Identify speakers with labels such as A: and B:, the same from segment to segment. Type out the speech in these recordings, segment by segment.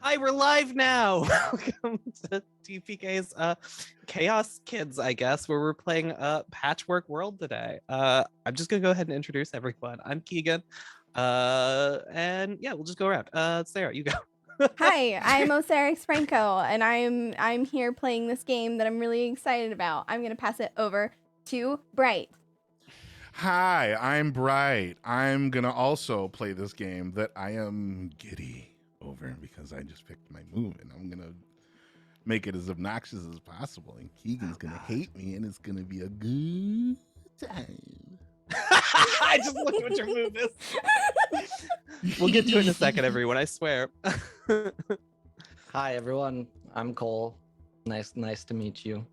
A: Hi, we're live now. Welcome to TPK's Chaos Kids, I guess, where we're playing Patchwork World today. I'm just gonna go ahead and introduce everyone. I'm Keegan, and yeah, we'll just go around. Sarah, you go.
B: Hi, I'm Osarix Franco, and I'm here playing this game that I'm really excited about. I'm gonna pass it over to Bright.
C: Hi, I'm Bright. I'm gonna also play this game that I am giddy over because I just picked my move and I'm gonna make it as obnoxious as possible. And Keegan's gonna hate me and it's gonna be a good time.
A: I just looked at what your move is. We'll get to it in a second, everyone. I swear.
D: Hi everyone, I'm Cole. Nice to meet you.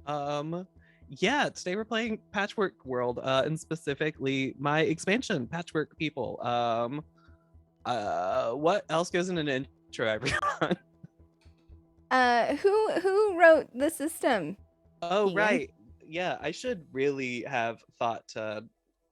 A: Yeah, today we're playing Patchwork World, and specifically my expansion, Patchwork People. What else goes in an intro, everyone?
B: Who wrote the system?
A: Oh,
B: Keegan?
A: right. Yeah, I should really have thought to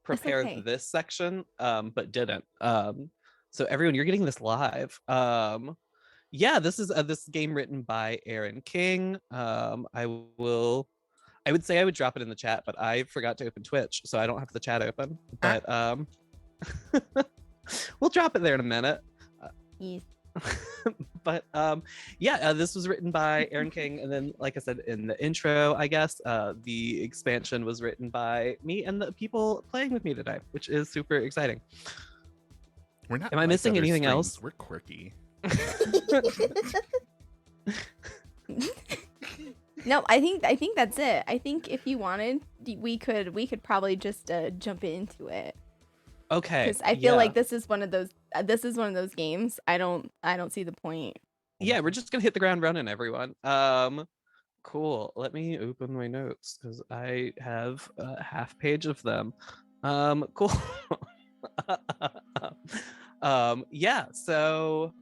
A: prepare
B: okay.
A: this section, but didn't. So everyone, you're getting this live. Yeah, this is this game written by Aaron King. I would say I would drop it in the chat, but I forgot to open Twitch, so I don't have the chat open. But we'll drop it there in a minute.
B: Yes.
A: But yeah, this was written by Aaron King, and then, like I said in the intro, I guess the expansion was written by me and the people playing with me today, which is super exciting.
C: We're not.
A: Am I missing anything else?
C: We're quirky.
B: No, I think that's it. I think if you wanted, we could probably just jump into it.
A: Okay.
B: Because I feel like this is one of those games. I don't see the point.
A: Yeah, we're just gonna hit the ground running, everyone. Cool. Let me open my notes because I have a half page of them. Cool. Yeah, so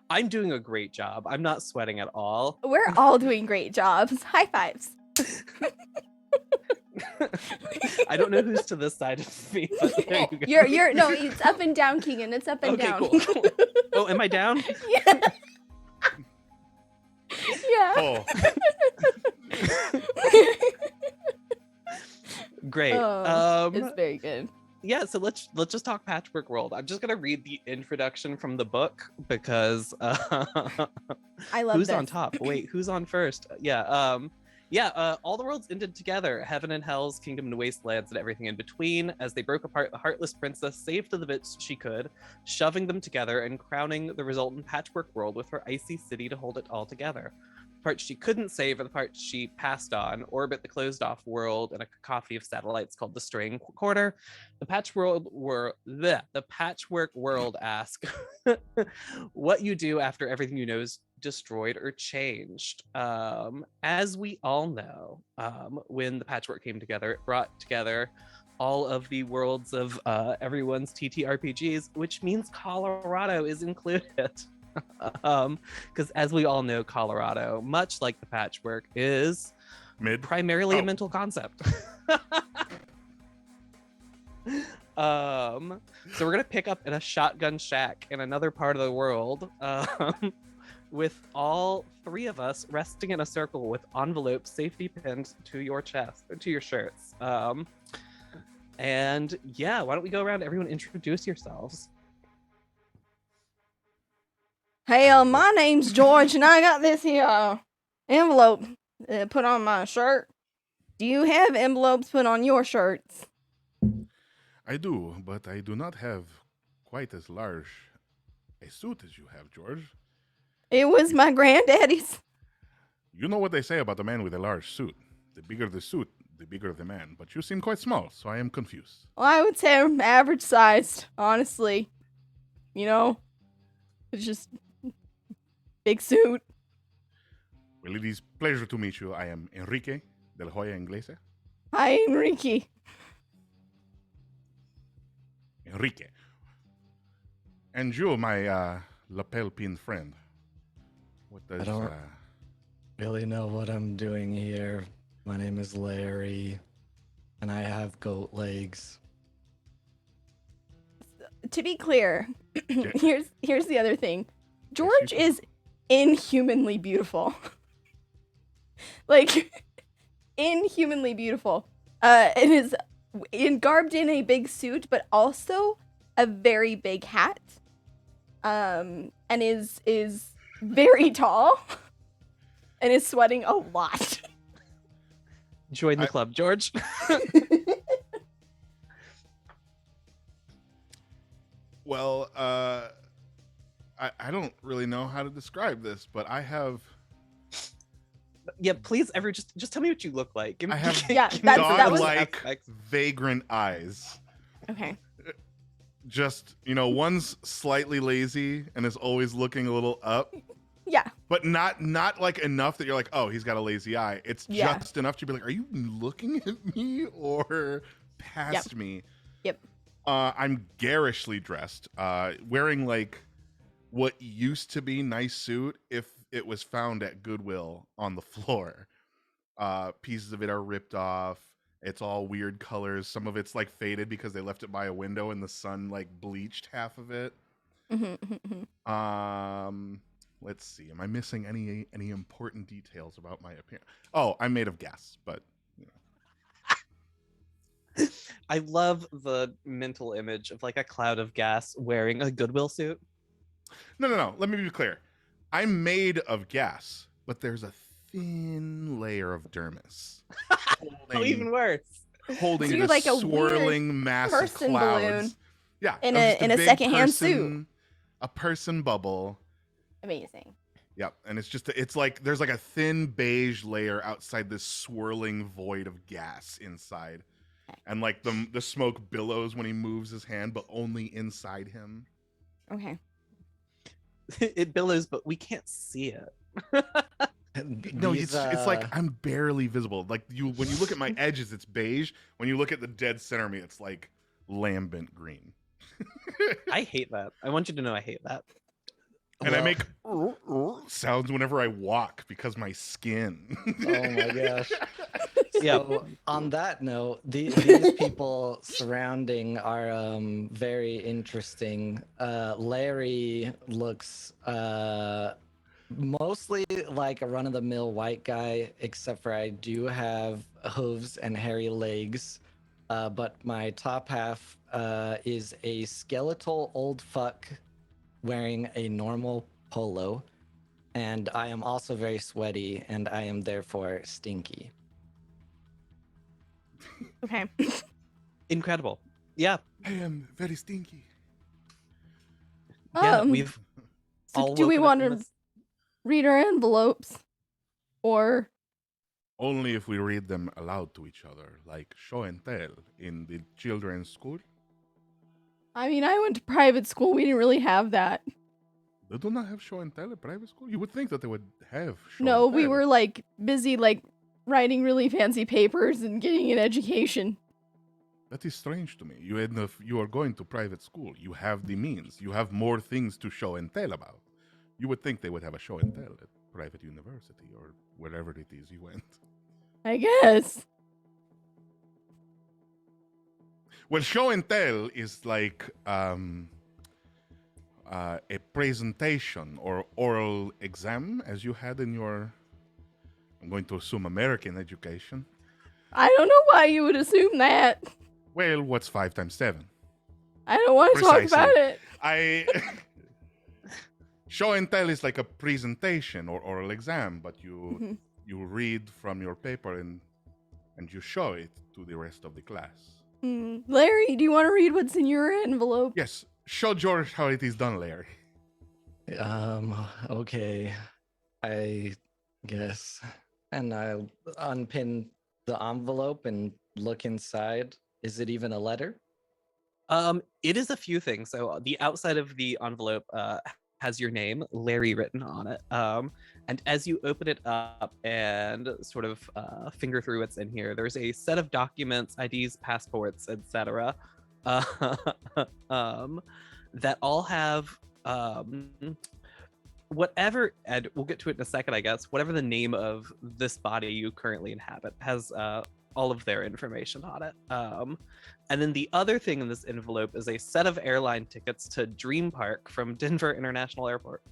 A: I'm doing a great job. I'm not sweating at all.
B: We're all doing great jobs. High fives.
A: I don't know who's to this side of me, but there you go.
B: You're no, it's up and down, Keegan. It's up and down.
A: Okay, cool. Oh, am I down?
B: Yeah. Yeah.
C: Oh.
A: Great.
B: It's very good.
A: Yeah, so let's just talk Patchwork World. I'm just gonna read the introduction from the book because
B: I love
A: who's
B: this.
A: on top? Wait, who's on first? Yeah, all the worlds ended together, heaven and hell's kingdom and wastelands and everything in between. As they broke apart, the heartless princess saved the bits she could, shoving them together and crowning the resultant Patchwork World with her icy city to hold it all together. The parts she couldn't save are the parts she passed on, orbit the closed-off world in a cacophony of satellites called the Straying Quarter. The Patchwork World ask what you do after everything you know is destroyed or changed. As we all know, when the Patchwork came together, it brought together all of the worlds of everyone's TTRPGs, which means Colorado is included. Because as we all know, Colorado, much like the Patchwork, is primarily a mental concept. So we're gonna pick up in a shotgun shack in another part of the world, with all three of us resting in a circle with envelopes safety pinned to your chest, or to your shirts. And yeah, why don't we go around, everyone introduce yourselves.
B: Hey, my name's George, and I got this here envelope put on my shirt. Do you have envelopes put on your shirts?
C: I do, but I do not have quite as large a suit as you have, George.
B: It was my granddaddy's.
C: You know what they say about a man with a large suit. The bigger the suit, the bigger the man. But you seem quite small, so I am confused.
B: Well, I would say I'm average sized, honestly. You know? It's just big suit.
C: Well, it is a pleasure to meet you. I am Enrique del Hoya Inglese.
B: Hi, Enrique.
C: Enrique. And you, my lapel pin friend. What does...
D: I don't really know what I'm doing here. My name is Larry, and I have goat legs.
B: To be clear, here's the other thing. George is inhumanly beautiful. Like, inhumanly beautiful. It is garbed in a big suit, but also a very big hat. And is very tall, and is sweating a lot.
A: Join the club, George.
C: Well, I don't really know how to describe this, but I have.
A: Yeah, please, just tell me what you look like.
C: I have
B: dog-like
C: vagrant eyes.
B: Okay.
C: Just, one's slightly lazy and is always looking a little up.
B: Yeah.
C: But not like enough that you're like, oh, he's got a lazy eye. It's just enough to be like, are you looking at me or past me?
B: Yep.
C: I'm garishly dressed, wearing like what used to be nice suit if it was found at Goodwill on the floor. Pieces of it are ripped off. It's all weird colors. Some of it's like faded because they left it by a window and the sun like bleached half of it. Let's see. Am I missing any important details about my appearance? Oh, I'm made of gas, but
A: I love the mental image of like a cloud of gas wearing a Goodwill suit.
C: No. Let me be clear. I'm made of gas, but there's a thin layer of dermis.
A: Oh, even worse.
C: Holding
B: So
C: this
B: like a
C: swirling mass of
B: person
C: clouds.
B: balloon.
C: Yeah.
B: In a secondhand suit.
C: A person bubble.
B: Amazing.
C: Yep. And it's like there's like a thin beige layer outside this swirling void of gas inside. And like the smoke billows when he moves his hand, but only inside him.
B: Okay.
A: It billows, but we can't see it.
C: No, it's like I'm barely visible. Like when you look at my edges, it's beige. When you look at the dead center of me, it's like lambent green.
A: I hate that. I want you to know I hate that.
C: And I make sounds whenever I walk because my skin.
D: Oh my gosh.
A: Yeah.
D: So on that note, these people surrounding are very interesting. Larry looks mostly like a run-of-the-mill white guy, except for I do have hooves and hairy legs. But my top half is a skeletal old fuck wearing a normal polo. And I am also very sweaty, and I am therefore stinky.
B: Okay.
A: Incredible. Yeah.
C: I am very stinky.
A: Yeah, we've
B: So
A: all
B: do we
A: woken up
B: want
A: in
B: to read our envelopes? Or
C: Only if we read them aloud to each other, like show and tell in the children's school.
B: I mean, I went to private school. We didn't really have that.
C: They do not have show and tell at private school. You would think that they would have show
B: No,
C: and
B: we
C: tell.
B: were like busy like writing really fancy papers and getting an education.
C: That is strange to me. You are going to private school. You have the means. You have more things to show and tell about. You would think they would have a show and tell at private university or wherever it is you went.
B: I guess.
C: Well, show and tell is like a presentation or oral exam, as you had in your, I'm going to assume, American education.
B: I don't know why you would assume that.
C: Well, what's 5 times 7?
B: I don't want to talk about it.
C: Show and tell is like a presentation or oral exam, but you read from your paper and you show it to the rest of the class.
B: Larry, do you want to read what's in your envelope?
C: Yes. Show George how it is done, Larry.
D: Okay. I guess. And I'll unpin the envelope and look inside. Is it even a letter?
A: It is a few things. So the outside of the envelope has your name, Larry, written on it. And as you open it up and sort of finger through what's in here, there's a set of documents, IDs, passports, etc. That all have whatever, and we'll get to it in a second, I guess, whatever the name of this body you currently inhabit has all of their information on it. And then the other thing in this envelope is a set of airline tickets to Dream Park from Denver International Airport.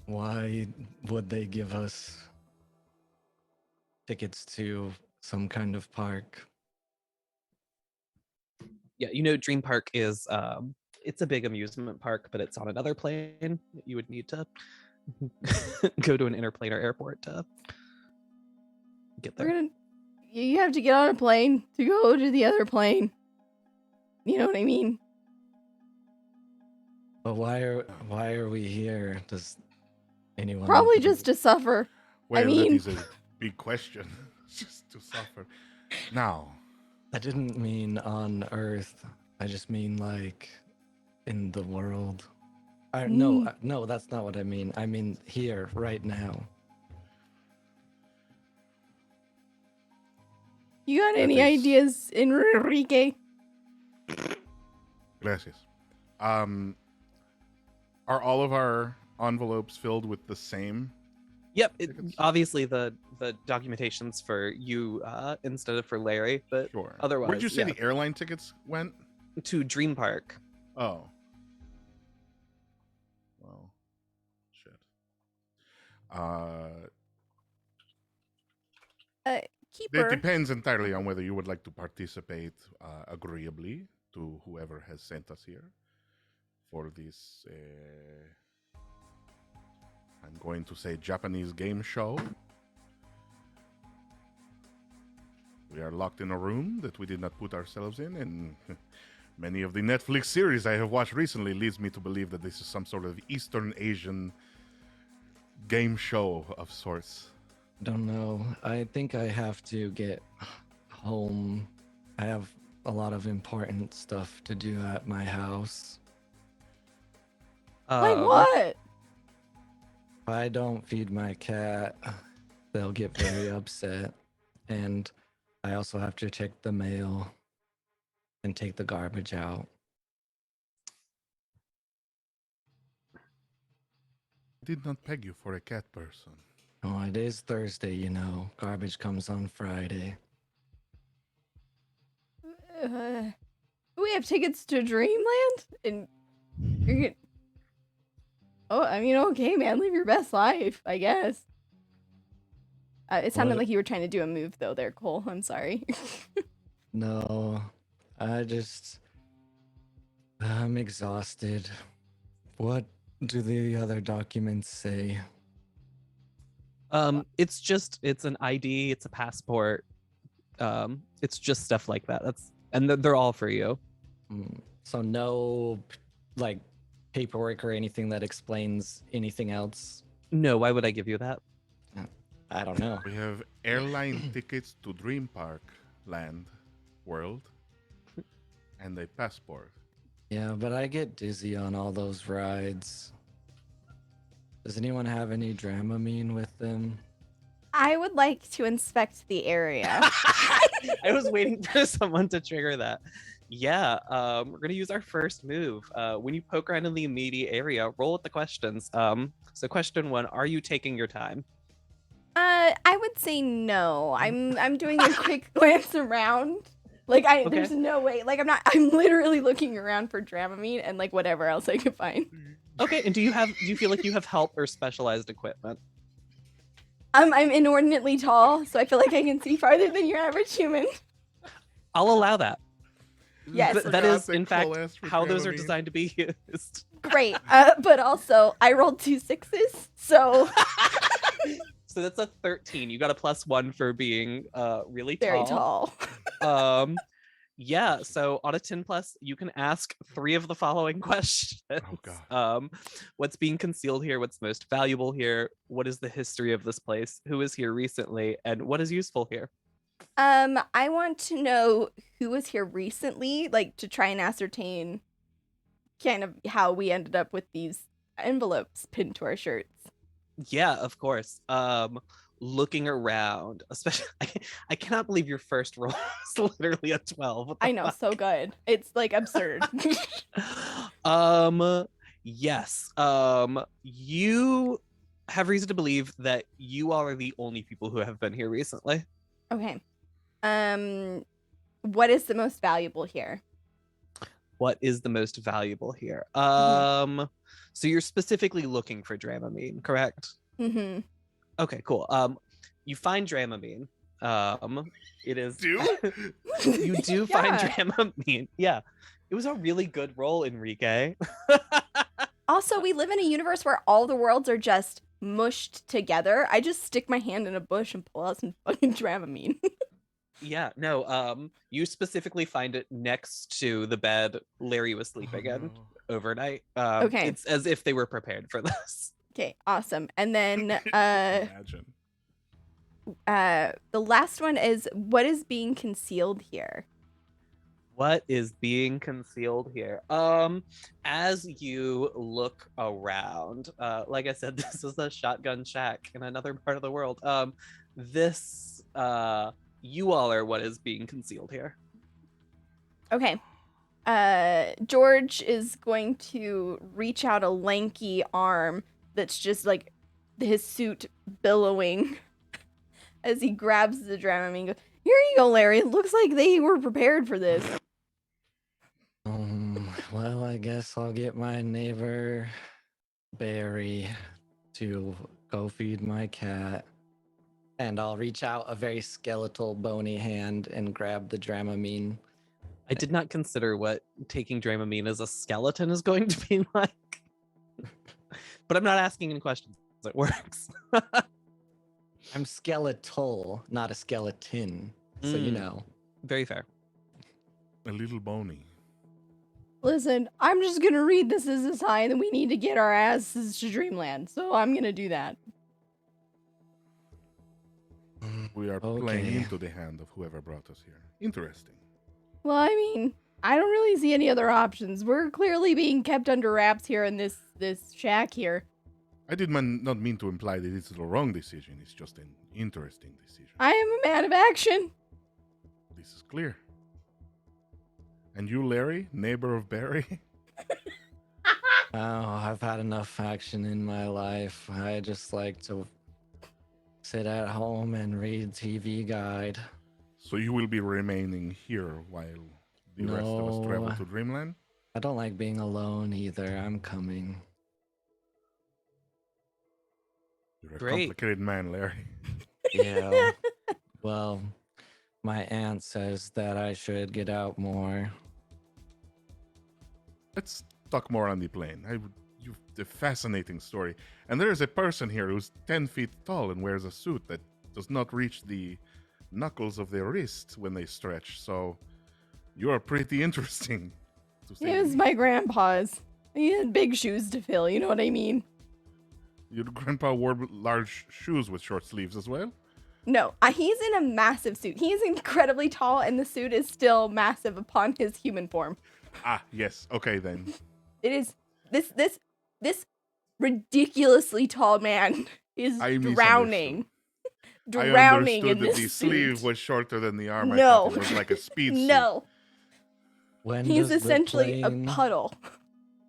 D: Why would they give us tickets to some kind of park?
A: Yeah, you know, Dream Park is it's a big amusement park, but it's on another plane. You would need to go to an interplanar airport to get there.
B: You have to get on a plane to go to the other plane. You know what I mean?
D: But why are we here? Does anyone
B: Probably
D: need to
B: just to suffer.
C: Well,
B: mean-
C: that is a big question. Just to suffer. Now,
D: I didn't mean on Earth. I just mean like in the world. No, that's not what I mean. I mean here, right now.
B: You got any
C: is-
B: ideas, Enrique?
C: gracias. Are all of our envelopes filled with the same?
A: Yep,
C: Tickets?
A: obviously the documentation's for you instead of for Larry, but
C: Sure.
A: otherwise,
C: Where'd you say
A: yeah.
C: the airline tickets went?
A: To Dream Park.
C: Oh. Well, shit. It
B: Keeper.
C: depends entirely on whether you would like to participate agreeably to whoever has sent us here for this, I'm going to say, Japanese game show. We are locked in a room that we did not put ourselves in, and many of the Netflix series I have watched recently leads me to believe that this is some sort of Eastern Asian game show of sorts.
D: Don't know. I think I have to get home. I have a lot of important stuff to do at my house.
B: Like
A: Um,
B: what?
D: If I don't feed my cat, they'll get very upset. And I also have to check the mail and take the garbage out.
C: I did not peg you for a cat person.
D: Oh, it is Thursday, you know. Garbage comes on Friday.
B: We have tickets to Dreamland, and you're gonna. Oh, I mean, okay, man, live your best life, I guess. It sounded
D: What?
B: like you were trying to do a move, though. There, Cole. I'm sorry.
D: No, I'm exhausted. What do the other documents say?
A: it's an ID, it's a passport. It's just stuff like that. And they're all for you.
D: So no, like, paperwork or anything that explains anything else?
A: No, why would I give you that?
D: I don't know.
C: We have airline tickets to Dream Park Land World and a passport.
D: Yeah, but I get dizzy on all those rides. Does anyone have any Dramamine with them?
B: I would like to inspect the area.
A: I was waiting for someone to trigger that. Yeah, we're gonna use our first move. When you poke around in the immediate area, roll with the questions. So question 1, are you taking your time?
B: I would say no. I'm doing a quick glance around. Like
A: Okay.
B: there's no way. Like I'm literally looking around for Dramamine and like whatever else I could find.
A: Okay, and do you feel like you have help or specialized equipment?
B: I'm inordinately tall, so I feel like I can see farther than your average human.
A: I'll allow that.
B: Yes.
A: That
C: Forgot
A: is,
C: that
A: in fact,
C: Cole asked for
A: how those are
C: Dramamine.
A: designed to be used.
B: Great. But also I rolled 2 6s, so
A: So that's a 13. You got a +1 for being really tall.
B: very tall.
A: Yeah, so on a 10 plus, you can ask 3 of the following questions.
C: Oh, God.
A: What's being concealed here? What's most valuable here? What is the history of this place? Who was here recently? And what is useful here?
B: I want to know who was here recently, like to try and ascertain kind of how we ended up with these envelopes pinned to our shirts.
A: Yeah, of course. Looking around, especially, I cannot believe your first roll is literally a 12. What the
B: I know, so good. It's like absurd.
A: Yes. You have reason to believe that you all are the only people who have been here recently.
B: Okay. What is the most valuable here?
A: What is the most valuable here? So you're specifically looking for Dramamine, correct?
B: Mm-hmm.
A: Okay, cool. You find Dramamine. It is
C: Do?
A: you do find
B: Yeah.
A: Dramamine. Yeah. It was a really good roll, Enrique.
B: Also, we live in a universe where all the worlds are just mushed together. I just stick my hand in a bush and pull out some fucking Dramamine.
A: Yeah, no, you specifically find it next to the bed Larry was sleeping in overnight.
B: Okay.
A: It's as if they were prepared for this.
B: Okay, awesome. And then
C: Imagine.
B: the last one is, what is being concealed here?
A: What is being concealed here? As you look around, like I said, this is a shotgun shack in another part of the world. This you all are what is being concealed here.
B: Okay. George is going to reach out a lanky arm that's just like his suit billowing as he grabs the Dramamine and goes, "Here you go, Larry. It looks like they were prepared for this."
D: Well, I guess I'll get my neighbor Barry to go feed my cat. And I'll reach out a very skeletal, bony hand and grab the Dramamine.
A: I did not consider what taking Dramamine as a skeleton is going to be like. But I'm not asking any questions. It works.
D: I'm skeletal, not a skeleton. So you know.
A: Very fair.
C: A little bony.
B: Listen, I'm just gonna read this as a sign that we need to get our asses to Dreamland. So I'm gonna do that.
C: We are playing
D: Okay.
C: into the hand of whoever brought us here. Interesting.
B: Well, I mean, I don't really see any other options. We're clearly being kept under wraps here in this shack here.
C: I did not mean to imply that it's the wrong decision. It's just an interesting decision.
B: I am a man of action.
C: This is clear. And you, Larry, neighbor of Barry?
D: Oh, I've had enough action in my life. I just like to sit at home and read TV Guide.
C: So you will be remaining here while the rest of us travel
D: No.
C: to Dreamland?
D: I don't like being alone either. I'm coming.
C: You're a
A: Great.
C: complicated man, Larry.
D: Yeah. Well, my aunt says that I should get out more.
C: Let's talk more on the plane. You've a fascinating story. And there is a person here who's 10 feet tall and wears a suit that does not reach the knuckles of their wrist when they stretch. So you are pretty interesting. To say
B: It
C: the
B: was
C: least.
B: my grandpa's. He had big shoes to fill, you know what I mean?
C: Your grandpa wore large shoes with short sleeves as well?
B: No, he's in a massive suit. He is incredibly tall, and the suit is still massive upon his human form.
C: Ah, yes. Okay, then.
B: It is this ridiculously tall man is
C: I
B: drowning.
C: I
B: Drowning
C: understood
B: in
C: that
B: this
C: the
B: suit.
C: sleeve was shorter than the arm. I
B: No.
C: thought it was like a speed suit.
B: No,
D: When
B: he's
D: does the
B: essentially a
D: plane
B: puddle.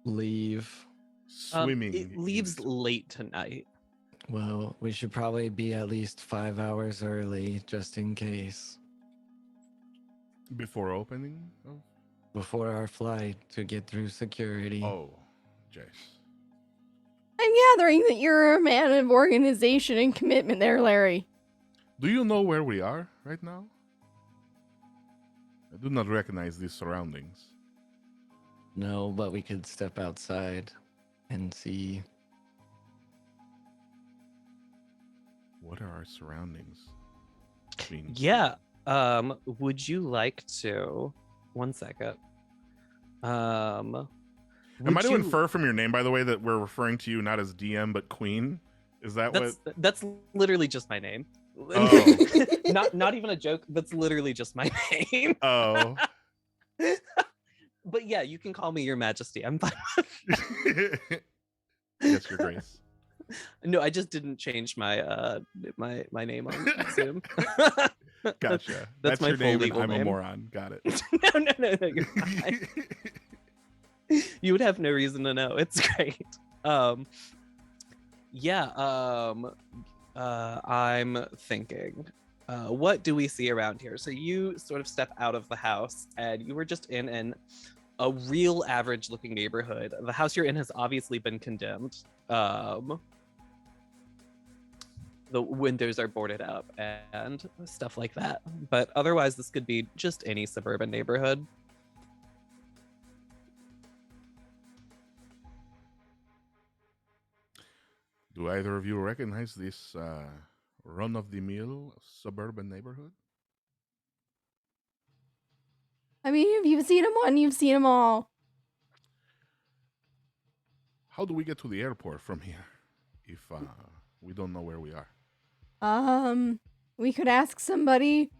D: leave?
C: Swimming.
A: It
C: in
A: leaves
C: the-
A: late tonight.
D: Well, we should probably be at least 5 hours early, just in case.
C: Before opening? Oh,
D: Before our flight to get through security.
C: oh Jace.
B: I'm gathering that you're a man of organization and commitment there, Larry.
C: Do you know where we are right now? I do not recognize these surroundings.
D: No, but we could step outside and see.
C: What are our surroundings? I mean,
A: Yeah. Would you like to? One second.
C: Am I
A: would
C: to
A: you-
C: infer from your name, by the way, that we're referring to you not as DM but Queen? Is that what?
A: That's literally just my name.
C: Oh.
A: not even a joke. That's literally just my name.
C: Oh.
A: But yeah, you can call me Your Majesty. I'm fine.
C: Yes, Your Grace.
A: No, I just didn't change my my name on Zoom.
C: Gotcha.
A: That's my
C: your
A: full
C: name, and
A: legal
C: I'm a
A: name.
C: moron. Got it.
A: No, you're fine. You would have no reason to know. It's great. Yeah, I'm thinking, what do we see around here? So you sort of step out of the house, and you were just in a real average looking neighborhood. The house you're in has obviously been condemned. The windows are boarded up and stuff like that. But otherwise, this could be just any suburban neighborhood.
C: Do either of you recognize this run-of-the-mill suburban neighborhood?
B: I mean, if you've seen them one, you've seen them all.
C: How do we get to the airport from here if we don't know where we are?
B: We could ask somebody,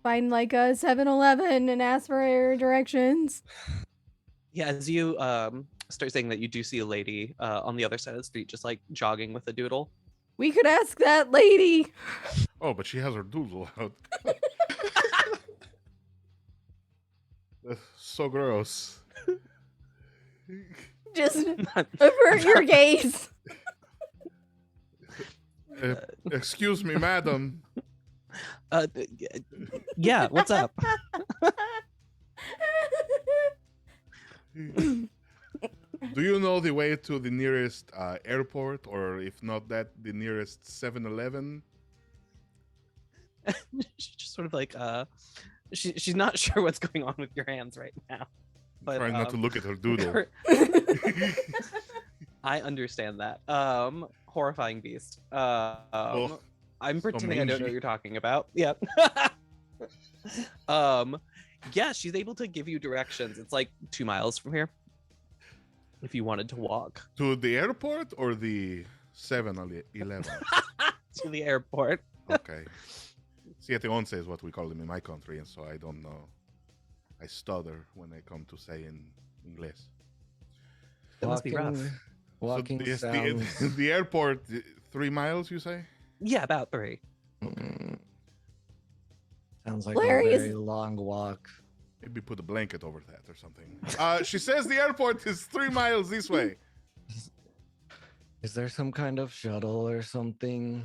B: find like a 7-Eleven and ask for directions.
A: Yeah, as you start saying that, you do see a lady on the other side of the street just like jogging with a doodle.
B: We could ask that lady.
C: Oh, but she has her doodle out. That's so gross.
B: Just avert your gaze.
C: Excuse me, madam.
A: Yeah, what's up?
C: Do you know the way to the nearest airport, or if not that, the nearest 7-Eleven?
A: She's just sort of like she's not sure what's going on with your hands right now. But
C: Trying not to look at her doodle.
A: I understand that. Horrifying beast. I'm pretending I don't know
C: mangy.
A: what you're talking about. Yeah. Yeah, she's able to give you directions. It's like 2 miles from here. If you wanted to walk.
C: To the airport or the 7-Eleven?
A: To the airport.
C: Okay. Siete once is what we call them in my country, and so I don't know. I stutter when I come to say in English.
A: That must be rough.
D: Walking
C: So
D: sounds...
C: the airport, 3 miles, you say?
A: Yeah, about 3.
D: Sounds like
B: Larry
D: a
B: is-
D: very long walk.
C: Maybe put a blanket over that or something. She says the airport is 3 miles this way.
D: Is there some kind of shuttle or something?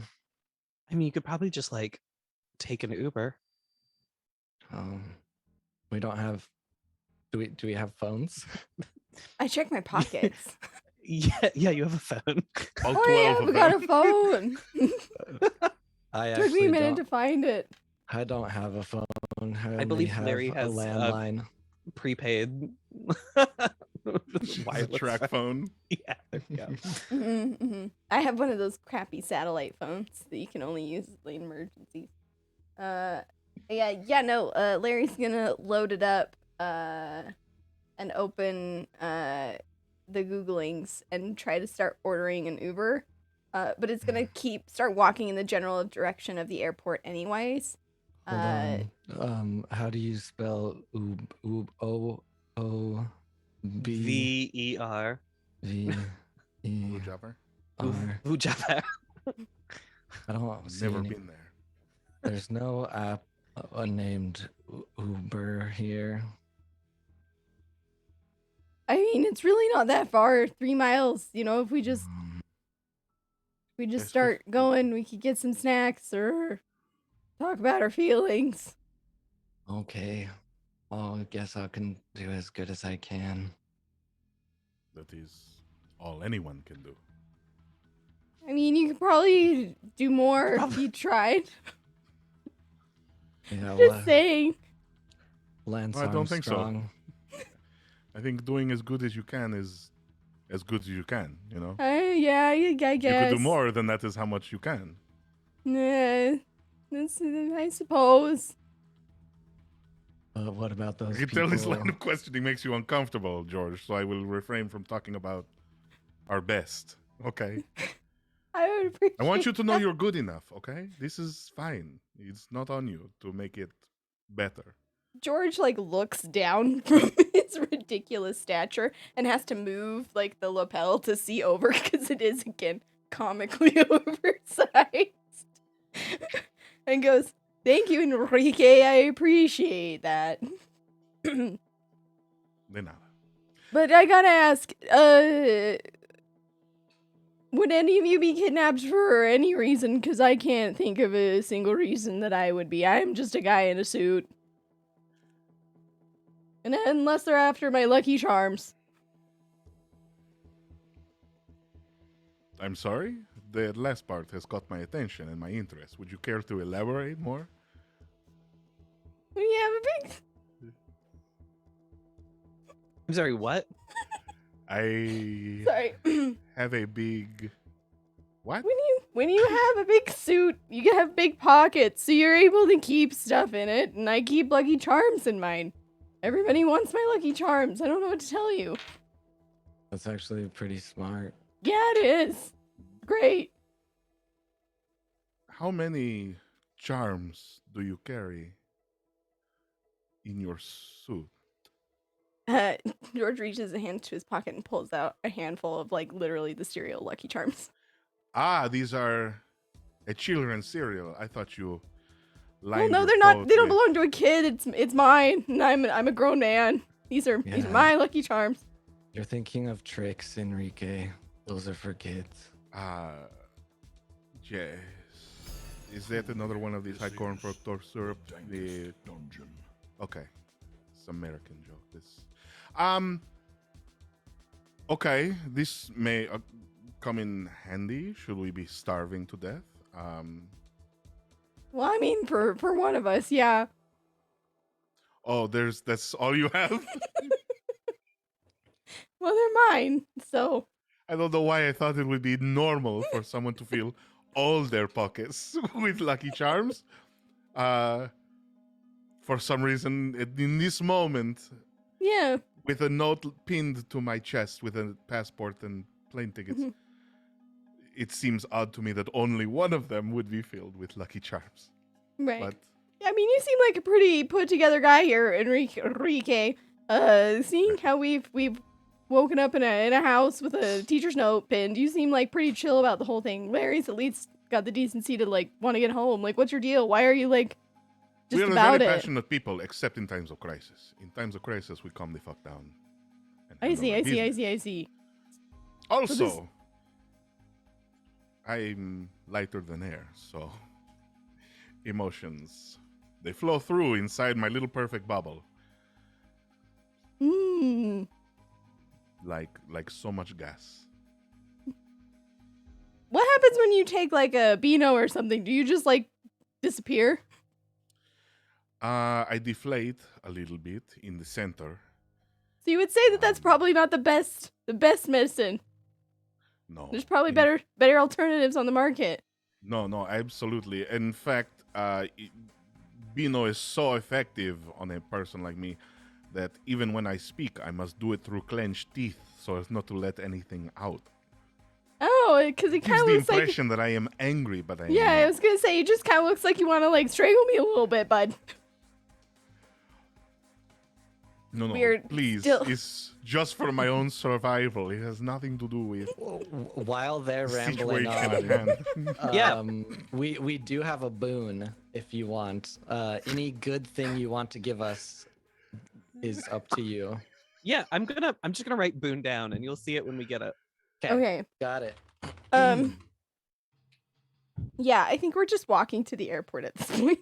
A: I mean, you could probably just like take an Uber.
D: We don't have. Do we have phones?
B: I check my pockets.
A: Yeah, you have a phone.
C: All 12
B: Oh yeah,
C: of
B: we
C: them.
B: got a phone.
D: I
B: Took me a minute
D: don't.
B: to find it.
D: I don't have a phone. I only
A: believe
D: have
A: Larry
D: a
A: has,
D: landline.
A: Prepaid.
C: She's a
A: Wireless
C: track phone.
A: Yeah, there you go.
B: I have one of those crappy satellite phones that you can only use in emergencies. Larry's gonna load it up and open the Googlings and try to start ordering an Uber. But it's gonna start walking in the general direction of the airport anyways.
D: Hold on. How do you spell O B
A: VER.
D: V E
C: Jabber.
D: R?
A: Ujaba.
D: I don't see
C: Never
D: any.
C: been there.
D: There's no app named Uber here.
B: I mean, it's really not that far. 3 miles. You know, if we just
C: Yes,
B: start going, we could get some snacks or talk about our feelings.
D: Okay. Well, I guess I can do as good as I can.
C: That is all anyone can do.
B: I mean, you could probably do more if you tried.
D: Yeah,
B: Just saying.
D: Lance
C: I don't think so.
D: Armstrong.
C: I think doing as good as you can is as good as you can, you know?
B: Yeah, I guess.
C: You could do more than that is how much you can.
B: Nah, I suppose.
D: What about those
C: I can
D: people?
C: tell this line of questioning makes you uncomfortable, George, so I will refrain from talking about our best. Okay?
B: I would appreciate
C: I want you to know
B: that.
C: you're good enough, okay? This is fine. It's not on you to make it better.
B: George like looks down from his ridiculous stature and has to move like the lapel to see over because it is again comically oversized. And goes, "Thank you, Enrique. I appreciate that."
C: De nada.
B: But I gotta ask, Would any of you be kidnapped for any reason? Because I can't think of a single reason that I would be. I'm just a guy in a suit. And unless they're after my Lucky Charms.
C: I'm sorry? The last part has caught my attention and my interest. Would you care to elaborate more?
B: We have a big...
A: I'm sorry, what?
C: I
B: Sorry.
C: have a big... What?
B: When you have a big suit, you have big pockets, so you're able to keep stuff in it, and I keep Lucky Charms in mine. Everybody wants my Lucky Charms. I don't know what to tell you.
D: That's actually pretty smart.
B: Yeah, it is. Great.
C: How many charms do you carry in your suit?
B: George reaches a hand to his pocket and pulls out a handful of, like, literally the cereal Lucky Charms.
C: Ah, these are a children's cereal. I thought you
B: Well,
C: lined
B: no,
C: your
B: they're not.
C: coat
B: They don't
C: with-
B: belong to a kid. It's mine, and I'm a grown man. These are
D: Yeah.
B: my Lucky Charms.
D: You're thinking of tricks, Enrique. Those are for kids.
C: Yes. Is that another one of these high corn fructose syrup? The
E: dungeon.
C: Okay, it's American joke. This, okay, this may come in handy. Should we be starving to death?
B: Well, I mean, for one of us, yeah.
C: Oh, that's all you have.
B: Well, they're mine, so
C: I don't know why I thought it would be normal for someone to fill all their pockets with Lucky Charms. For some reason, in this moment,
B: yeah.
C: with a note pinned to my chest with a passport and plane tickets,
B: Mhm.
C: it seems odd to me that only one of them would be filled with Lucky Charms.
B: Right.
C: But
B: I mean, you seem like a pretty put together guy here, Enrique. Seeing how we've woken up in a house with a teacher's note pinned, you seem like pretty chill about the whole thing. Larry's at least got the decency to like want to get home. Like, what's your deal? Why are you like just
C: we are
B: about
C: very
B: it?
C: passionate people, except in times of crisis. In times of crisis, we calm the fuck down. And
B: I
C: handle
B: see,
C: our
B: I see, I
C: business.
B: see, I see.
C: Also, I'm lighter than air, so emotions, they flow through inside my little perfect bubble
B: Hmm.
C: like so much gas.
B: What happens when you take like a Beano or something? Do you just like disappear?
C: I deflate a little bit in the center.
B: So you would say that that's probably not the best medicine.
C: No,
B: There's probably
C: in-
B: better alternatives on the market.
C: No, absolutely. In fact, Beano is so effective on a person like me that even when I speak, I must do it through clenched teeth so as not to let anything out.
B: Oh, because it
C: Gives
B: kind of
C: the
B: looks like
C: impression that I am angry, but I am
B: yeah. I
C: not.
B: was gonna say it just kind of looks like you want to like strangle me a little bit, bud.
C: No,
B: We're
C: please.
B: still-
C: It's just for my own survival. It has nothing to do with
D: While they're
C: the
D: rambling
C: situation at
D: on,
C: hand.
A: Yeah.
D: we do have a boon if you want. Any good thing you want to give us is up to you.
A: Yeah, I'm just gonna write Boone down, and you'll see it when we get it.
B: Okay.
D: Got it.
B: Yeah, I think we're just walking to the airport at this point.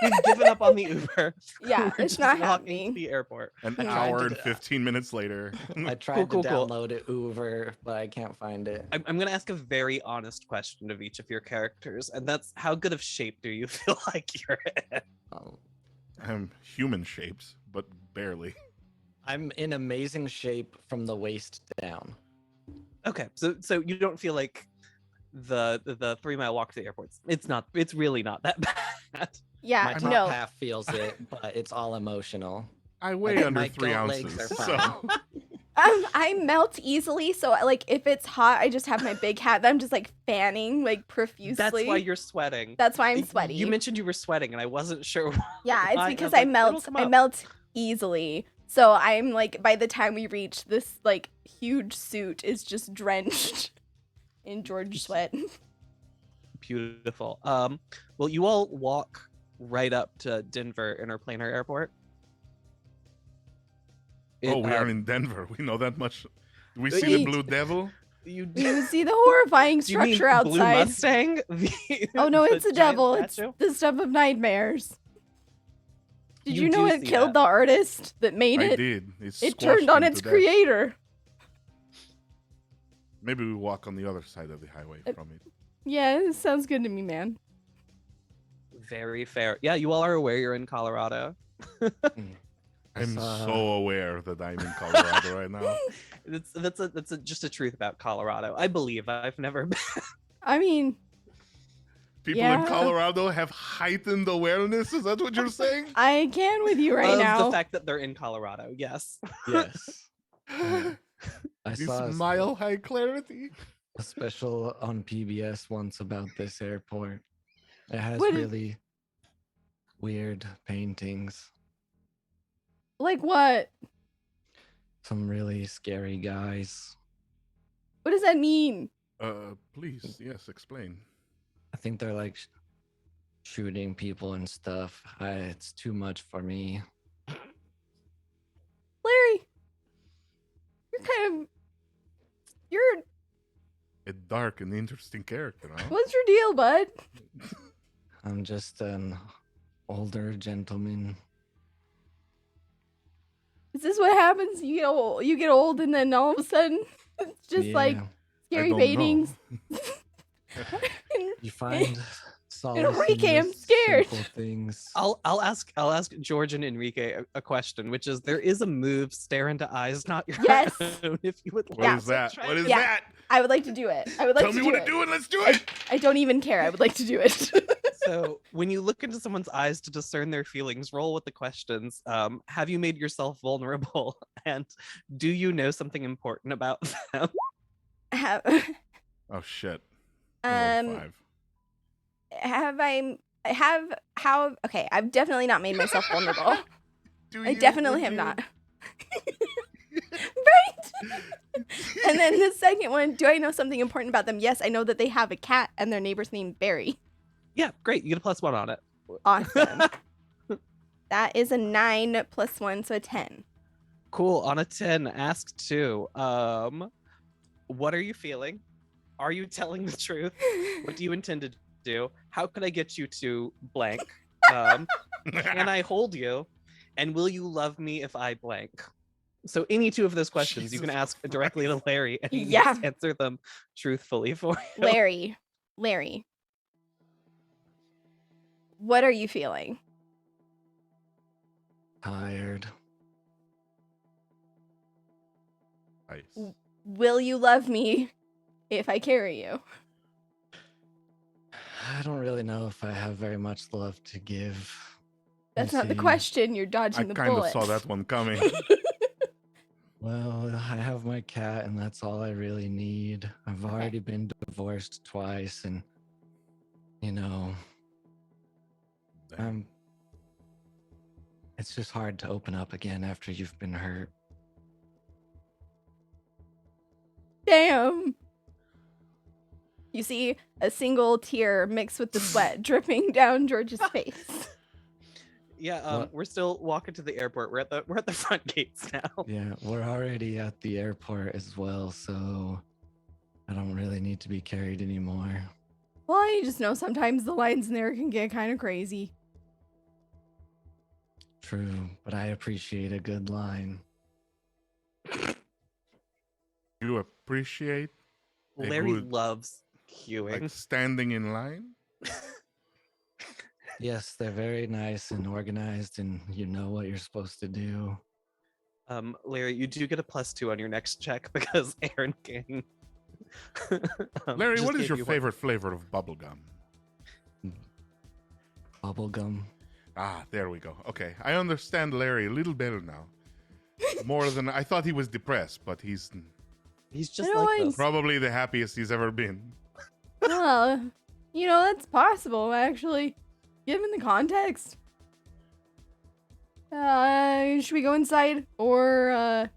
A: We've given up on the Uber.
B: Yeah,
A: We're
B: it's
A: just
B: not
A: walking
B: happening.
A: to the airport.
C: An
B: I
C: hour
D: tried
C: and
D: to-
C: 15 minutes later.
D: I tried
A: Cool.
D: to download it Uber, but I can't find it.
A: I'm gonna ask a very honest question of each of your characters, and that's how good of shape do you feel like you're in?
D: Um,
C: I'm human shaped, but barely.
D: I'm in amazing shape from the waist down.
A: Okay, so you don't feel like the 3 mile walk to the airport. It's really not that bad.
B: Yeah,
D: My top
B: no.
D: half feels it, but it's all emotional.
C: I weigh
D: think
C: under
D: my
C: 3
D: goat legs
C: ounces.
D: are
C: So
D: fine.
B: I melt easily, so like if it's hot, I just have my big hat that I'm just like fanning like profusely.
A: That's why you're sweating.
B: That's why I'm sweaty.
A: You mentioned you were sweating, and I wasn't sure.
B: Yeah, it's
A: why.
B: because
A: was
B: I
A: like, it'll
B: melt.
A: come
B: I
A: up.
B: melt easily. So I'm like, by the time we reach this like huge suit is just drenched in George sweat.
A: Beautiful. Well, you all walk right up to Denver Interplanar Airport.
C: oh, we are
A: uh,
C: in Denver. We know that much. Do we see
B: We-
C: the Blue Devil?
B: You see the horrifying
A: Do you mean
B: structure
A: Blue
B: outside.
A: Mustang?
B: Oh no,
A: The
B: it's a
A: giant
B: devil. It's
A: statue?
B: the stuff of nightmares. Did
A: You
B: you know
A: do
B: it
A: see
B: killed
A: that.
B: the artist that made
C: I
B: it?
C: did. It
B: It
C: squashed
B: turned on
C: him
B: its
C: to death.
B: creator.
C: Maybe we walk on the other side of the highway from it.
B: Yeah, it sounds good to me, man.
A: Very fair. Yeah, you all are aware you're in Colorado.
C: I'm
D: saw-
C: so aware that I'm in Colorado right now.
A: That's just a truth about Colorado. I believe I've never been.
B: I mean,
C: People in
B: Yeah.
C: Colorado have heightened awareness. Is that what you're saying?
B: I can with you right
A: of
B: now.
A: the fact that they're in Colorado. Yes.
D: Yes. I
C: This
D: saw
C: mile high clarity.
D: a special on PBS once about this airport. It has
B: What-
D: really weird paintings.
B: Like what?
D: Some really scary guys.
B: What does that mean?
C: Please, yes, explain.
D: I think they're like shooting people and stuff. It's too much for me.
B: Larry, you're
C: A dark and interesting character, huh?
B: what's your deal, bud?
D: I'm just an older gentleman.
B: Is this what happens? You get old, and then all of a sudden, it's just like
D: Yeah.
B: scary
C: I don't
B: paintings.
C: know.
D: You find solace
B: Enrique,
D: in
B: I'm
D: the
B: scared.
D: simple things.
A: I'll ask George and Enrique a question, which is there is a move, stare into eyes, not your
B: Yes.
A: own. If you would
C: What
A: like
C: is
A: to
C: that?
A: try
C: What is
A: to-
B: Yeah.
C: that?
B: I would like to do it. I would like
C: Tell
B: to
C: me
B: do
C: what
B: it.
C: to do and let's do it.
B: I don't even care. I would like to do it.
A: So when you look into someone's eyes to discern their feelings, roll with the questions. Have you made yourself vulnerable? And do you know something important about them?
B: have,
C: Oh shit. I rolled 5.
B: okay, I've definitely not made myself vulnerable.
C: Do
B: I
C: you-
B: definitely
C: would
B: have
C: you?
B: not. Right? And then the second one, do I know something important about them? Yes, I know that they have a cat and their neighbor's named Barry.
A: Yeah, great. You get a +1 on it.
B: Awesome. That is a 9 plus 1, so a 10.
A: Cool. On a 10, ask 2. What are you feeling? Are you telling the truth? What do you intend to do? How can I get you to blank? Can I hold you? And will you love me if I blank? So any two of those questions you can
C: Jesus
A: ask directly to Larry and he
B: Yeah.
A: needs to answer them truthfully for you.
B: Larry. What are you feeling?
D: Tired.
C: Nice.
B: Will you love me if I carry you?
D: I don't really know if I have very much love to give.
B: That's
D: You
B: not the
D: see.
B: question. You're
C: I
B: dodging the
C: kind of
B: bullet.
C: saw that one coming.
D: Well, I have my cat, and that's all I really need. I've
B: Okay.
D: already been divorced twice, and you know,
C: Damn.
D: it's just hard to open up again after you've been hurt.
B: Damn. You see a single tear mixed with the sweat dripping down George's face.
A: Yeah,
D: What?
A: we're still walking to the airport. We're at the front gates now.
D: Yeah, we're already at the airport as well, so I don't really need to be carried anymore.
B: Well, you just know sometimes the lines in there can get kind of crazy.
D: True, but I appreciate a good line.
C: You appreciate a
A: Larry
C: good,
A: loves queuing.
C: like standing in line?
D: Yes, they're very nice and organized, and you know what you're supposed to do.
A: Larry, you do get a +2 on your next check because Aaron King.
C: Larry,
A: just
C: what is
A: gave
C: your
A: you one.
C: favorite flavor of bubblegum?
D: Bubblegum.
C: Ah, there we go. Okay, I understand Larry a little better now. More than I thought he was depressed, but he's
A: He's just
B: You know
A: like
B: what?
A: this.
C: probably the happiest he's ever been.
B: Well, that's possible, actually, given the context. Should we go inside? Or,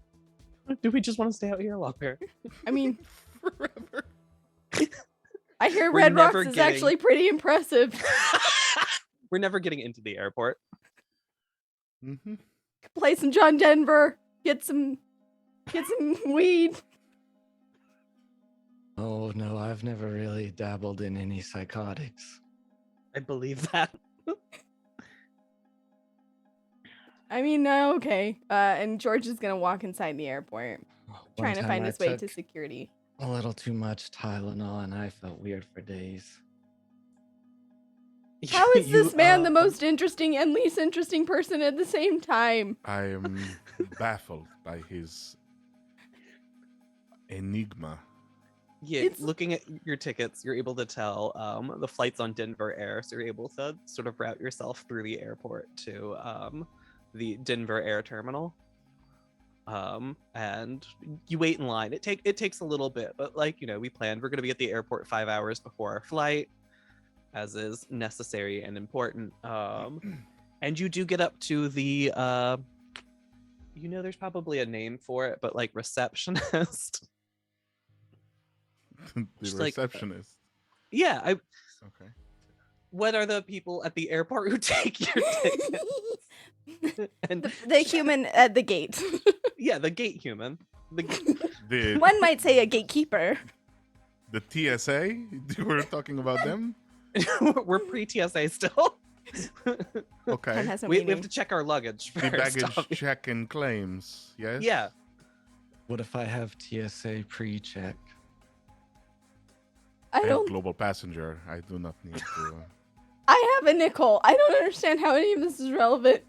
A: Do we just want to stay out here longer?
B: I mean,
C: Forever.
B: I hear
A: We're
B: Red Rocks
A: never
B: is
A: getting-
B: actually pretty impressive.
A: We're never getting into the airport.
C: Mm-hmm.
B: Play some John Denver. Get some weed.
D: Oh no, I've never really dabbled in any psychotics.
A: I believe that.
B: I mean, okay. And George is gonna walk inside the airport,
D: One
B: trying to
D: time
B: find
D: I
B: his way to
D: took
B: security.
D: a little too much Tylenol and I felt weird for days.
B: How is this man the
A: um,
B: most interesting and least interesting person at the same time?
C: I am baffled by his enigma.
A: Yeah,
B: It's-
A: looking at your tickets, you're able to tell the flights on Denver Air, so you're able to sort of route yourself through the airport to the Denver Air Terminal. And you wait in line. It takes a little bit, but like, we planned we're gonna be at the airport 5 hours before our flight, as is necessary and important. And you do get up to the there's probably a name for it, but like receptionist.
C: The
A: Just like,
C: receptionist.
A: Yeah,
C: Okay.
A: what are the people at the airport who take your tickets? And
B: the human at the gate.
A: yeah, the gate human.
C: The
B: One might say a gatekeeper.
C: the TSA. We're talking about them.
A: We're pre-TSA still.
B: Time
C: Okay.
B: has no
A: We
B: meaning.
A: have to check our luggage
C: The
A: first.
C: baggage
A: obviously.
C: check and claims. Yes.
A: Yeah.
D: What if I have TSA pre-check?
B: I
C: I have
B: don't.
C: global passenger. I do not need to.
B: I have a nickel. I don't understand how any of this is relevant.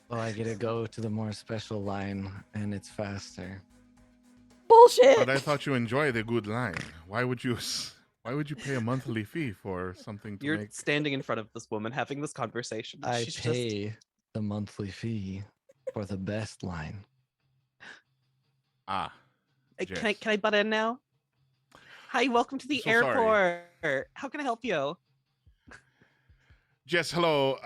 D: Well, I get to go to the more special line and it's faster.
B: Bullshit.
C: But I thought you enjoyed a good line. Why would you pay a monthly fee for something to
A: You're
C: make?
A: standing in front of this woman having this conversation.
D: I
A: She's
D: pay the monthly fee for the best line.
C: Ah.
A: Just,
C: Jess.
A: can I butt in now? Hi, welcome to the
C: So sorry.
A: airport. How can I help you?
C: Jess, hello,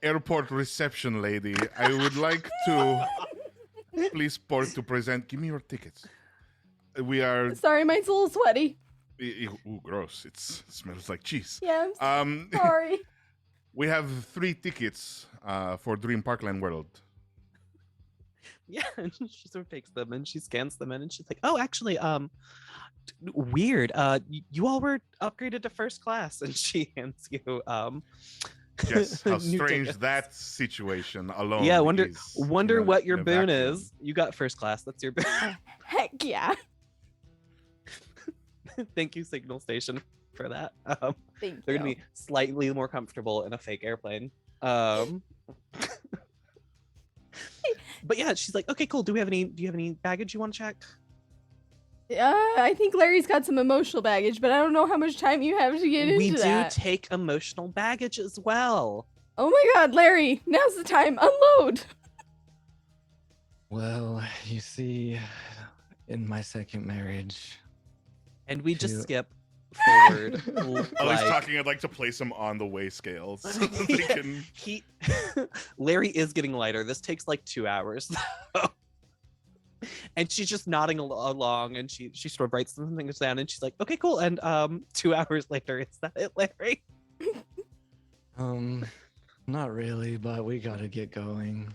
C: airport reception lady. I would like to please port to present. Give me your tickets. We are.
B: Sorry, mine's a little sweaty.
C: Ooh, gross! It smells like cheese.
B: Yeah, I'm sorry.
C: We have 3 tickets for Dream Parkland World.
A: Yeah, and she sort of takes them and she scans them in and she's like, oh, actually, weird. You all were upgraded to first class, and she hands you
C: Yes, how
A: new
C: strange
A: tickets.
C: that situation alone.
A: Yeah, wonder
C: is
A: wonder
C: in a-
A: what your
C: in a
A: boon
C: vacuum.
A: is. You got first class. That's your boon.
B: Heck yeah.
A: Thank you, Signal Station, for that.
B: Thank
A: They're
B: you.
A: gonna be slightly more comfortable in a fake airplane. But yeah, she's like, okay, cool. Do you have any baggage you want to check?
B: I think Larry's got some emotional baggage, but I don't know how much time you have to get
A: We
B: into
A: do
B: that.
A: take emotional baggage as well.
B: Oh my god, Larry, now's the time. Unload.
D: Well, you see, in my second marriage,
A: And we just
D: Phew.
A: skip forward.
C: I was
A: like-
C: talking. I'd like to place him on the weigh scales so that they
A: Yeah,
C: can.
A: he Larry is getting lighter. This takes like 2 hours. And she's just nodding along, and she sort of writes some things down, and she's like, okay, cool. And 2 hours later, is that it, Larry?
D: not really, but we gotta get going.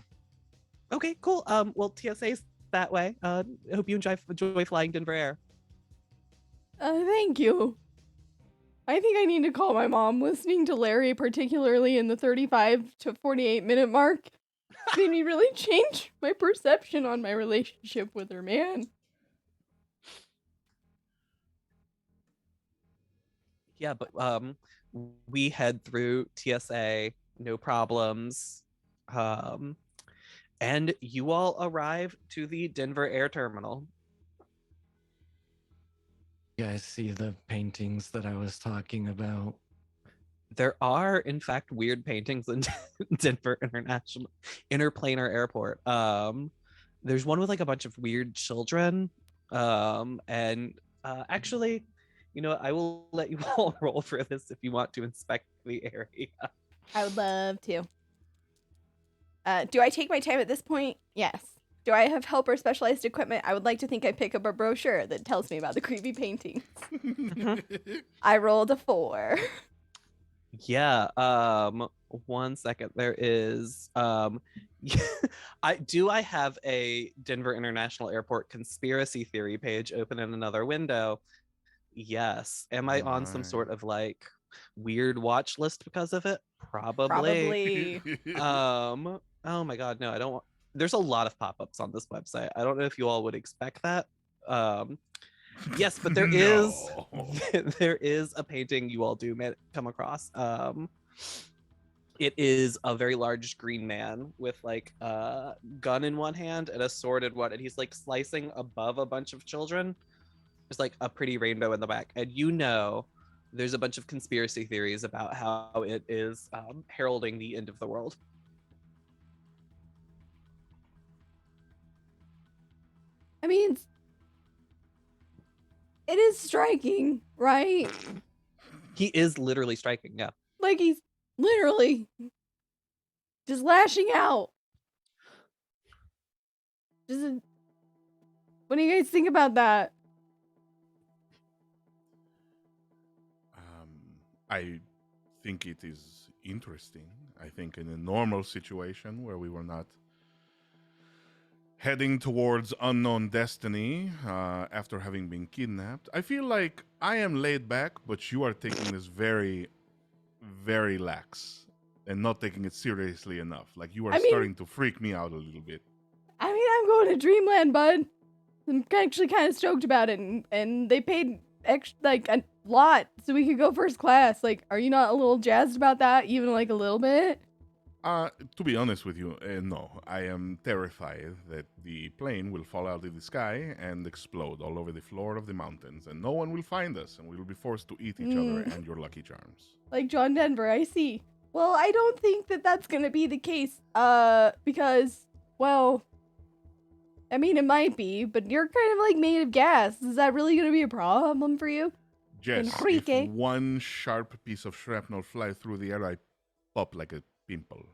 A: Okay, cool. Well, TSA's that way. I hope you enjoy flying Denver Air.
B: Thank you. I think I need to call my mom. Listening to Larry, particularly in the 35 to 48 minute mark, made me really change my perception on my relationship with her, man.
A: Yeah, but we head through TSA, no problems. And you all arrive to the Denver Air Terminal.
D: You guys see the paintings that I was talking about?
A: There are, in fact, weird paintings in Denver Interplanar Airport. There's one with like a bunch of weird children. Actually, I will let you all roll for this if you want to inspect the area.
B: I would love to. Do I take my time at this point? Yes. Do I have help or specialized equipment? I would like to think I pick up a brochure that tells me about the creepy paintings. I rolled a 4.
A: Yeah. one second. There is I have a Denver International Airport conspiracy theory page open in another window. Yes. Am I
C: Oh
A: on some
C: my.
A: sort of like weird watch list because of it? Probably.
B: Probably.
A: Oh my god, no, I don't want there's a lot of pop-ups on this website. I don't know if you all would expect that. Yes, but there is
C: No.
A: there is a painting you all do come across. It is a very large green man with like a gun in one hand and a sword in one, and he's like slicing above a bunch of children. There's like a pretty rainbow in the back, and there's a bunch of conspiracy theories about how it is heralding the end of the world.
B: I mean, it is striking, right?
A: He is literally striking, yeah.
B: Like he's literally just lashing out. Just, what do you guys think about that?
C: I think it is interesting. I think in a normal situation where we were not heading towards unknown destiny after having been kidnapped, I feel like I am laid back, but you are taking this very, very lax and not taking it seriously enough. Like you are starting to freak me out a little bit.
B: I mean, I'm going to Dreamland, bud. I'm actually kind of stoked about it, and they paid like a lot so we could go first class. Like, are you not a little jazzed about that, even like a little bit?
C: To be honest with you, no. I am terrified that the plane will fall out of the sky and explode all over the floor of the mountains, and no one will find us, and we will be forced to eat each other and your Lucky Charms.
B: Like John Denver, I see. Well, I don't think that that's gonna be the case, because, well, I mean, it might be, but you're kind of like made of gas. Is that really gonna be a problem for you?
C: Jess,
B: Enrique.
C: if one sharp piece of shrapnel fly through the air, I pop like a pimple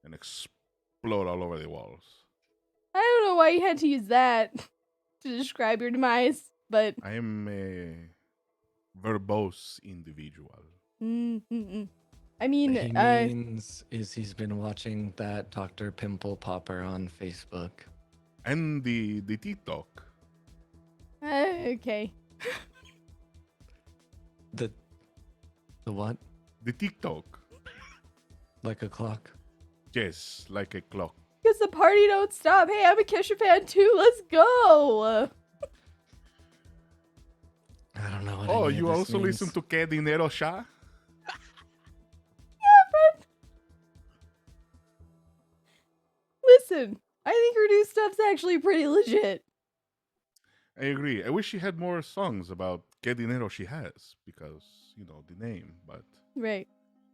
C: and explode all over the walls.
B: I don't know why you had to use that to describe your demise, but
C: I am a verbose individual.
B: I mean,
D: What he means is he's been watching that Dr. Pimple Popper on Facebook.
C: And the TikTok.
B: Okay.
D: The what?
C: The TikTok.
D: Like a clock?
C: Yes, like a clock.
B: Because the party don't stop. Hey, I'm a Kesha fan too. Let's go.
D: I don't know what
C: Oh,
D: any of
C: you
D: this
C: also
D: means.
C: listen to Que Dinero Sha?
B: Yeah, friend. Listen, I think her new stuff's actually pretty legit.
C: I agree. I wish she had more songs about Que Dinero she has, because, you know, the name, but
B: Right.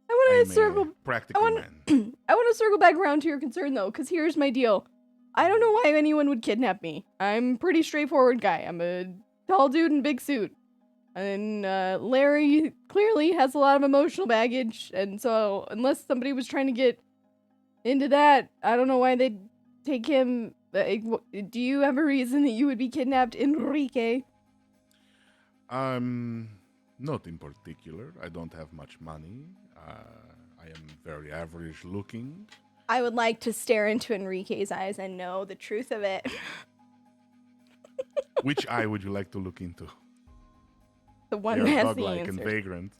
B: I want
C: I'm
B: to circle.
C: a practical man.
B: I want to circle back around to your concern though, because here's my deal. I don't know why anyone would kidnap me. I'm a pretty straightforward guy. I'm a tall dude in a big suit. And Larry clearly has a lot of emotional baggage, and so unless somebody was trying to get into that, I don't know why they'd take him. Do you have a reason that you would be kidnapped, Enrique?
C: Not in particular. I don't have much money. I am very average looking.
B: I would like to stare into Enrique's eyes and know the truth of it.
C: Which eye would you like to look into?
B: The one
C: They are
B: that has the
C: dog-like and
B: answers.
C: vagrant.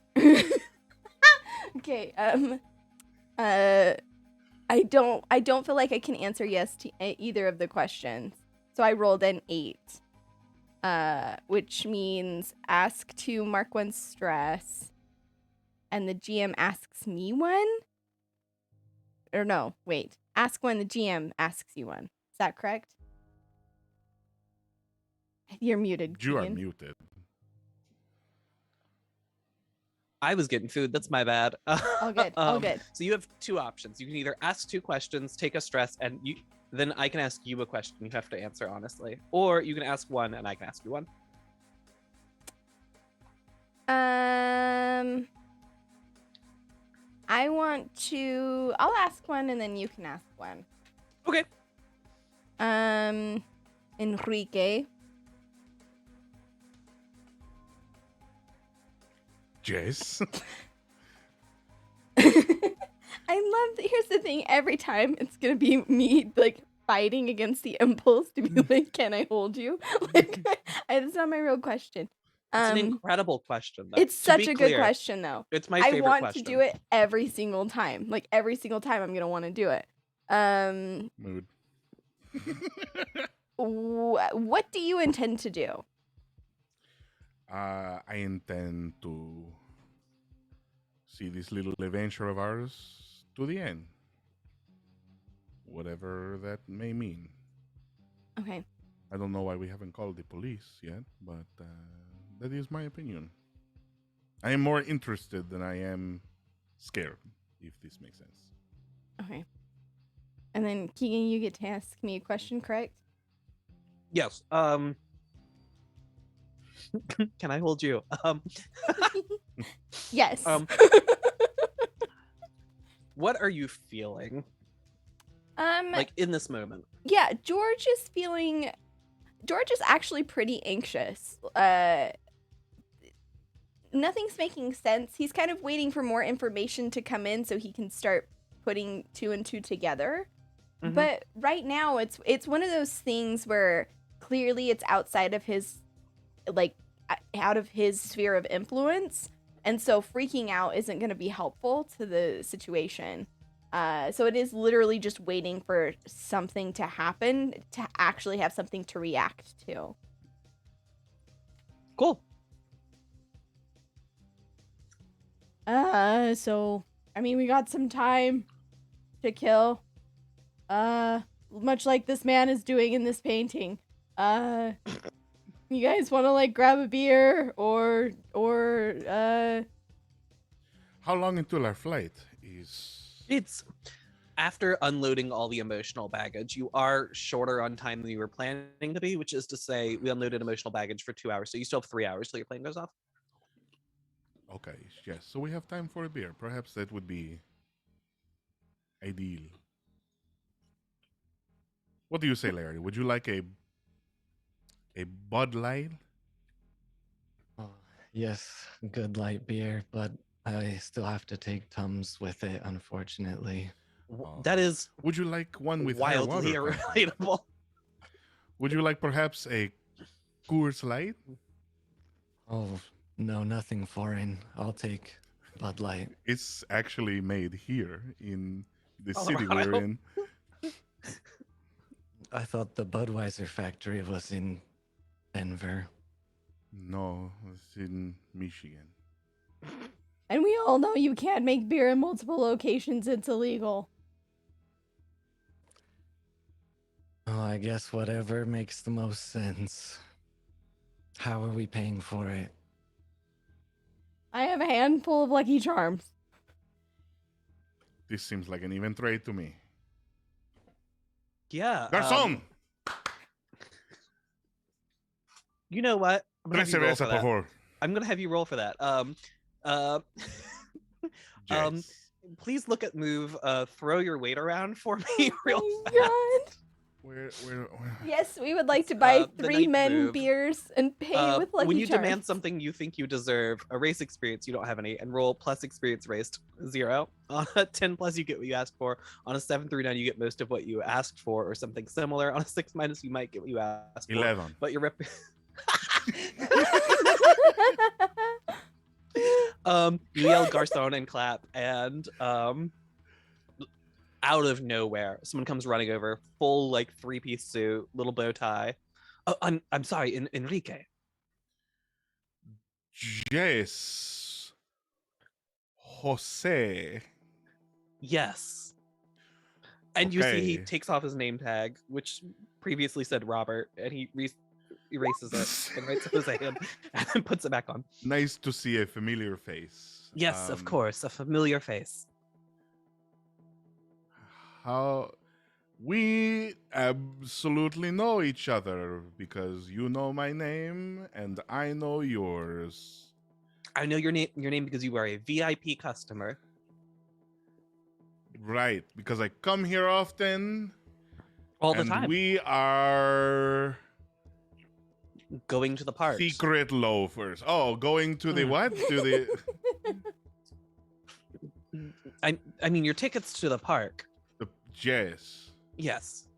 B: Okay, I don't feel like I can answer yes to either of the questions. So I rolled an 8. Which means ask to mark one stress. And the GM asks me one? Or no, wait. Ask one, the GM asks you one. Is that correct? You're muted,
C: You are
B: Keegan.
C: muted.
A: I was getting food. That's my bad.
B: All good. All good.
A: So you have two options. You can either ask 2 questions, take a stress, and then I can ask you a question. You have to answer honestly, or you can ask one and I can ask you one.
B: I'll ask one and then you can ask one.
A: Okay.
B: Enrique.
C: Jess.
B: I love that. Here's the thing. Every time it's gonna be me like fighting against the impulse to be like, "Can I hold you?" Like, that's not my real question.
A: It's an incredible question, though.
B: It's
A: To
B: such
A: be
B: a good
A: clear,
B: question, though.
A: it's my
B: I
A: favorite
B: want
A: question.
B: to do it every single time. Like every single time, I'm gonna want to do it.
C: Mood.
B: What do you intend to do?
C: I intend to see this little adventure of ours to the end. Whatever that may mean.
B: Okay.
C: I don't know why we haven't called the police yet, but that is my opinion. I am more interested than I am scared, if this makes sense.
B: Okay. And then Keegan, you get to ask me a question, correct?
A: Yes. Can I hold you?
B: Yes.
A: What are you feeling? Like in this moment?
B: Yeah, George is actually pretty anxious. Nothing's making sense. He's kind of waiting for more information to come in so he can start putting two and two together.
A: Mhm.
B: But right now it's one of those things where clearly it's outside of his out of his sphere of influence, and so freaking out isn't going to be helpful to the situation. So it is literally just waiting for something to happen to actually have something to react to.
A: Cool.
B: So I mean, we got some time to kill. Much like this man is doing in this painting. You guys want to like grab a beer or
C: How long until our flight is?
A: It's after unloading all the emotional baggage, you are shorter on time than you were planning to be, which is to say we unloaded emotional baggage for 2 hours. So you still have 3 hours till your plane goes off.
C: Okay, yes. So we have time for a beer. Perhaps that would be ideal. What do you say, Larry? Would you like a Bud Light?
D: Oh, yes, good light beer, but I still have to take Tums with it, unfortunately.
A: That is
C: Would you like one with higher
A: wildly
C: water content?
A: relatable.
C: Would you like perhaps a Coors Light?
D: Oh, no, nothing foreign. I'll take Bud Light.
C: It's actually made here in the city
A: Colorado.
C: we're in.
D: I thought the Budweiser factory was in Denver.
C: No, it's in Michigan.
B: and we all know you can't make beer in multiple locations. It's illegal.
D: Oh, I guess whatever makes the most sense. How are we paying for it?
B: I have a handful of Lucky Charms.
C: This seems like an even trade to me.
A: Yeah.
C: Garçon!
A: You know what? I'm gonna
C: Tres
A: have you roll
C: cerveza,
A: for
C: por
A: that.
C: favor.
A: I'm gonna have you roll for that.
C: Yes.
A: Please look at move. Throw your weight around for me real
B: Oh
A: fast.
B: my God.
C: Where?
B: Yes, we would like to buy
A: the
B: 3
A: ninth
B: men
A: move.
B: beers and pay with Lucky
A: when you
B: Charms.
A: demand something you think you deserve, erase experience, you don't have any, and roll plus experience raised 0. On a 10 plus, you get what you asked for. On a 7 through 9, you get most of what you asked for, or something similar. On a 6 minus, you might get what you asked
C: 11.
A: for. But your rep. You yell garçon and clap, and out of nowhere, someone comes running over, full like 3-piece suit, little bow tie. Oh, I'm sorry, Enrique.
C: Yes. Jose.
A: Yes. And you see he
C: Okay.
A: takes off his name tag, which previously said Robert, and he erases it and writes Jose in, and then puts it back on.
C: Nice to see a familiar face.
A: Yes, of course, a familiar face.
C: How we absolutely know each other because you know my name and I know yours.
A: I know your name because you are a VIP customer.
C: Right, because I come here often.
A: All the
C: and
A: time.
C: We are
A: Going to the park.
C: secret loafers. Oh, going to the what? To the
A: I mean your tickets to the park.
C: Yes.
A: Yes.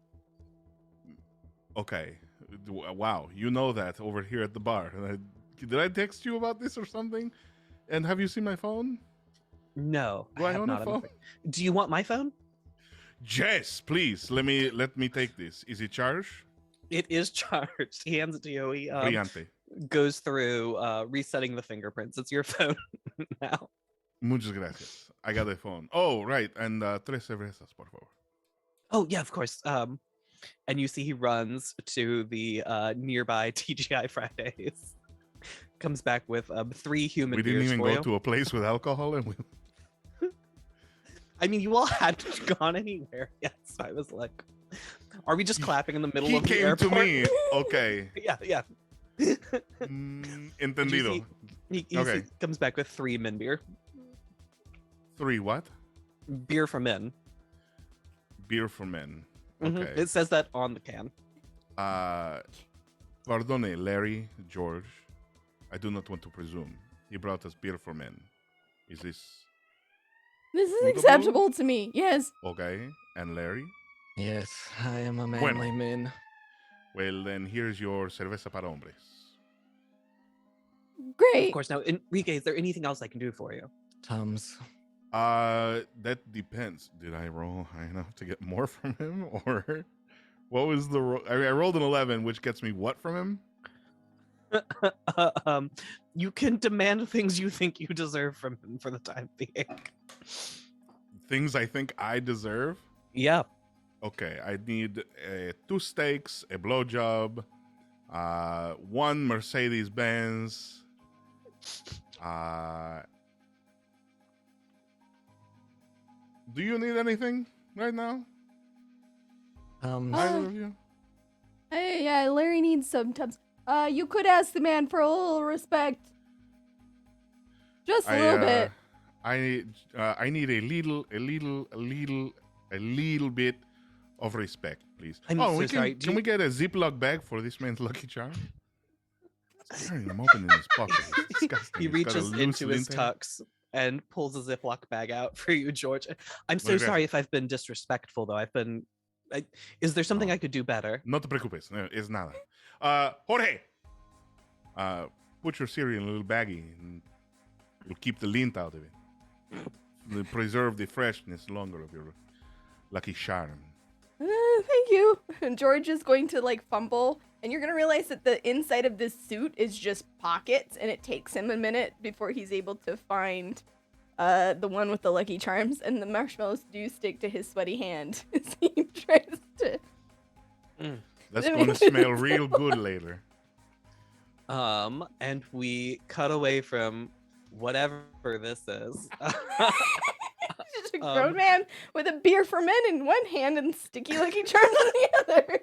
C: Okay. Wow, you know that over here at the bar. Did I text you about this or something? And have you seen my phone?
A: No,
C: Do
A: I
C: I
A: have
C: own a
A: not. I'm
C: phone?
A: afraid. Do you want my phone?
C: Yes, please. Let me take this. Is it charged?
A: It is charged. He hands it to you. He
C: Brillante.
A: goes through resetting the fingerprints. It's your phone now.
C: Muchas gracias. I got the phone. Oh, right. And tres cervezas, por favor.
A: Oh yeah, of course. And you see he runs to the nearby TGI Fridays. Comes back with 3 human
C: We didn't
A: beers
C: even
A: for
C: go
A: you.
C: to a place with alcohol, and we...
A: I mean, you all hadn't gone anywhere yet, so I was like, "Are we just clapping in the middle
C: He
A: of the
C: came
A: airport?"
C: to me. Okay.
A: Yeah.
C: Entendido.
A: He
C: Okay.
A: comes back with 3 min beer.
C: 3 what?
A: Beer for men.
C: Beer for men.
A: Mhm.
C: Okay.
A: It says that on the can.
C: Pardone, Larry, George. I do not want to presume. He brought us beer for men. Is this
B: This is
C: Suitable?
B: acceptable to me. Yes.
C: okay? And Larry?
D: Yes, I am a
C: Bueno.
D: manly man.
C: Well, then here's your cerveza para hombres.
B: Great.
A: Of course. Now, Enrique, is there anything else I can do for you?
D: Tums.
C: That depends. Did I roll high enough to get more from him, or what was the roll? I rolled an 11, which gets me what from him?
A: You can demand things you think you deserve from him for the time being.
C: Things I think I deserve.
A: Yeah.
C: Okay, I need 2 steaks, a blowjob, 1 Mercedes Benz. Do you need anything right now? Either of you?
B: Hey, yeah, Larry needs some tubs. You could ask the man for a little respect. Just a little bit.
C: I need a little bit of respect, please.
A: I'm so sorry.
C: Can we get a Ziploc bag for this man's Lucky Charm? Staring him open in his pocket. It's disgusting.
A: He
C: It's got a
A: reaches
C: loose
A: into his
C: lint in it.
A: tux and pulls a Ziploc bag out for you, George. I'm so
C: Muchas
A: sorry
C: gracias.
A: if I've been disrespectful, though. Is there something
C: No.
A: I could do better?
C: No te preocupes. No, es nada. Jorge! Put your cereal in a little baggie and it'll keep the lint out of it. It'll preserve the freshness longer of your Lucky Charm.
B: Thank you. And George is going to like fumble, and you're gonna realize that the inside of this suit is just pockets, and it takes him a minute before he's able to find the one with the Lucky Charms, and the marshmallows do stick to his sweaty hand as he tries to.
C: That's going to smell real good later.
A: And we cut away from whatever this is.
B: Just a grown man with a beer for men in one hand and sticky Lucky Charms in the other.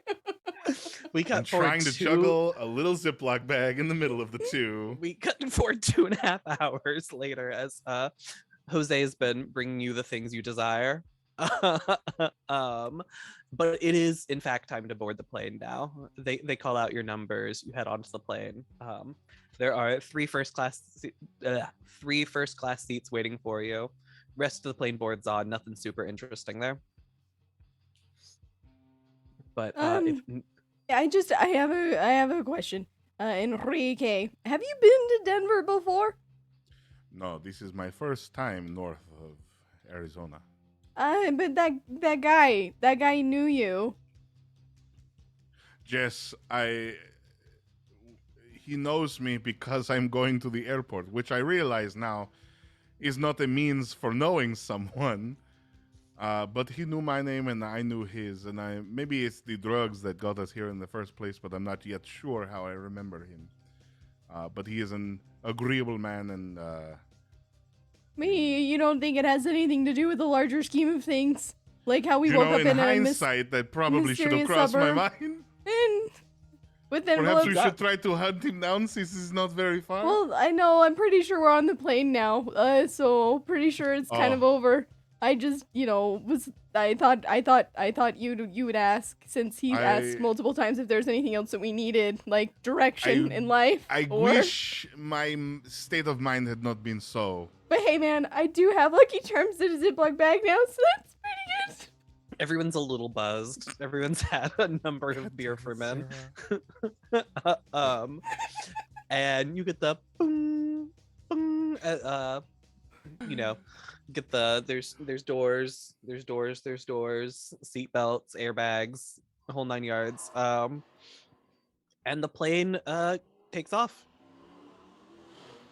A: We cut
C: I'm
A: forward
C: trying to juggle a little Ziploc bag in the middle of the two.
A: We cut forward 2.5 hours later as Jose has been bringing you the things you desire. But it is in fact time to board the plane now. They call out your numbers. You head onto the plane. There are 3 first class seats waiting for you. Rest of the plane board's on. Nothing super interesting there. But
B: I have a question. Enrique, have you been to Denver before?
C: No, this is my first time north of Arizona.
B: But that guy knew you.
C: Jess, he knows me because I'm going to the airport, which I realize now is not a means for knowing someone. But he knew my name and I knew his, and maybe it's the drugs that got us here in the first place, but I'm not yet sure how I remember him. But he is an agreeable man, and
B: You don't think it has anything to do with the larger scheme of things? Like how we woke up
C: in
B: in a
C: hindsight, that probably should have
B: mysterious
C: crossed my
B: suburb.
C: mind.
B: and with
C: Perhaps
B: envelopes.
C: we should try to hunt him down since he's not very far.
B: Well, I know. I'm pretty sure we're on the plane now. So pretty sure it's kind of over. I just, thought you would ask, since he asked multiple times if there's anything else that we needed, like direction in life.
C: I wish my state of mind had not been so.
B: But hey, man, I do have Lucky Charms in a Ziploc bag now, so that's pretty good.
A: Everyone's a little buzzed. Everyone's had a number of beer for men. And you get the boom, boom, you know, get the there's doors, seat belts, airbags, the whole 9 yards. And the plane takes off.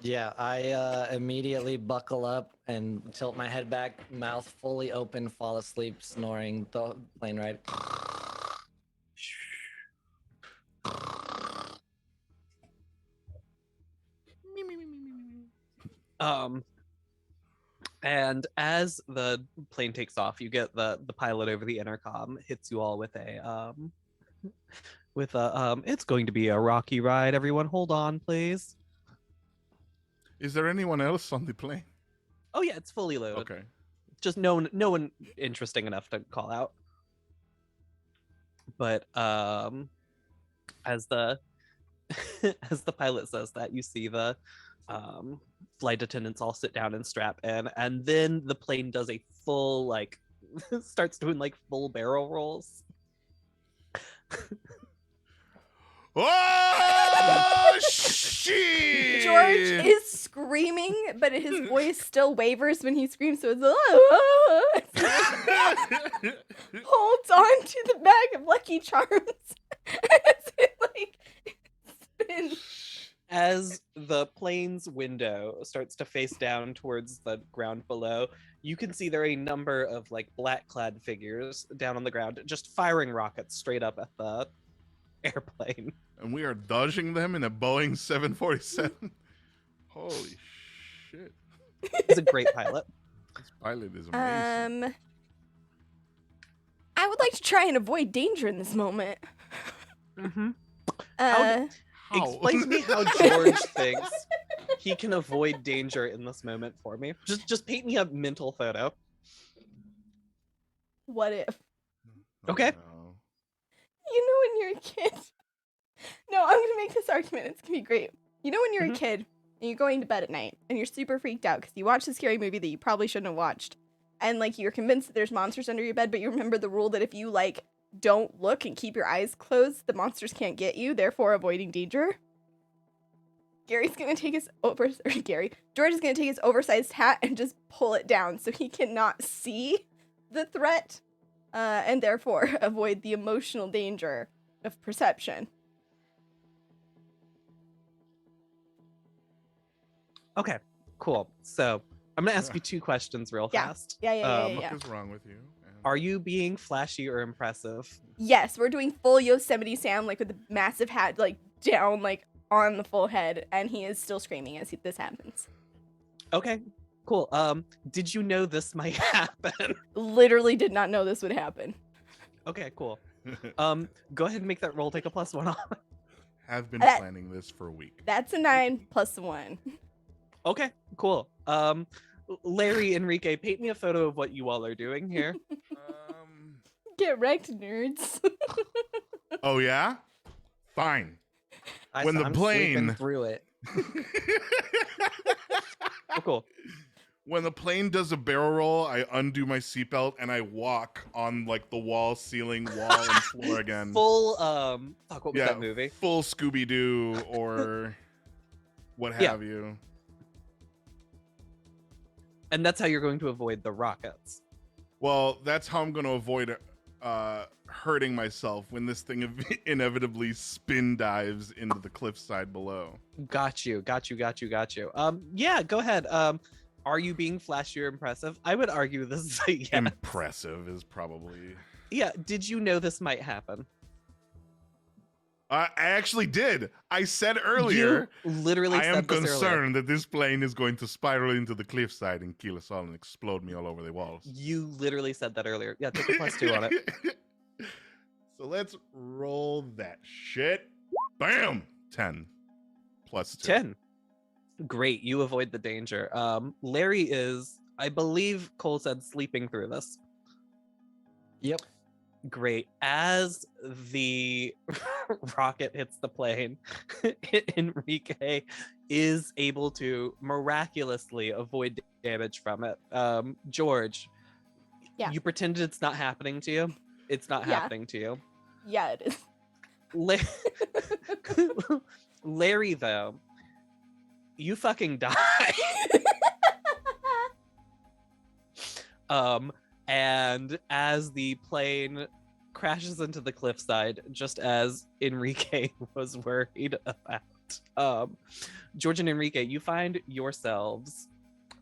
D: Yeah, I immediately buckle up and tilt my head back, mouth fully open, fall asleep, snoring the plane ride.
A: And as the plane takes off, you get the pilot over the intercom hits you all with a it's going to be a rocky ride, everyone, hold on please.
C: Is there anyone else on the plane?
A: Oh yeah, it's fully loaded.
C: Okay.
A: Just no one interesting enough to call out. But as the as the pilot says that, you see the flight attendants all sit down and strap in, and then the plane does a full, like, starts doing like full barrel rolls.
C: Oh shit!
B: George is screaming, but his voice still wavers when he screams, so it's holds on to the bag of Lucky Charms as it like spins.
A: As the plane's window starts to face down towards the ground below, you can see there are a number of like black-clad figures down on the ground, just firing rockets straight up at the airplane.
C: And we are dodging them in a Boeing 747. Holy shit!
A: He's a great pilot.
C: This pilot is amazing.
B: I would like to try and avoid danger in this moment.
A: Mm-hmm.
C: How?
A: Explain to me how George thinks he can avoid danger in this moment for me. Just paint me a mental photo.
B: What if?
A: Okay.
C: No.
B: You know when you're a kid. No, I'm gonna make this argument. It's gonna be great. You know when you're a kid and you're going to bed at night and you're super freaked out because you watched a scary movie that you probably shouldn't have watched, and like you're convinced that there's monsters under your bed, but you remember the rule that if you like don't look and keep your eyes closed, the monsters can't get you, therefore avoiding danger. George is gonna take his oversized hat and just pull it down so he cannot see the threat, and therefore avoid the emotional danger of perception.
A: Okay, cool. So I'm gonna ask you 2 questions real fast.
B: Yeah.
C: What is wrong with you?
A: Are you being flashy or impressive?
B: Yes, we're doing full Yosemite Sam, like with the massive hat, like down, like on the full head, and he is still screaming as this happens.
A: Okay, cool. Did you know this might happen?
B: Literally did not know this would happen.
A: Okay, cool. Go ahead and make that roll take a +1 off.
C: Have been planning this for a week.
B: That's a 9 + 1.
A: Okay, cool. Larry, Enrique, paint me a photo of what you all are doing here.
B: Get wrecked, nerds.
C: Oh yeah? Fine. When the
D: I'm
C: plane
D: sleeping through it.
A: Oh, cool.
C: When the plane does a barrel roll, I undo my seatbelt and I walk on like the wall, ceiling, wall, and floor again.
A: Full what was that movie?
C: Full Scooby-Doo or what have you.
A: And that's how you're going to avoid the rockets.
C: Well, that's how I'm going to avoid hurting myself when this thing inevitably spin dives into the cliffside below.
A: Got you. Yeah, go ahead. Are you being flashy or impressive? I would argue this is a yes.
C: Impressive is probably...
A: Yeah, did you know this might happen?
C: I actually did. I said earlier,
A: you literally
C: I am
A: said this
C: concerned
A: earlier.
C: that this plane is going to spiral into the cliffside and kill us all and explode me all over the walls.
A: You literally said that earlier. Yeah, take a +2 on it.
C: So let's roll that shit. Bam! 10 +2.
A: 10. Great, you avoid the danger. Larry is, I believe Cole said, sleeping through this.
D: Yep.
A: Great. As the rocket hits the plane, Enrique is able to miraculously avoid damage from it. George,
B: Yeah.
A: you pretended it's not happening to you. It's not
B: Yeah.
A: happening to you.
B: Yeah, it is.
A: Larry, though, you fucking die. And as the plane crashes into the cliffside, just as Enrique was worried about, George and Enrique, you find yourselves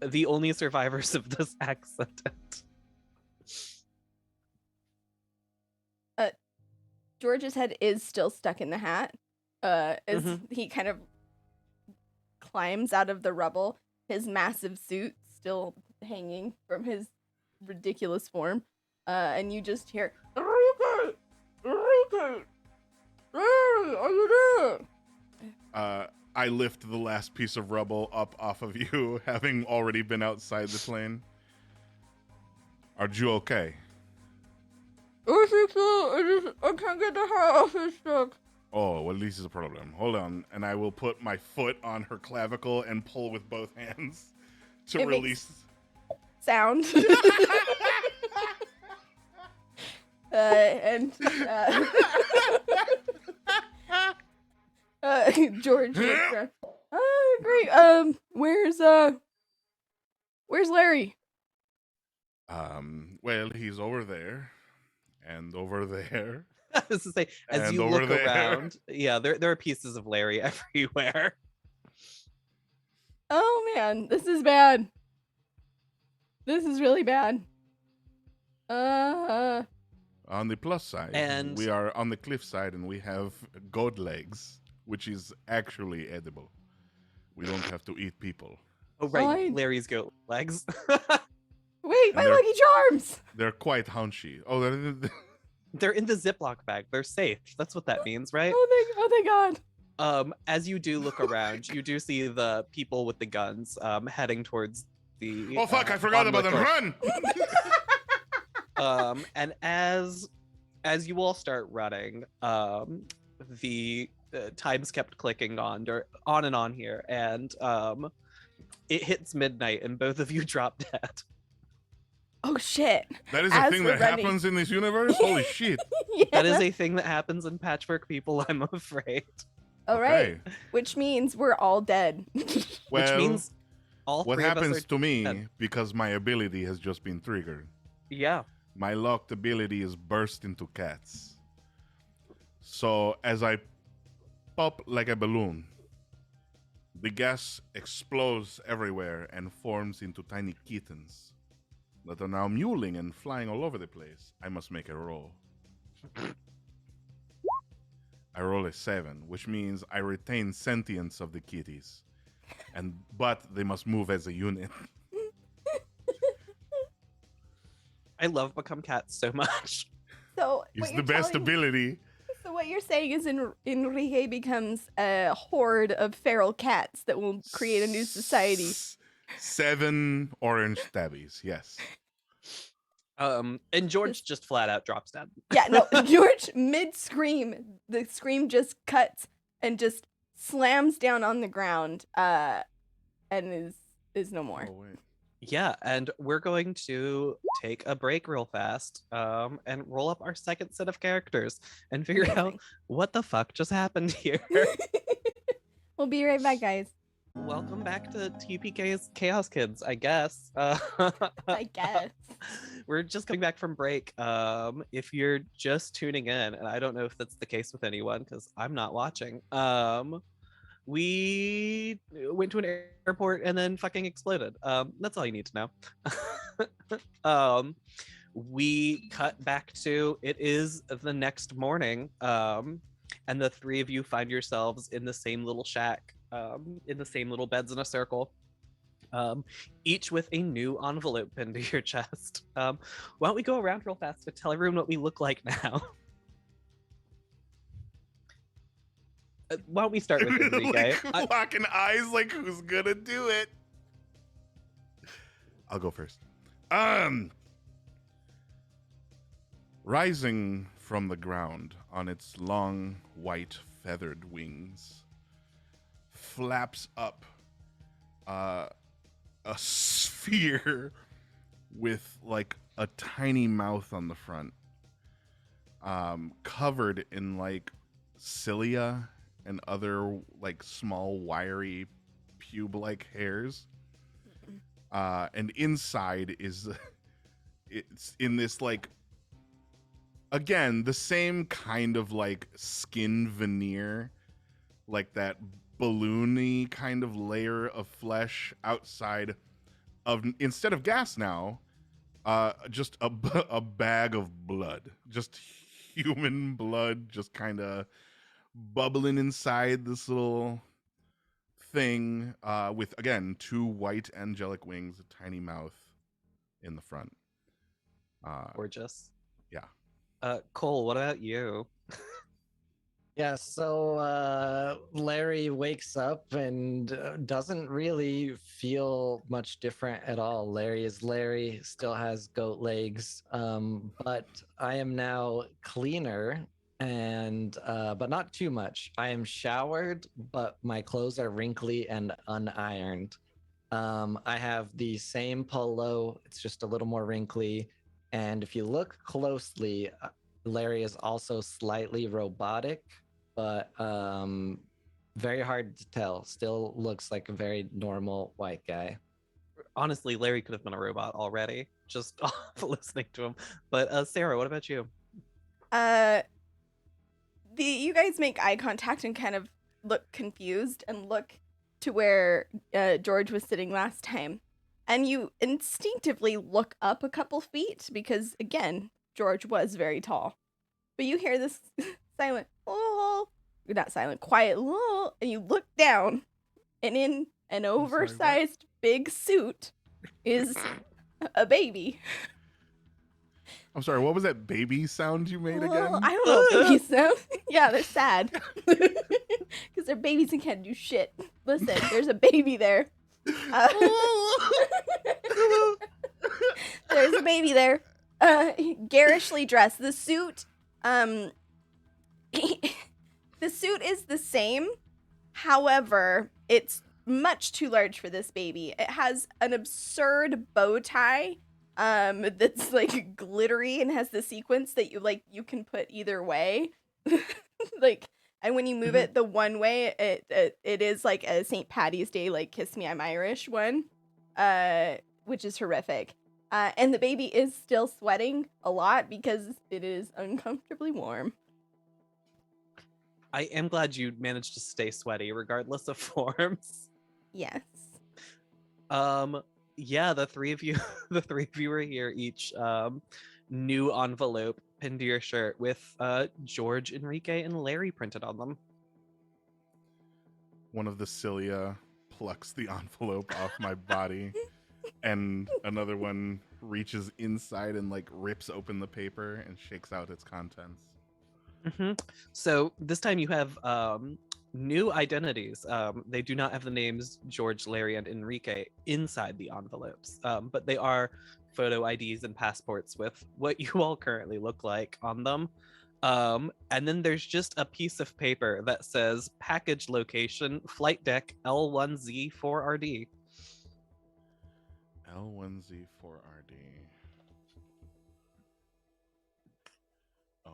A: the only survivors of this accident.
B: George's head is still stuck in the hat. As he kind of climbs out of the rubble, his massive suit still hanging from his ridiculous form. And you just hear, Enrique! Enrique! Larry, are you there?
C: I lift the last piece of rubble up off of you, having already been outside the plane. Are you okay?
B: I think so. I can't get the hat off his stuck.
C: Oh, well, this is a problem. Hold on, and I will put my foot on her clavicle and pull with both hands to
B: It makes
C: release.
B: Sound. George looks around. Oh, great. Where's Larry?
C: Well, he's over there, and over there.
A: I was to say, as
C: And
A: you
C: over
A: look
C: there.
A: around, yeah, there are pieces of Larry everywhere.
B: Oh man, this is bad. This is really bad.
C: On the plus side,
A: And-
C: we are on the cliffside, and we have goat legs, which is actually edible. We don't have to eat people.
A: Oh, right,
B: Fine.
A: Larry's goat legs.
B: Wait, my
C: they're-
B: lucky charms.
C: They're quite hunchy. Oh,
A: They're in the Ziploc bag. They're safe. That's what that means, right?
B: Oh thank God.
A: As you do look around, you do see the people with the guns heading towards the.
C: oh fuck! I forgot
A: bottom
C: about
A: of
C: them.
A: the
C: Run!
A: cliff. And as you all start running, the times kept clicking on and on here, and it hits midnight, and both of you drop dead.
B: Oh shit.
C: That is a
B: As
C: thing
B: we're
C: that
B: running.
C: happens in this universe. Holy shit!
B: Yeah.
A: That is a thing that happens in Patchwork, people. I'm afraid.
B: All right.
C: Okay.
B: Which means we're all dead.
C: Well,
A: Which means all
C: what
A: three of
C: happens
A: us are
C: to me
A: dead.
C: because my ability has just been triggered?
A: Yeah.
C: My locked ability is burst into cats. So as I pop like a balloon, the gas explodes everywhere and forms into tiny kittens that are now mewling and flying all over the place. I must make a roll. I roll a 7, which means I retain sentience of the kitties, but they must move as a unit.
A: I love Become Cat so much.
B: So
C: It's
B: what
C: the
B: you're
C: best
B: telling-
C: ability.
B: So what you're saying is Enrique becomes a horde of feral cats that will create a new society.
C: 7 orange stabbies, yes.
A: And George just flat out drops dead.
B: Yeah, no, George mid scream, the scream just cuts and just slams down on the ground, and is no more.
C: Oh, wait.
A: Yeah, and we're going to take a break real fast, and roll up our second set of characters and figure out
B: Amazing.
A: what the fuck just happened here.
B: We'll be right back, guys.
A: Welcome back to TPK's Chaos Kids, I guess.
B: I guess.
A: We're just coming back from break. If you're just tuning in, and I don't know if that's the case with anyone because I'm not watching, we went to an airport and then fucking exploded. That's all you need to know. We cut back to it is the next morning, and the three of you find yourselves in the same little shack, in the same little beds in a circle, each with a new envelope pinned to your chest. Why don't we go around real fast to tell everyone what we look like now? Why don't we start with Enrique?
C: Like, locking eyes like who's gonna do it? I'll go first. Rising from the ground on its long, white, feathered wings, flaps up a sphere with like a tiny mouth on the front, covered in like cilia and other like small, wiry, pube-like hairs. And inside is it's in this like, again, the same kind of like skin veneer, like that balloony kind of layer of flesh outside of, instead of gas now, just a bag of blood, just human blood, just kind of bubbling inside this little thing, with, again, two white angelic wings, a tiny mouth in the front.
A: Gorgeous.
C: Yeah.
A: Cole, what about you?
D: Yeah, so Larry wakes up and doesn't really feel much different at all. Larry is Larry, still has goat legs, but I am now cleaner and but not too much. I am showered, but my clothes are wrinkly and unironed. I have the same polo, it's just a little more wrinkly. And if you look closely, Larry is also slightly robotic, but very hard to tell. Still looks like a very normal white guy.
A: Honestly, Larry could have been a robot already, just off listening to him. But Sarah, what about you?
B: You guys make eye contact and kind of look confused and look to where George was sitting last time. And you instinctively look up a couple feet because, again, George was very tall. But you hear this silent, oh, not silent, quiet, oh, and you look down, and in an oversized big suit is a baby.
C: I'm sorry, what was that baby sound you made again?
B: Well, I don't know baby sound. Yeah, they're sad. Because they're babies and can't do shit. Listen, there's a baby there. There's a baby there. Garishly dressed. The suit, the suit is the same. However, it's much too large for this baby. It has an absurd bow tie that's like glittery and has the sequence that you can put either way. Like, and when you move it the one way, it is like a St. Patty's Day, like Kiss Me I'm Irish one, which is horrific. And the baby is still sweating a lot because it is uncomfortably warm.
A: I am glad you managed to stay sweaty regardless of forms.
B: Yes.
A: Yeah, the three of you are here, each new envelope pinned to your shirt with George, Enrique, and Larry printed on them.
C: One of the cilia plucks the envelope off my body, and another one reaches inside and like rips open the paper and shakes out its contents.
A: So this time you have new identities. They do not have the names George, Larry, and Enrique inside the envelopes, but they are photo IDs and passports with what you all currently look like on them. And then there's just a piece of paper that says package location, flight deck L1Z4RD.
C: L1Z4RD.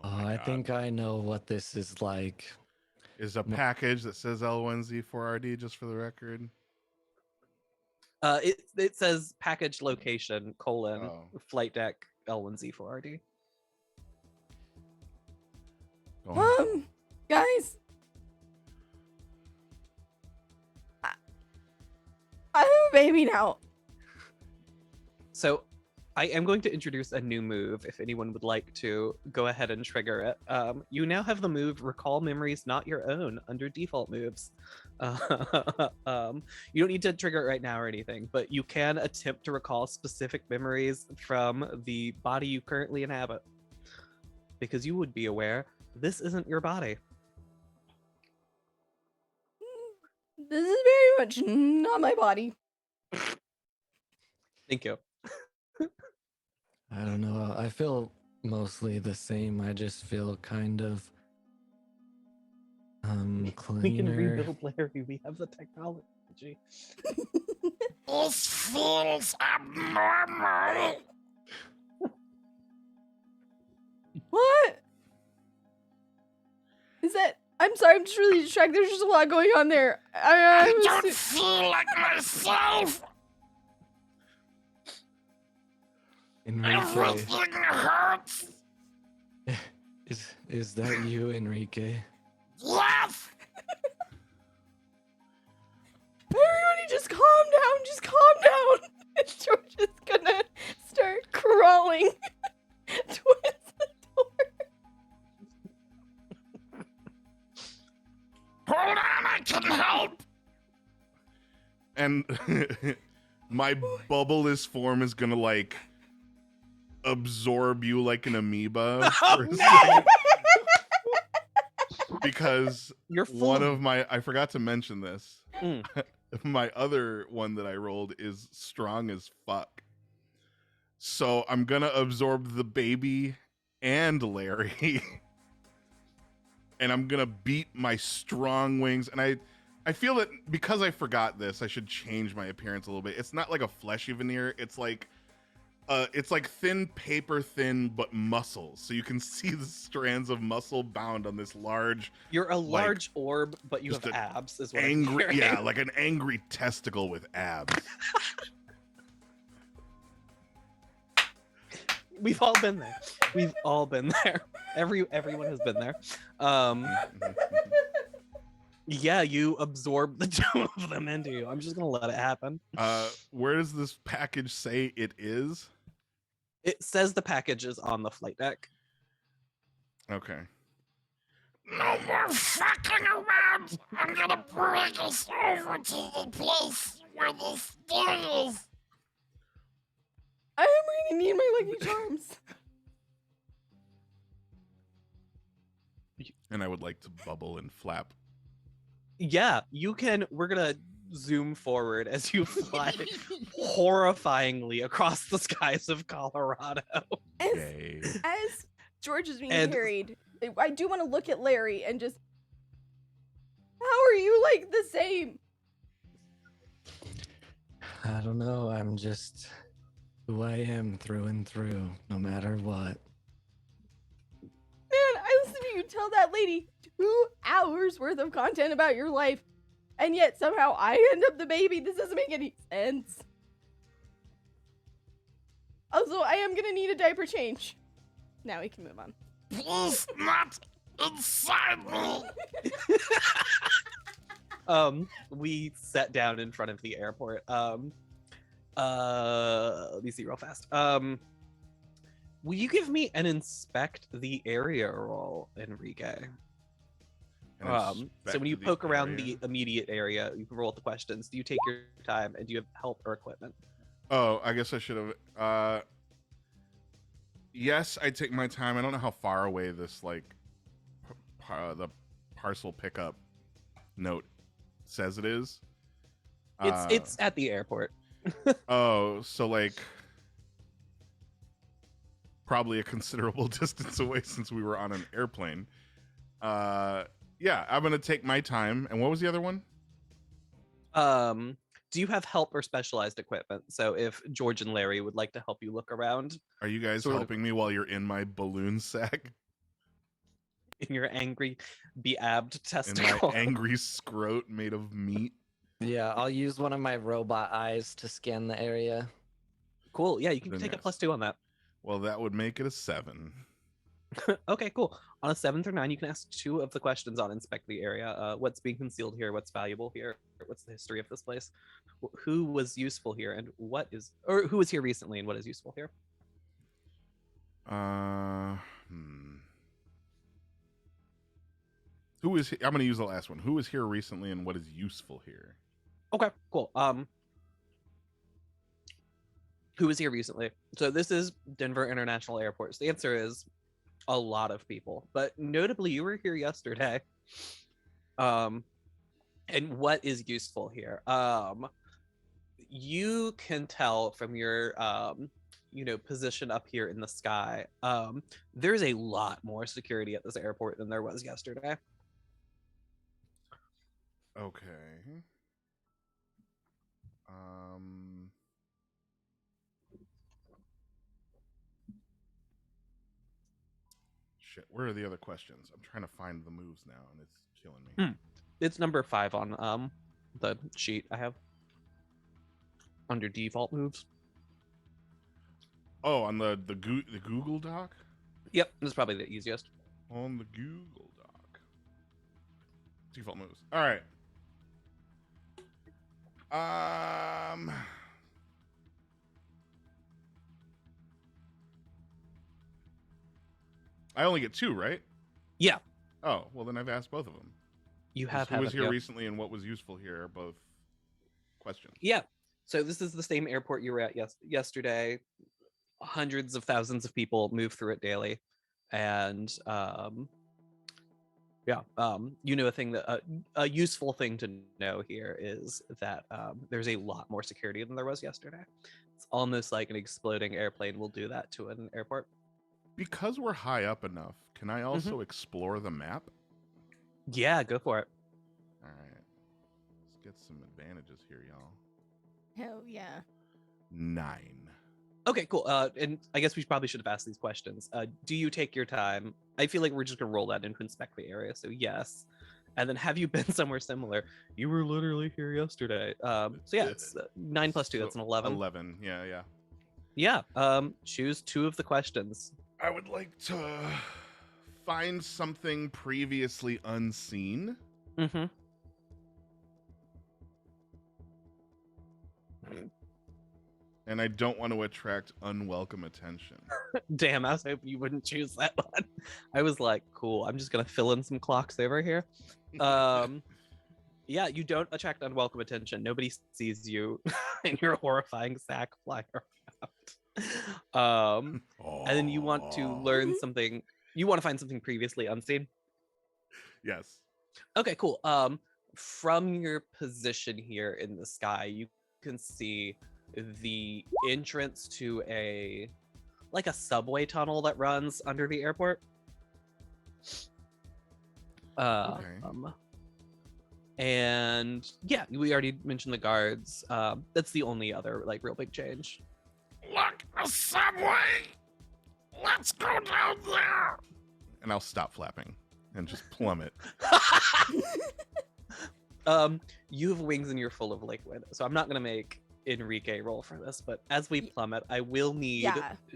D: Oh, I think I know what this is like.
C: Is a package that says L1Z4RD, just for the record?
A: It says package location, flight deck L1Z4RD.
B: Guys, I have a baby now.
A: So I am going to introduce a new move if anyone would like to go ahead and trigger it. You now have the move Recall Memories Not Your Own under default moves. You don't need to trigger it right now or anything, but you can attempt to recall specific memories from the body you currently inhabit. Because you would be aware, this isn't your body.
B: This is very much not my body.
A: Thank you.
D: I don't know. I feel mostly the same. I just feel kind of cleaner.
A: We can rebuild Larry. We have the technology.
C: This feels abnormal.
B: What? Is that? I'm sorry. I'm just really distracted. There's just a lot going on there.
C: I don't feel like myself.
D: Enrique,
C: Everything hurts.
D: is that you, Enrique?
C: Yes.
B: Everybody, just calm down. Just calm down. George is gonna start crawling towards the door.
C: Hold on, I can help. And my bubbleless form is gonna like absorb you like an amoeba.
A: Oh,
C: for a
A: no!
C: second. Because
A: You're full
C: one
A: of-
C: of my, I forgot to mention this.
A: Mm.
C: My other one that I rolled is strong as fuck. So I'm gonna absorb the baby and Larry. And I'm gonna beat my strong wings. And I feel that because I forgot this, I should change my appearance a little bit. It's not like a fleshy veneer. It's like thin paper thin, but muscles. So you can see the strands of muscle bound on this large,
A: You're a large orb, but you
C: just
A: have
C: an
A: abs. Is what I'm
C: angry,
A: hearing.
C: yeah, like an angry testicle with abs.
A: We've all been there. We've all been there. Everyone has been there. Yeah, you absorb the two of them into you. I'm just gonna let it happen.
C: Where does this package say it is?
A: It says the package is on the flight deck.
C: Okay. No more fucking around. I'm gonna bring us over to the place where this thing is.
B: I am gonna need my lucky charms.
C: And I would like to bubble and flap.
A: Yeah, you can. We're gonna zoom forward as you fly horrifyingly across the skies of Colorado.
C: Yay.
B: As George is being
A: And-
B: carried, I do want to look at Larry and just, how are you like the same?
D: I don't know. I'm just who I am through and through, no matter what.
B: Man, I listened to you tell that lady 2 hours worth of content about your life, and yet somehow I end up the baby. This doesn't make any sense. Also, I am gonna need a diaper change. Now we can move on.
C: Please not inside me.
A: We sat down in front of the airport. Let me see real fast. Will you give me an inspect the area roll, Enrique? So when you poke around the immediate area, you can roll the questions. Do you take your time, and do you have help or equipment?
C: Oh, I guess I should have. Yes, I take my time. I don't know how far away this like the parcel pickup note says it is.
A: It's at the airport.
C: Oh, so like probably a considerable distance away since we were on an airplane. Yeah, I'm gonna take my time. And what was the other one?
A: Do you have help or specialized equipment? So if George and Larry would like to help you look around
C: Are you guys
A: Sort of.
C: helping me while you're in my balloon sack?
A: in your angry, be-abbed
C: In
A: testicle.
C: my angry scrote made of meat?
D: Yeah, I'll use one of my robot eyes to scan the area.
A: Cool. Yeah, you can take a
C: Goodness.
A: +2 on that.
C: Well, that would make it a 7.
A: Okay, cool. On a 7 through 9, you can ask 2 of the questions on inspect the area. What's being concealed here? What's valuable here? What's the history of this place? Who was useful here, and what is, or who was here recently, and what is useful here?
C: Who is? I'm going to use the last one. Who was here recently, and what is useful here?
A: Okay, cool. Who was here recently? So this is Denver International Airport. So the answer is a lot of people, but notably you were here yesterday. And what is useful here? You can tell from your position up here in the sky, there's a lot more security at this airport than there was yesterday.
C: Okay. Shit, where are the other questions? I'm trying to find the moves now, and it's killing me.
A: It's number 5 on the sheet I have under default moves.
C: Oh, on the Google Doc?
A: Yep, this is probably the easiest.
C: On the Google Doc. Default moves. All right. I only get 2, right?
A: Yeah,
C: Oh, well then I've asked both of them.
A: you have.
C: Who was here
A: yeah.
C: recently and what was useful here are both questions.
A: Yeah. So this is the same airport you were at yesterday. Hundreds of thousands of people move through it daily, and a thing that a useful thing to know here is that there's a lot more security than there was yesterday. It's almost like an exploding airplane will do that to an airport.
C: Because we're high up enough, can I also explore the map?
A: Yeah, go for it.
C: All right. Let's get some advantages here, y'all.
B: Hell yeah.
C: 9.
A: Okay, cool. And I guess we probably should have asked these questions. Do you take your time? I feel like we're just gonna roll that in to inspect the area. So yes. And then have you been somewhere similar? You were literally here yesterday. So yeah, it's 9 plus 2. That's an 11.
C: 11. Yeah.
A: Yeah. Choose 2 of the questions.
C: I would like to find something previously unseen.
A: Mm-hmm.
C: And I don't want to attract unwelcome attention.
A: Damn, I was hoping you wouldn't choose that one. I was like, cool, I'm just gonna fill in some clocks over here. Yeah, you don't attract unwelcome attention. Nobody sees you in your horrifying sack flying around. And then you want to learn something. You want to find something previously unseen.
C: Yes.
A: Okay, cool. From your position here in the sky, you can see the entrance to a subway tunnel that runs under the airport. And yeah, we already mentioned the guards. That's the only other real big change.
C: Look, a subway! Let's go down there! And I'll stop flapping and just plummet.
A: You have wings and you're full of liquid, so I'm not gonna make Enrique roll for this, but as we plummet, I will need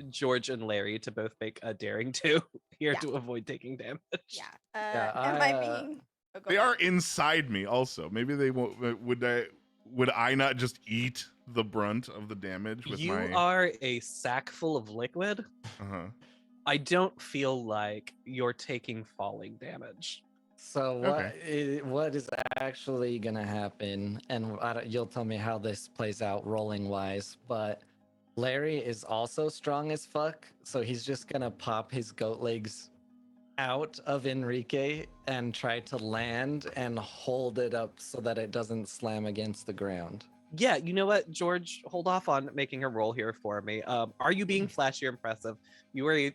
A: George and Larry to both make a daring 2 here to avoid taking damage.
B: Am I being...
C: They are inside me also. Maybe they won't. Would I not just eat the brunt of the damage with
A: you are a sack full of liquid. I don't feel like you're taking falling damage.
D: So what is actually gonna happen, and you'll tell me how this plays out rolling wise, but Larry is also strong as fuck, so he's just gonna pop his goat legs out of Enrique and try to land and hold it up so that it doesn't slam against the ground.
A: Yeah, you know what, George, hold off on making a roll here for me. Are you being flashy or impressive? You are a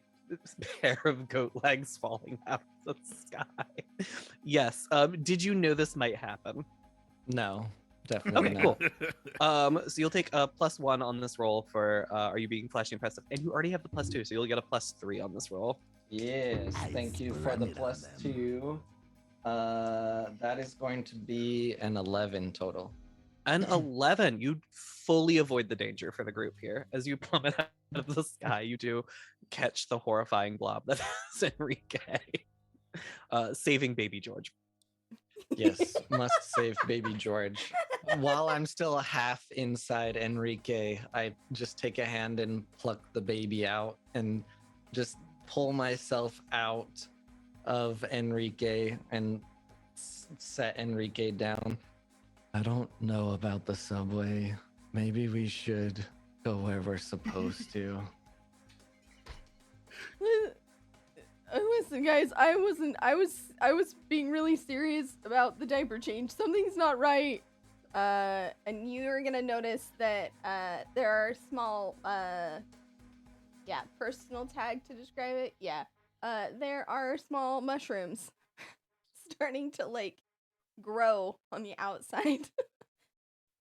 A: pair of goat legs falling out of the sky. Yes. Did you know this might happen?
D: No, definitely not.
A: Okay, cool. So you'll take a +1 on this roll for are you being flashy impressive? And you already have the +2, so you'll get a +3 on this roll.
D: Yes, thank you for the +2. That is going to be an 11 total.
A: An 11. You fully avoid the danger for the group here. As you plummet out of the sky, you do catch the horrifying blob that is Enrique. Saving baby George.
D: Yes, must save baby George. While I'm still half inside Enrique, I just take a hand and pluck the baby out and just pull myself out of Enrique and set Enrique down. I don't know about the subway. Maybe we should go where we're supposed to.
B: Listen, guys, I was being really serious about the diaper change. Something's not right. And you're gonna notice that there are small Yeah, personal tag to describe it. Yeah. There are small mushrooms starting to like grow on the outside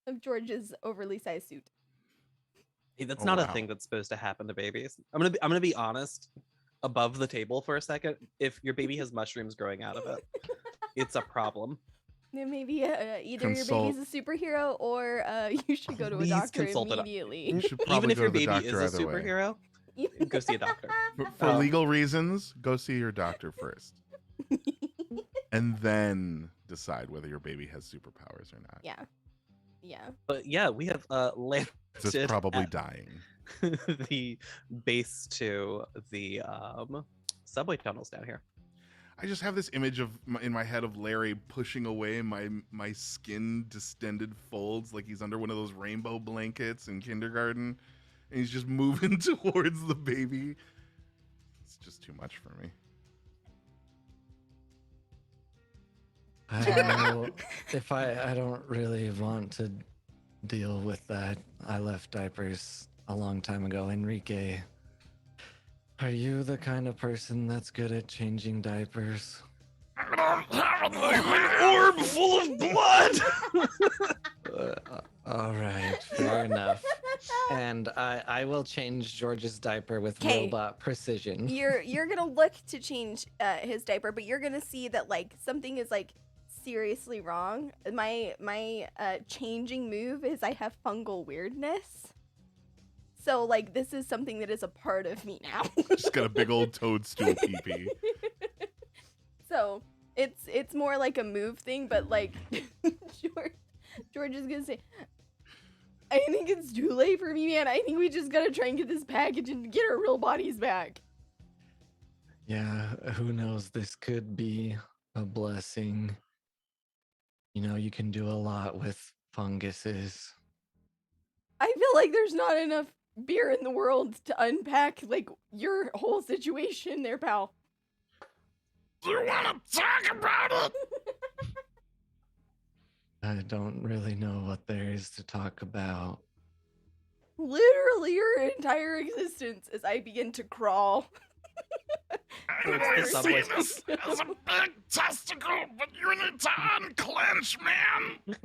B: of George's overly sized suit.
A: Hey, that's
C: Oh,
A: not a
C: wow.
A: thing that's supposed to happen to babies. I'm gonna be honest. Above the table for a second. If your baby has mushrooms growing out of it, it's a problem.
B: Then maybe either your
C: Consult.
B: baby's a superhero or you should go to a
A: Please
B: doctor
A: consult it.
B: immediately.
C: You should
A: Even
C: probably
A: if
C: go
A: your
C: to the
A: baby is
C: doctor
A: a
C: either way.
A: superhero, go see a doctor.
C: For
A: Um,
C: legal reasons, go see your doctor first. And then decide whether your baby has superpowers or not.
B: Yeah. Yeah.
A: But yeah, we have landed
C: So it's probably
A: at
C: dying.
A: the base to the subway tunnels down here.
C: I just have this image in my head of Larry pushing away my skin distended folds like he's under one of those rainbow blankets in kindergarten, and he's just moving towards the baby. It's just too much for me.
D: I don't know if I don't really want to deal with that. I left diapers a long time ago. Enrique, are you the kind of person that's good at changing diapers?
A: Orb full of blood.
D: All right, fair enough. And I will change George's diaper with
B: 'Kay.
D: robot precision.
B: You're gonna look to change his diaper, but you're gonna see that like something is like seriously wrong. My changing move is I have fungal weirdness. So like this is something that is a part of me now.
C: Just got a big old toadstool pee-pee.
B: So it's more like a move thing, but like George is gonna say, I think it's too late for me, man. I think we just gotta try and get this package and get our real bodies back.
D: Yeah, who knows? This could be a blessing. You know, you can do a lot with funguses.
B: I feel like there's not enough beer in the world to unpack like your whole situation there, pal.
C: Do you want to talk about it?
D: I don't really know what there is to talk about.
B: Literally your entire existence as I begin to crawl.
A: Towards the subway.
C: this as a big testicle, but you need to unclench, man.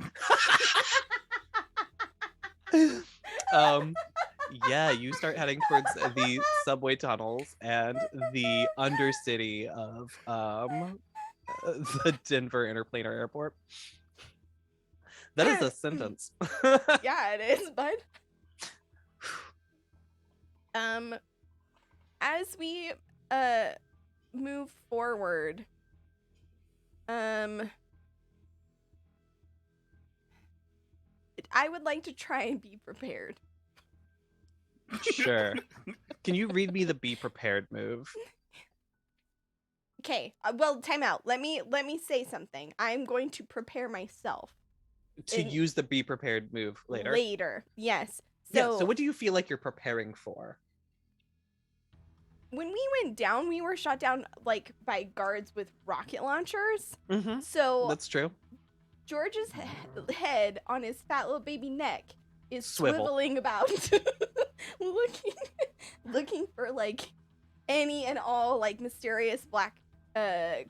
A: Yeah, you start heading towards the subway tunnels and the undercity of the Denver Interplanar Airport. That is a sentence.
B: Yeah, it is, bud. As we move forward, I would like to try and be prepared.
A: Sure. Can you read me the be prepared move?
B: Okay, well, time out. Let me say something. I'm going to prepare myself
A: To use the be prepared move later.
B: Later, yes.
A: Yeah, so what do you feel like you're preparing for?
B: When we went down, we were shot down like by guards with rocket launchers.
A: Mm-hmm.
B: So
A: That's true.
B: George's head on his fat little baby neck is
A: Swivel.
B: swiveling about, looking for like any and all like mysterious black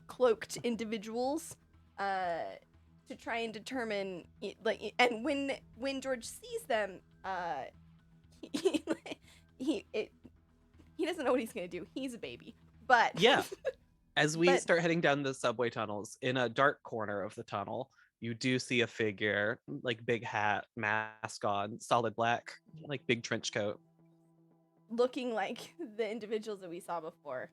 B: cloaked individuals to try and determine like. And when George sees them, he doesn't know what he's gonna do. He's a baby, but
A: Yeah. As we
B: But-
A: start heading down the subway tunnels, in a dark corner of the tunnel, you do see a figure, like big hat, mask on, solid black, like big trench coat.
B: looking like the individuals that we saw before.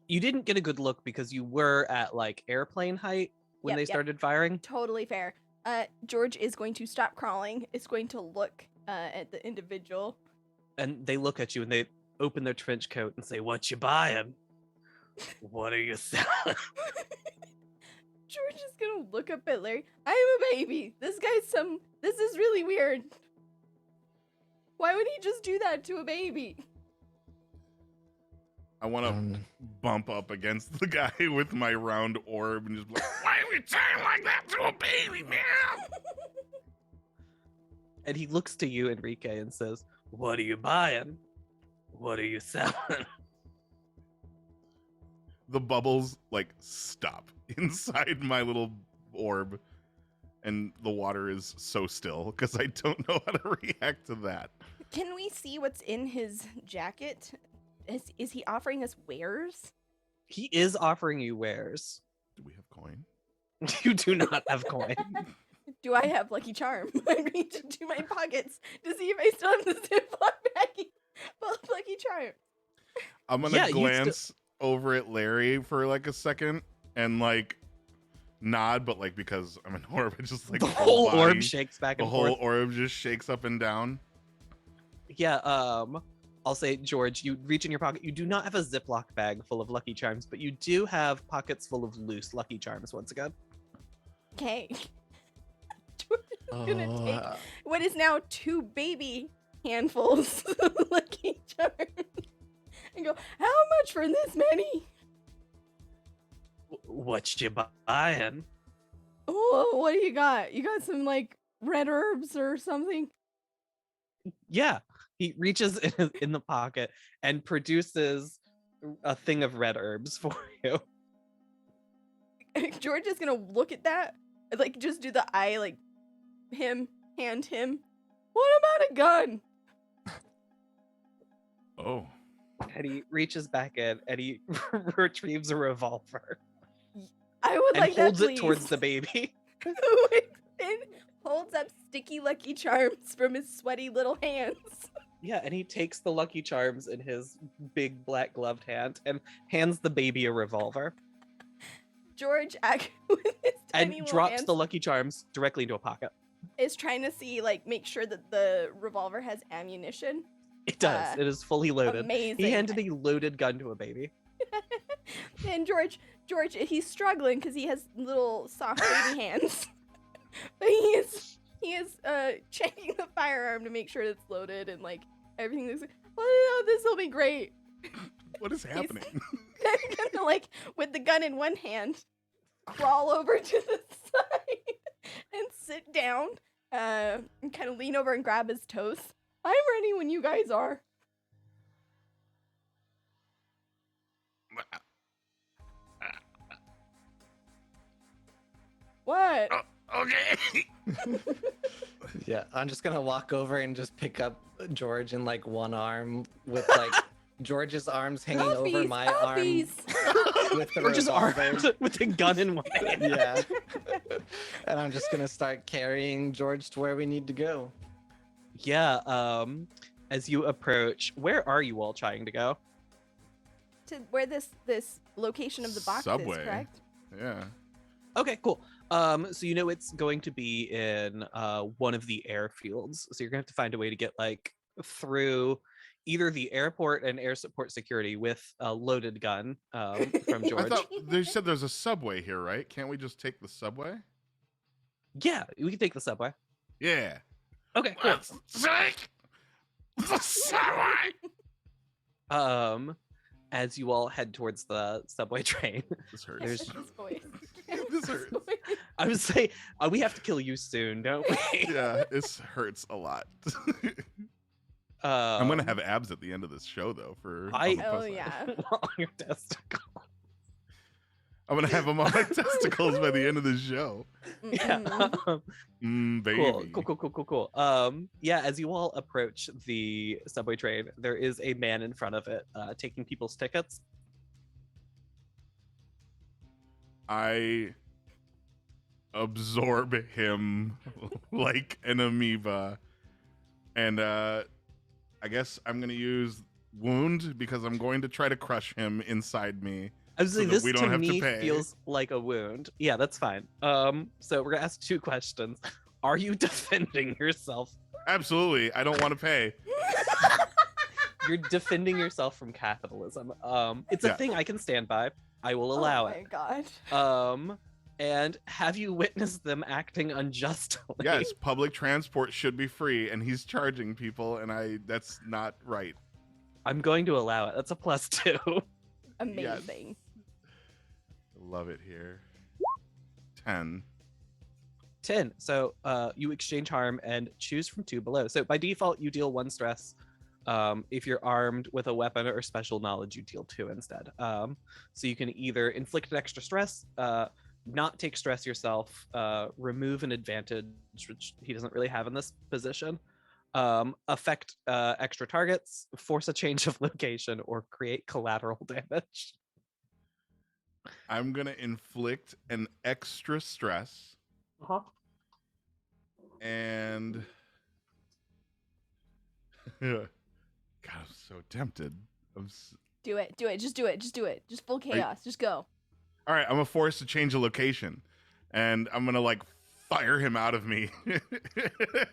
A: You didn't get a good look because you were at like airplane height when
B: Yep,
A: they
B: yep.
A: started firing.
B: Totally fair. George is going to stop crawling. Is going to look at the individual.
A: And they look at you and they open their trench coat and say, "What you buying? What are you selling?"
B: George is gonna look up at Larry. I am a baby. This is really weird. Why would he just do that to a baby?
C: I want to bump up against the guy with my round orb and just be like, why are we talking like that to a baby, man?
A: And he looks to you, Enrique, and says, What are you buying? What are you selling?
C: The bubbles like stop inside my little orb, and the water is so still because I don't know how to react to that.
B: Can we see what's in his jacket? Is he offering us wares?
A: He is offering you wares.
C: Do we have coin?
A: You do not have coin.
B: Do I have Lucky Charm? I reach into my pockets to see if I still have the Ziploc baggie full of Lucky Charm.
C: I'm gonna
A: Yeah, you
C: glance over at Larry for like a second and like nod, but like because I'm an orb, it just like
A: The whole
C: body,
A: orb shakes back
C: the
A: and
C: whole
A: forth.
C: orb just shakes up and down.
A: Yeah, I'll say, George, you reach in your pocket. You do not have a Ziploc bag full of Lucky Charms, but you do have pockets full of loose Lucky Charms once again.
B: Okay. George is gonna take what is now 2 baby handfuls of Lucky Charms and go, how much for this many?
A: What you buying?
B: Oh, what do you got? You got some like red herbs or something?
A: Yeah, he reaches in the pocket and produces a thing of red herbs for you.
B: George is gonna look at that, like just do the eye, like hand him. What about a gun?
C: Oh,
A: And he reaches back in and he retrieves a revolver
B: I would
A: and
B: like that,
A: holds it
B: please.
A: towards the baby.
B: And holds up sticky Lucky Charms from his sweaty little hands.
A: Yeah, and he takes the Lucky Charms in his big black gloved hand and hands the baby a revolver
B: George, with his
A: and
B: tiny little
A: drops
B: hands,
A: the Lucky Charms directly into a pocket.
B: is trying to see, like, make sure that the revolver has ammunition.
A: It does. It is fully loaded.
B: Amazing.
A: He handed a loaded gun to a baby.
B: And George, he's struggling because he has little soft baby hands. But he is checking the firearm to make sure it's loaded and like everything looks like, well, this will be great.
C: what is happening?
B: Then gonna like with the gun in one hand, crawl over to the side and sit down, and kind of lean over and grab his toes. I'm ready when you guys are. What?
C: Okay.
D: Yeah, I'm just gonna walk over and just pick up George in like one arm with like George's arms hanging over my
B: puppies.
D: arm with the
A: George's
D: revolver.
A: armed with a gun in one hand.
D: Yeah. And I'm just gonna start carrying George to where we need to go.
A: Yeah, as you approach, where are you all trying to go?
B: To where this location of the box
C: Subway.
B: is, correct?
C: Yeah.
A: Okay, cool. So you know it's going to be in one of the airfields. So you're gonna have to find a way to get like through either the airport and air support security with a loaded gun from
C: I
A: George.
C: thought they said there's a subway here, right? Can't we just take the subway?
A: Yeah, we can take the subway.
C: Yeah.
A: Okay, cool.
C: Let's take the subway.
A: As you all head towards the subway train,
C: This hurts.
A: There's-
B: His voice.
C: This hurts.
A: I would say we have to kill you soon, don't we?
C: Yeah, this hurts a lot. I'm gonna have abs at the end of this show, though. For
A: I-
C: on the
B: Oh
C: plus side.
B: yeah.
A: on your testicle.
C: I'm gonna have them on my testicles by the end of the show.
A: Yeah.
C: Baby.
A: Cool. Yeah, as you all approach the subway train, there is a man in front of it taking people's tickets.
C: I absorb him like an amoeba, and I guess I'm gonna use wound because I'm going to try to crush him inside me.
A: I was
C: So
A: saying
C: that
A: this
C: we don't
A: to
C: have to
A: me
C: pay.
A: feels like a wound. Yeah, that's fine. So we're gonna ask 2 questions. Are you defending yourself?
C: Absolutely, I don't want to pay.
A: You're defending yourself from capitalism. It's a
C: Yeah.
A: thing I can stand by. I will allow
B: Oh
A: it.
B: my god.
A: And have you witnessed them acting unjustly?
C: Yes, public transport should be free, and he's charging people, and that's not right.
A: I'm going to allow it. That's a +2.
B: Amazing.
C: Love it here. 10.
A: 10. So you exchange harm and choose from 2 below. So by default, you deal 1 stress. If you're armed with a weapon or special knowledge, you deal 2 instead. So you can either inflict an extra stress, not take stress yourself, remove an advantage, which he doesn't really have in this position, affect extra targets, force a change of location, or create collateral damage.
C: I'm gonna inflict an extra stress, and God, I'm so tempted.
B: Do it. Just do it. Just full chaos. Just go.
C: All right, I'm gonna force to change a location, and I'm gonna like fire him out of me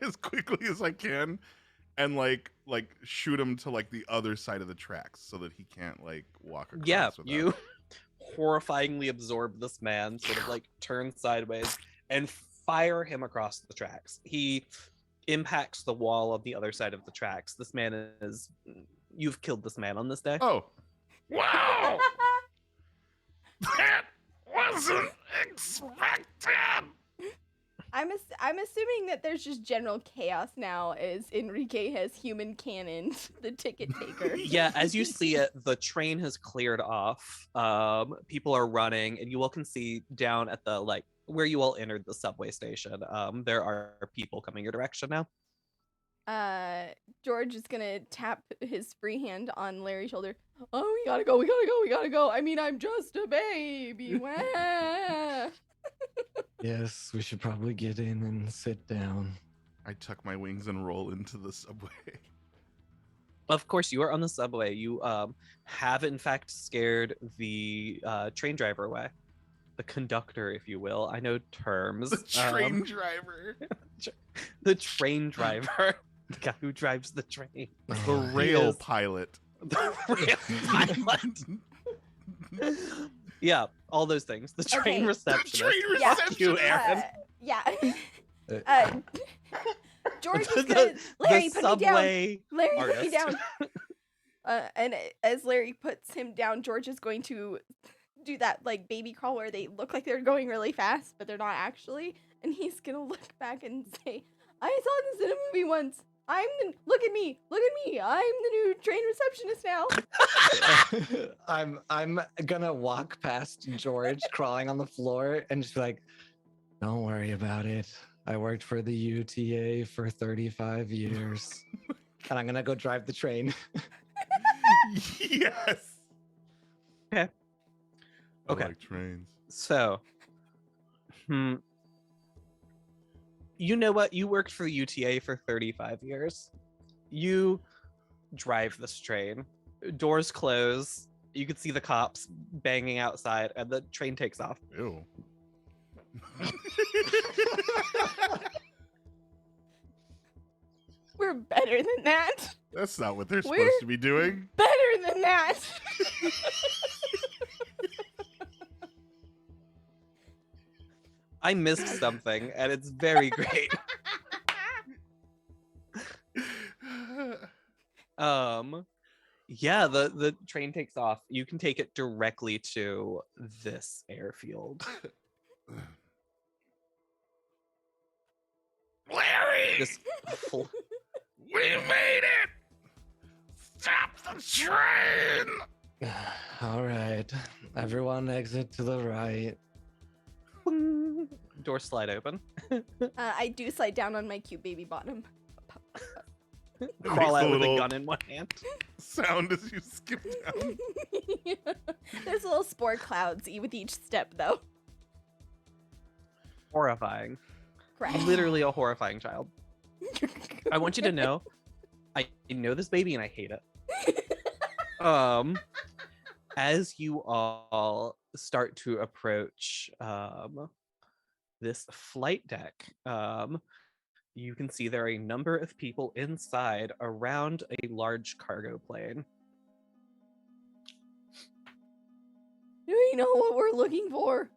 C: as quickly as I can, and like shoot him to like the other side of the tracks so that he can't like walk across.
A: Yeah,
C: without...
A: you horrifyingly absorb this man, sort of like turn sideways and fire him across the tracks. He impacts the wall on the other side of the tracks. This man is... You've killed this man on this day.
C: Oh, wow! That wasn't expected.
B: I'm assuming that there's just general chaos now as Enrique has human cannoned the ticket taker.
A: Yeah, as you see it, the train has cleared off. People are running, and you all can see down at the like where you all entered the subway station. There are people coming your direction now.
B: George is gonna tap his free hand on Larry's shoulder. Oh, we gotta go. I mean, I'm just a baby. Wah.
D: Yes, we should probably get in and sit down.
C: I tuck my wings and roll into the subway.
A: Of course, you are on the subway. You have in fact scared the train driver away. The conductor, if you will. I know terms.
C: The train driver.
A: The train driver. The guy who drives the train.
C: The rail pilot.
A: The rail pilot. Yeah, all those things. The train
B: Okay.
A: receptionist.
C: The train
B: Yeah.
A: Fuck you, Aaron.
B: Yeah. George is gonna... Larry,
A: the
B: put me down.
A: subway
B: Larry,
A: artist.
B: put me down. And as Larry puts him down, George is going to do that like baby crawl where they look like they're going really fast, but they're not actually. And he's gonna look back and say, "I saw this in a movie once. Look at me. I'm the new train receptionist now."
D: I'm gonna walk past George crawling on the floor and just be like, "Don't worry about it. I worked for the UTA for 35 years." And I'm gonna go drive the train.
C: Yes.
A: Okay.
C: I
A: Okay.
C: like trains.
A: So, you know what? You worked for the UTA for 35 years. You drive this train. Doors close. You can see the cops banging outside, and the train takes off.
C: Ew.
B: We're better than that.
C: That's not what they're
B: We're-
C: supposed to be doing.
B: Better than that.
A: I missed something, and it's very great. Yeah, the train takes off. You can take it directly to this airfield.
C: Larry,
A: This full...
C: we made it! Stop the train!
D: All right, everyone exit to the right.
A: Door slide open.
B: I do slide down on my cute baby bottom.
A: Crawl
C: Makes
A: out
C: a
A: with a
C: little
A: gun in one hand.
C: sound as you skip down.
B: There's little spore clouds with each step, though.
A: Horrifying.
B: Correct.
A: Literally a horrifying child. I want you to know, I know this baby and I hate it. As you all start to approach this flight deck, you can see there are a number of people inside around a large cargo plane.
B: Do we know what we're looking for?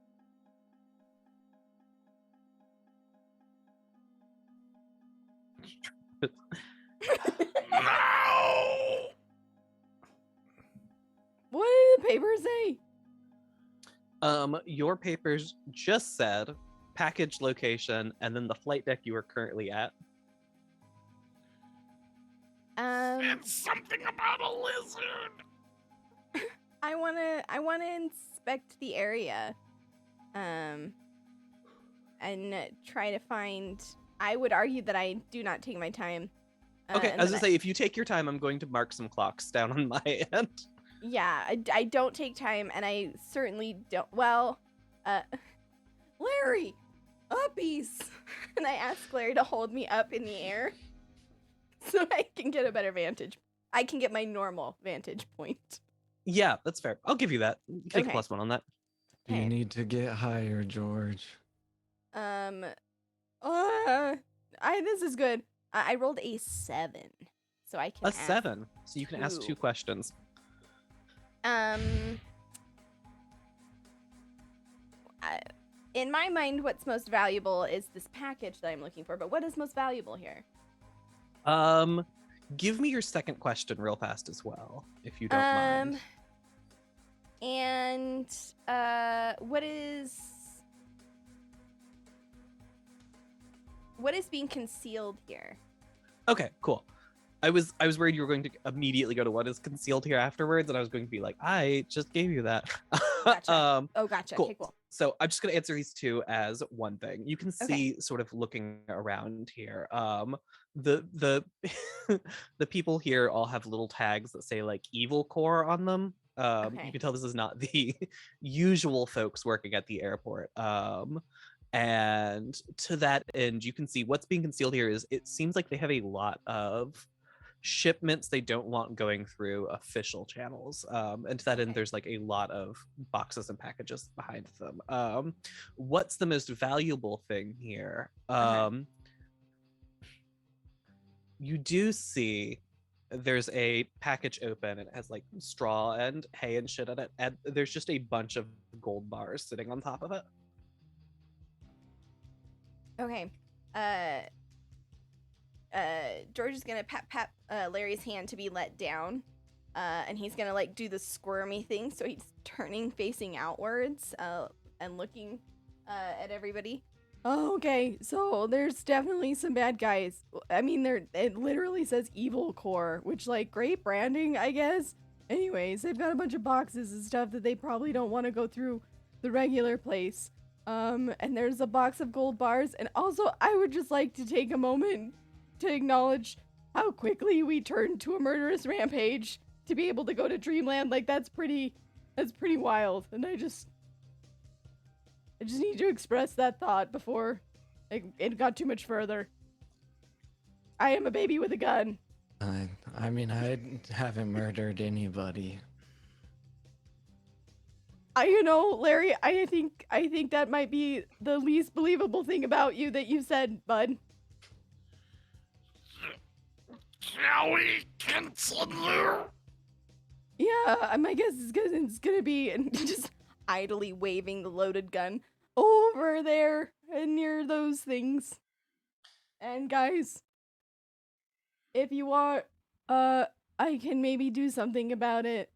C: No!
B: What did the paper say?
A: Your papers just said package location, and then the flight deck you are currently at.
C: It's something about a lizard.
B: I wanna inspect the area, and try to find. I would argue that I do not take my time.
A: Okay,
B: and
A: I was
B: that
A: gonna say, if you take your time, I'm going to mark some clocks down on my end.
B: Yeah, I don't take time, and I certainly don't. Well, Larry, uppies, and I ask Larry to hold me up in the air so I can get a better vantage. I can get my normal vantage point.
A: Yeah, that's fair. I'll give you that. You can take
B: Okay.
A: a +1 on that.
D: You
B: Okay.
D: need to get higher, George.
B: This is good. I rolled a 7, so I can
A: A
B: ask
A: 7, so you can ask 2
B: 2.
A: questions.
B: In my mind, what's most valuable is this package that I'm looking for. But what is most valuable here?
A: Give me your second question real fast as well, if you don't mind.
B: And what is being concealed here?
A: Okay, cool. I was worried you were going to immediately go to what is concealed here afterwards, and I was going to be like, I just gave you that.
B: Gotcha. Gotcha.
A: Cool.
B: Okay, cool.
A: So I'm just going to answer these two as one thing. You can see, sort of looking around here, the the people here all have little tags that say like evil core on them. You can tell this is not the usual folks working at the airport. And to that end, you can see what's being concealed here is it seems like they have a lot of shipments they don't want going through official channels. And to that end, there's like a lot of boxes and packages behind them. What's the most valuable thing here? You do see there's a package open and it has like straw and hay and shit in it, and there's just a bunch of gold bars sitting on top of it.
B: Okay. George is gonna pat Larry's hand to be let down, and he's gonna like do the squirmy thing, so he's turning facing outwards, and looking at everybody. Oh, okay, so there's definitely some bad guys. I mean, it literally says evil core, which like great branding, I guess. Anyways, they've got a bunch of boxes and stuff that they probably don't want to go through the regular place. And there's a box of gold bars, and also I would just like to take a moment to acknowledge how quickly we turned to a murderous rampage to be able to go to Dreamland. Like that's pretty wild, and I just need to express that thought before it got too much further. I am a baby with a gun.
D: I mean, I haven't murdered anybody.
B: Larry, I think that might be the least believable thing about you that you said, bud.
C: Shall we continue?
B: Yeah, my guess is it's gonna be and just idly waving the loaded gun over there and near those things. And guys, if you want, I can maybe do something about it.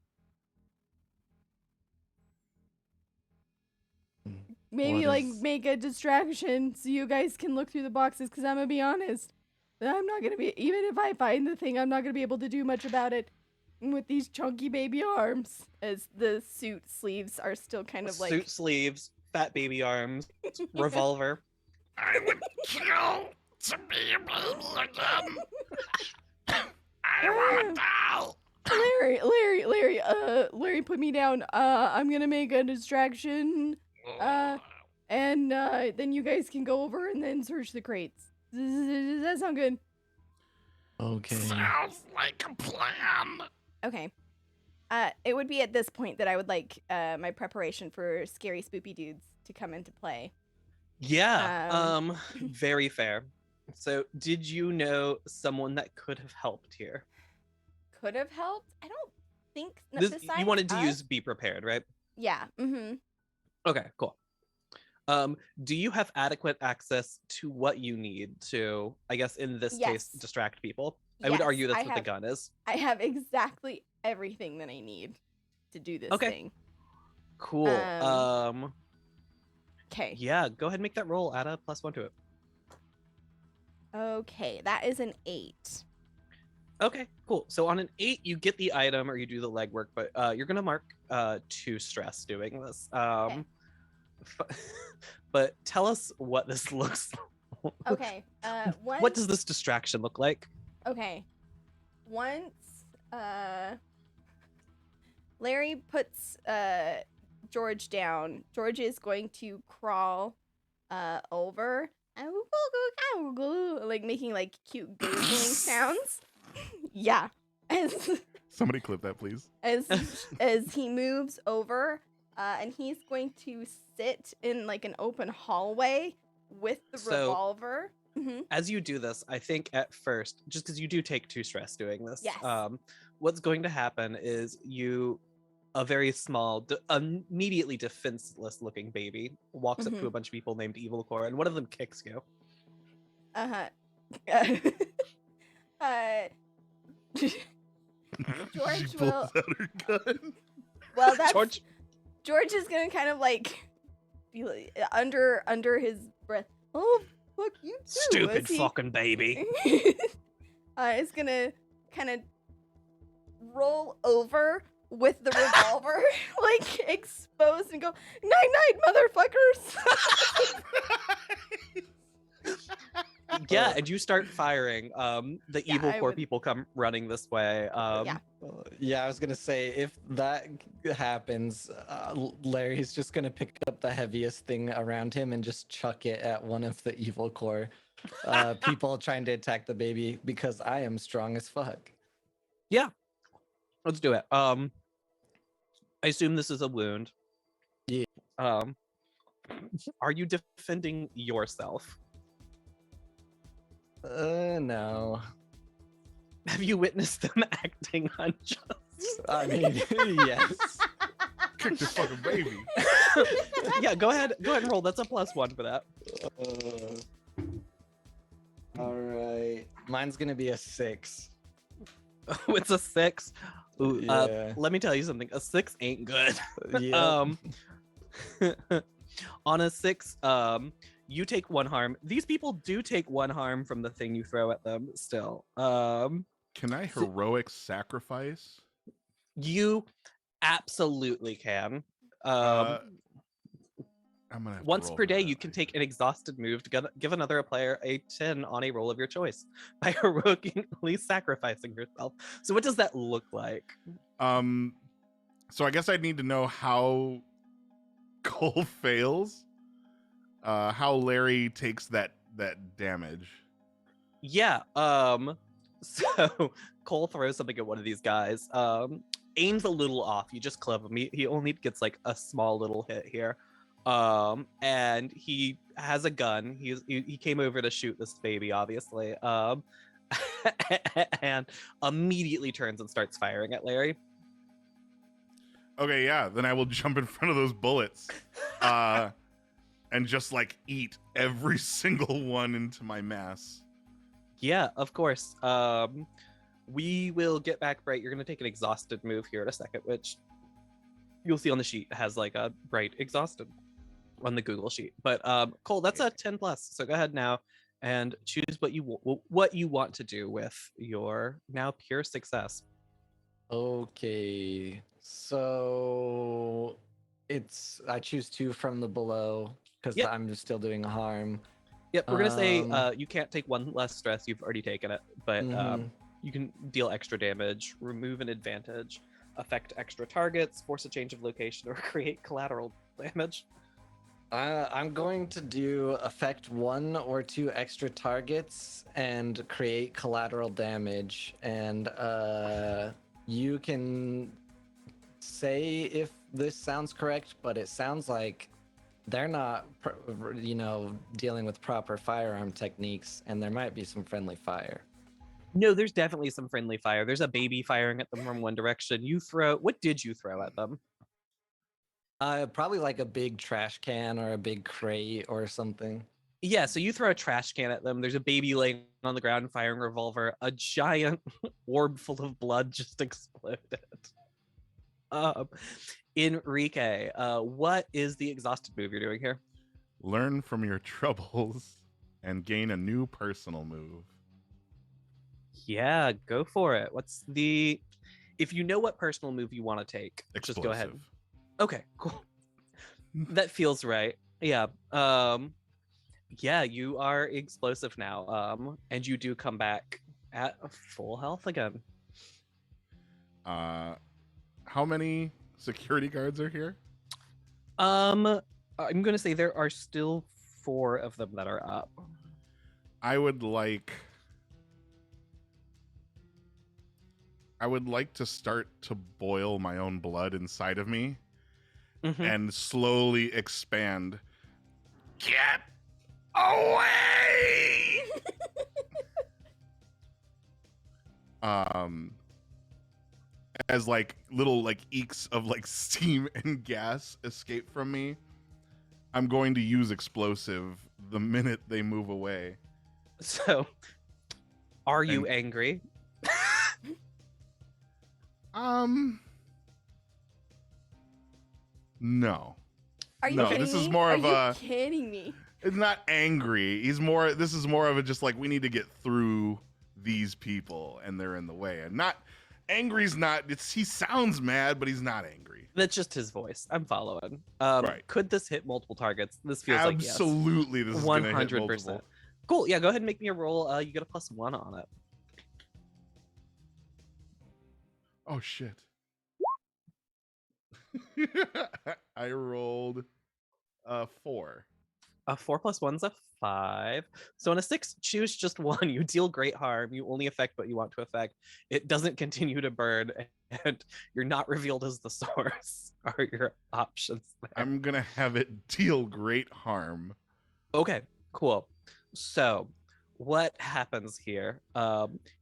B: Maybe make a distraction so you guys can look through the boxes, because I'm gonna be honest, I'm not gonna be, even if I find the thing, I'm not gonna be able to do much about it with these chunky baby arms, as the suit sleeves are still kind of like
A: suit sleeves, fat baby arms, revolver.
C: I would kill to be a baby again. I wanna die.
B: Larry, put me down. I'm gonna make a distraction. And then you guys can go over and then search the crates. Does that sound good?
D: Okay.
C: Sounds like a plan.
B: Okay. It would be at this point that I would like my preparation for scary spoopy dudes to come into play.
A: Yeah. Very fair. So, did you know someone that could have helped here?
B: Could have helped? I don't think.
A: You wanted to use be prepared, right?
B: Yeah. Mm-hmm.
A: Okay, cool. Do you have adequate access to what you need to, I guess in this case, distract people? I would argue that's what the gun is.
B: I have exactly everything that I need to do this thing.
A: Cool.
B: Okay.
A: Yeah, go ahead and make that roll. Add a +1 to it.
B: Okay, that is an 8.
A: Okay, cool. So on an 8, you get the item or you do the legwork, but you're gonna mark 2 stress doing this. But tell us what this looks like.
B: Okay.
A: What does this distraction look like?
B: Okay. Once Larry puts George down, George is going to crawl over like making like cute gurgling sounds. Yeah.
C: Somebody clip that, please.
B: As he moves over, and he's going to sit in like an open hallway with the revolver.
A: As you do this, I think at first, just because you do take 2 stress doing this,
B: Yes.
A: what's going to happen is a very small, immediately defenseless looking baby walks up to a bunch of people named Evil Core, and one of them kicks you.
B: George
C: She pulls out her gun.
B: Well, that's George is gonna kind of like be like, under his breath. Oh, fuck you too.
A: Stupid fucking baby.
B: Is gonna kind of roll over with the revolver like exposed and go, night motherfuckers.
A: Yeah, and you start firing. The Evil Core people come running this way.
D: Yeah, I was gonna say, if that happens, Larry's just gonna pick up the heaviest thing around him and just chuck it at one of the Evil Core people trying to attack the baby, because I am strong as fuck.
A: Yeah, let's do it. I assume this is a wound.
D: Yeah.
A: Are you defending yourself?
D: No.
A: Have you witnessed them acting unjust?
D: I mean, yes.
C: Kick this fucking baby.
A: Yeah, go ahead and roll. That's a +1 for that.
D: All right. Mine's gonna be a 6.
A: Oh, it's a 6. Ooh,
D: Yeah.
A: let me tell you something. A 6 ain't good.
D: Yeah.
A: On a 6, you take 1 harm. These people do take 1 harm from the thing you throw at them still.
C: Can I heroic sacrifice?
A: You absolutely can.
C: I'm gonna have to
A: Once
C: roll
A: per
C: for
A: day,
C: that.
A: you can take an exhausted move to give another player a 10 on a roll of your choice by heroically sacrificing yourself. So what does that look like?
C: So I guess I'd need to know how Cole fails. How Larry takes that damage.
A: Yeah. So Cole throws something at one of these guys. Aims a little off. You just club him. He only gets like a small little hit here. And he has a gun. He came over to shoot this baby, obviously. And immediately turns and starts firing at Larry.
C: Okay, yeah. Then I will jump in front of those bullets. And just like eat every single one into my mass.
A: Yeah, of course. We will get back, Bright. You're gonna take an exhausted move here in a second, which you'll see on the sheet has like a Bright exhausted on the Google sheet. But Cole, that's a 10+. So go ahead now and choose what you want to do with your now pure success.
D: Okay. So I choose 2 from the below, because
A: Yep.
D: I'm just still doing harm.
A: Yep, we're gonna say you can't take 1 less stress. You've already taken it, but you can deal extra damage, remove an advantage, affect extra targets, force a change of location, or create collateral damage.
D: I'm going to do affect 1 or 2 extra targets and create collateral damage. And you can say if this sounds correct, but it sounds like they're not, dealing with proper firearm techniques, and there might be some friendly fire.
A: No, there's definitely some friendly fire. There's a baby firing at them from one direction. What did you throw at them?
D: Probably like a big trash can or a big crate or something.
A: Yeah, so you throw a trash can at them. There's a baby laying on the ground firing a revolver. A giant orb full of blood just exploded. Enrique, what is the exhausted move you're doing here?
C: Learn from your troubles and gain a new personal move.
A: Yeah, go for it. What's the if you know what personal move you want to take, just go ahead.
C: Explosive.
A: Okay, cool. That feels right. Yeah. Yeah, you are explosive now. And you do come back at full health again.
C: How many security guards are here?
A: I'm gonna say there are still 4 of them that are up.
C: I would like to start to boil my own blood inside of me
A: Mhm.
C: and slowly expand. Get away! As like little like eeks of like steam and gas escape from me, I'm going to use explosive the minute they move away.
A: So, are you angry?
C: No.
B: Are you
C: No,
B: kidding
C: this
B: me?
C: is more
B: Are
C: of
B: you
C: a
B: kidding me?
C: it's not angry. This is more of a just like we need to get through these people and they're in the way. And not angry's not he sounds mad, but he's not angry.
A: That's just his voice. I'm following.
C: Right.
A: Could this hit multiple targets? This feels like yes.
C: Absolutely this is gonna hit multiple.
A: Cool. Yeah, go ahead and make me a roll. You get a +1 on it.
C: Oh shit. I rolled 4.
A: A 4 + 1's a 5. So on a 6, choose just one. You deal great harm. You only affect what you want to affect. It doesn't continue to burn, and you're not revealed as the source. Are your options there?
C: I'm gonna have it deal great harm.
A: Okay, cool. So what happens here?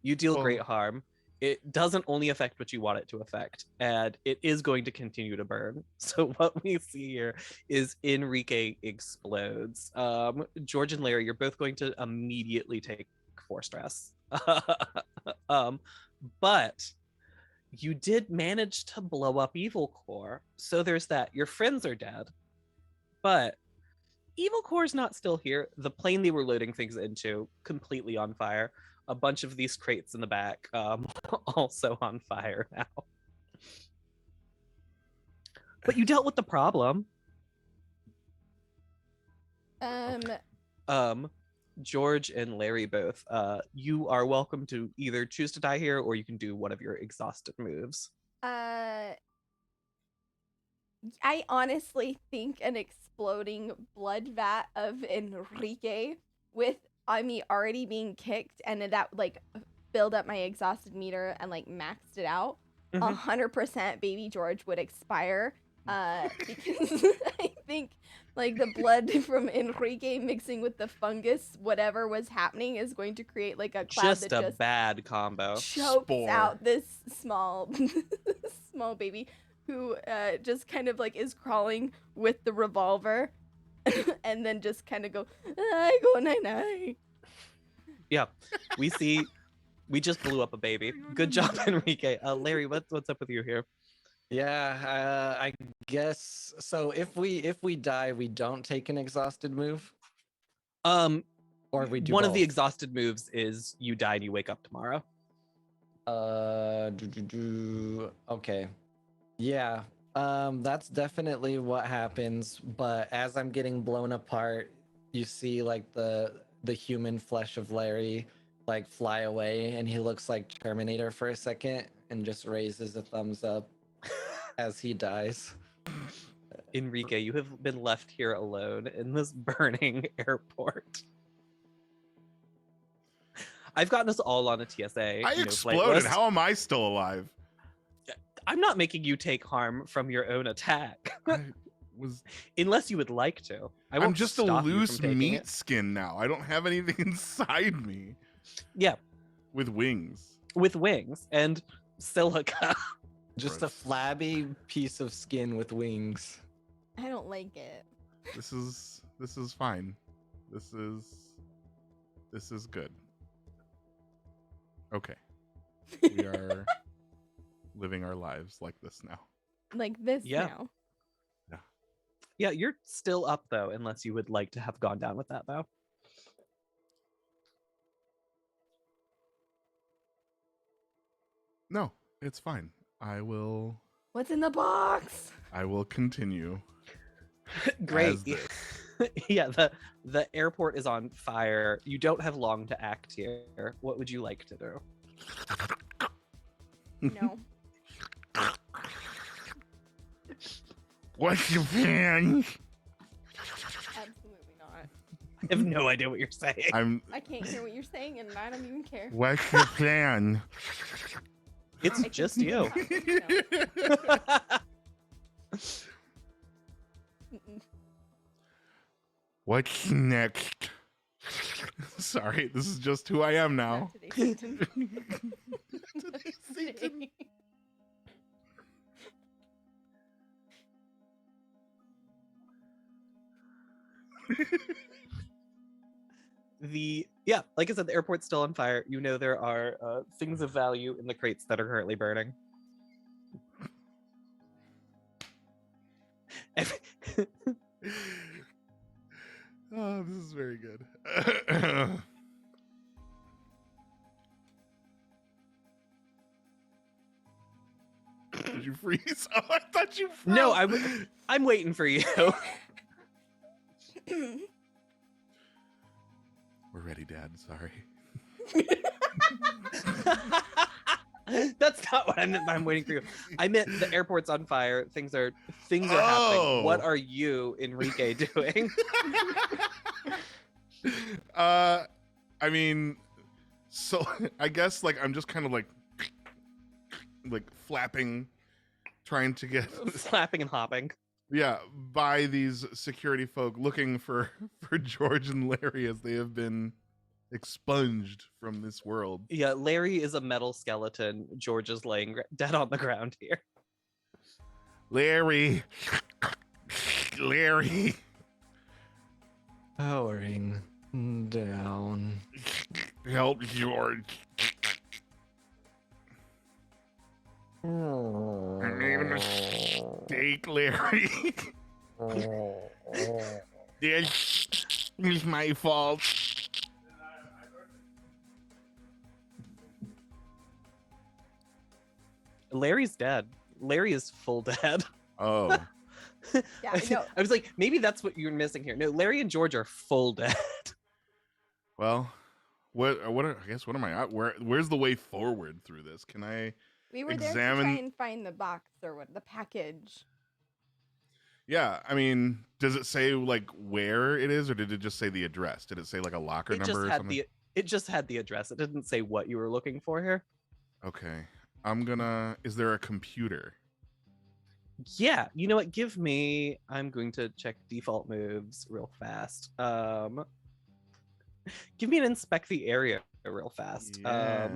A: You deal great harm. It doesn't only affect what you want it to affect, and it is going to continue to burn. So what we see here is Enrique explodes. George and Larry, you're both going to immediately take 4 stress. But you did manage to blow up Evil Core, so there's that. Your friends are dead, but Evil Core's not still here. The plane they were loading things into, completely on fire. A bunch of these crates in the back, also on fire now. But you dealt with the problem. George and Larry both. You are welcome to either choose to die here, or you can do one of your exhausted moves.
B: I honestly think an exploding blood vat of Enrique with me already being kicked and that like build up my exhausted meter and like maxed it out. 100% baby George would expire because I think like the blood from Enrique mixing with the fungus, whatever was happening, is going to create like a cloud
A: Just
B: that
A: a bad combo.
B: chokes
C: Spore.
B: out this small small baby who just kind of like is crawling with the revolver and then just kind of go, I go night night.
A: Yeah, we see. We just blew up a baby. Good job, Enrique. Larry, what's up with you here?
D: Yeah, I guess so. If we die, we don't take an exhausted move. Or we do
A: one
D: both?
A: of the exhausted moves is you die and you wake up tomorrow.
D: Okay. Yeah. That's definitely what happens. But as I'm getting blown apart, you see like the human flesh of Larry like fly away, and he looks like Terminator for a second and just raises a thumbs up as he dies.
A: Enrique, you have been left here alone in this burning airport. I've gotten us all on a TSA.
C: I exploded. How am I still alive?
A: I'm not making you take harm from your own attack. Unless you would like to. I'm
C: just a loose meat skin now. I don't have anything inside me.
A: Yeah.
C: With wings.
A: With wings and silica.
D: Just a flabby piece of skin with wings.
B: I don't like it.
C: This is fine. This is good. Okay. We are living our lives like this now.
B: Like this now.
C: Yeah.
A: Yeah, you're still up though, unless you would like to have gone down with that though.
C: No, it's fine. I will
B: What's in the box?
C: continue.
A: Great.
C: As this.
A: Yeah, the airport is on fire. You don't have long to act here. What would you like to do?
B: No.
C: What's your plan?
B: Absolutely not.
A: I have no idea what you're saying.
B: I can't hear what you're saying, and I don't even care.
C: What's your plan?
A: It's just you.
B: Mm-mm.
C: What's next? Sorry, this is just who I am now.
B: Not today, Satan.
C: Today's Satan.
A: Like I said, the airport's still on fire. You know there are things of value in the crates that are currently burning.
C: Oh, this is very good. Did you freeze? Oh, I thought you froze.
A: No, I'm waiting for you.
C: We're ready, Dad. Sorry.
A: That's not what I meant by I'm waiting for you. I meant the airport's on fire. Things are happening. What are you, Enrique, doing?
C: I mean, so I guess like I'm just kind of like flapping, trying to get
A: Slapping and hopping.
C: yeah by these security folk looking for George and Larry as they have been expunged from this world.
A: Yeah, Larry is a metal skeleton. George is laying dead on the ground here.
C: Larry.
D: Powering down.
C: Help George. I made a mistake, Larry. This is my fault.
A: Larry's dead. Larry is full dead.
C: Oh.
B: Yeah, no.
A: I was like, maybe that's what you're missing here. No, Larry and George are full dead.
C: Well, what am I at? Where's the way forward through this? Can I
B: We were there to
C: examine-
B: try and find the box or what the package.
C: Yeah, I mean, does it say like where it is, or did it just say the address? Did it say like a locker number or something?
A: It just had the address. It didn't say what you were looking for here.
C: Okay. Is there a computer?
A: Yeah, you know what? I'm going to check default moves real fast. Give me an inspect the area real fast.
C: Yeah.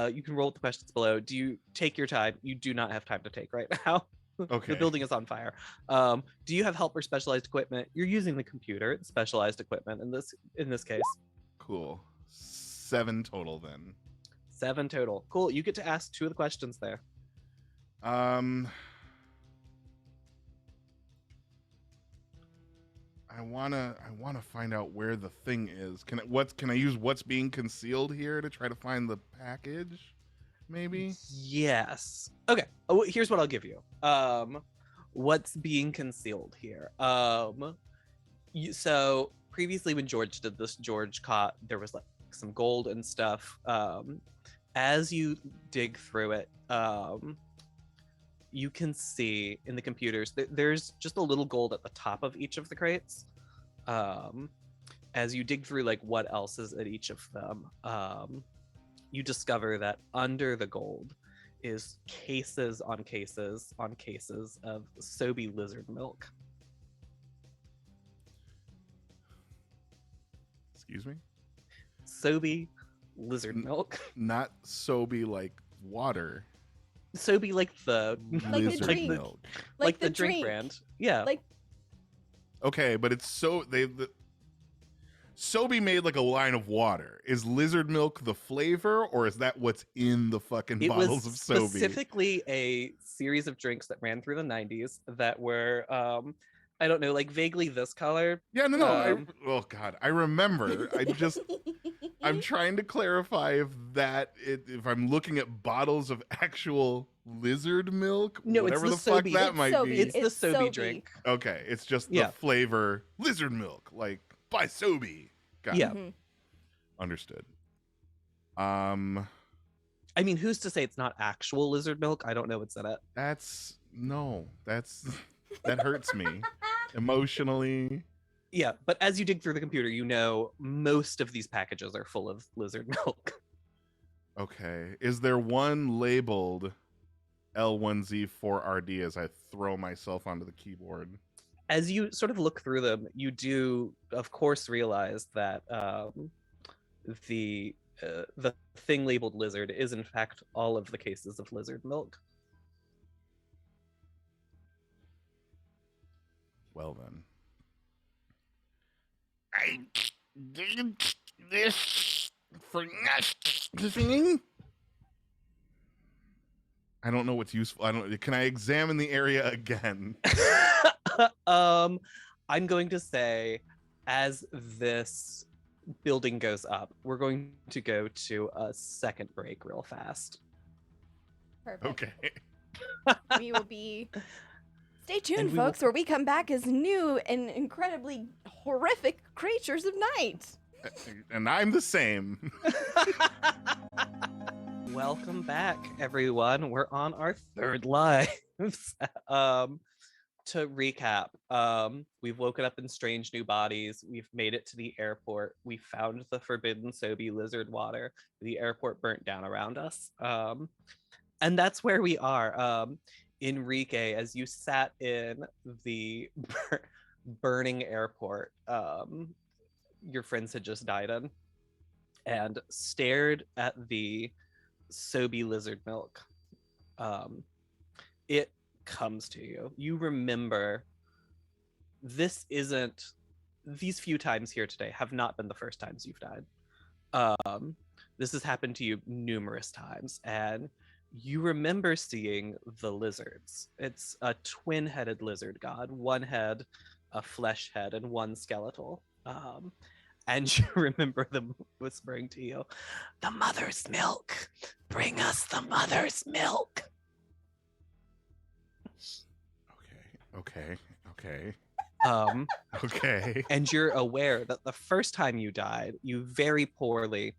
A: You can roll with the questions below. Do you take your time? You do not have time to take right now.
C: Okay.
A: The building is on fire. Do you have help or specialized equipment? You're using the computer. It's specialized equipment in this case.
C: Cool. 7 total then.
A: 7 total. Cool. You get to ask 2 of the questions there.
C: I wanna find out where the thing is. Can I use what's being concealed here to try to find the package? Maybe.
A: Yes. Okay. Oh, here's what I'll give you. What's being concealed here? So previously when George did this, George caught there was like some gold and stuff. As you dig through it, you can see in the computers there's just a little gold at the top of each of the crates. As you dig through like what else is at each of them, you discover that under the gold is cases on cases on cases of Sobe lizard milk.
C: Excuse me?
A: Sobe lizard milk.
C: Not Sobe like water.
A: Sobe like the
B: Like the drink.
C: milk.
A: like the drink brand. Yeah.
B: Like
C: Okay, but it's Sobe made like a line of water. Is lizard milk the flavor, or is that what's in the fucking
A: it was
C: bottles of Sobe?
A: specifically a series of drinks that ran through the 90s that were I don't know, like vaguely this color.
C: Yeah, no.
A: Um,
C: Oh God, I remember. I'm trying to clarify if I'm looking at bottles of actual lizard milk,
A: No, it's
C: whatever
A: the
C: the fuck
A: Sobe.
C: that
B: It's
C: might be.
B: Sobe.
A: it's the
B: It's
A: Sobe
B: Sobe.
A: drink.
C: Okay, it's just the
A: Yeah.
C: flavor lizard milk, like by Sobe. Got
A: Yeah.
C: it.
B: Mhm.
C: Understood. Um,
A: I mean, who's to say it's not actual lizard milk? I don't know what's in it.
C: that's that hurts me emotionally.
A: Yeah, but as you dig through the computer, you know most of these packages are full of lizard milk.
C: Okay, is there one labeled L1Z4RD as I throw myself onto the keyboard?
A: As you sort of look through them, you do, of course, realize that the thing labeled lizard is in fact all of the cases of lizard milk.
C: Well then. I did this for nothing. I don't know what's useful. I don't. Can I examine the area again?
A: I'm going to say, as this building goes up, we're going to go to a second break real fast.
B: Perfect.
C: Okay.
B: We will be. Stay tuned,
A: And we will-
B: folks, where we come back as new and incredibly horrific creatures of night.
C: And I'm the same.
A: Welcome back, everyone. We're on our third live. To recap, we've woken up in strange new bodies. We've made it to the airport. We found the forbidden Sobe lizard water. The airport burnt down around us. And that's where we are. Enrique, as you sat in the burning airport, your friends had just died in, and stared at the Sobe lizard milk. It comes to you. You remember these few times here today have not been the first times you've died. This has happened to you numerous times, and you remember seeing the lizards. It's a twin-headed lizard god, one head, a flesh head, and one skeletal. And you remember them whispering to you, "The mother's milk! Bring us the mother's milk!"
C: Okay.
A: Okay. And you're aware that the first time you died, you very poorly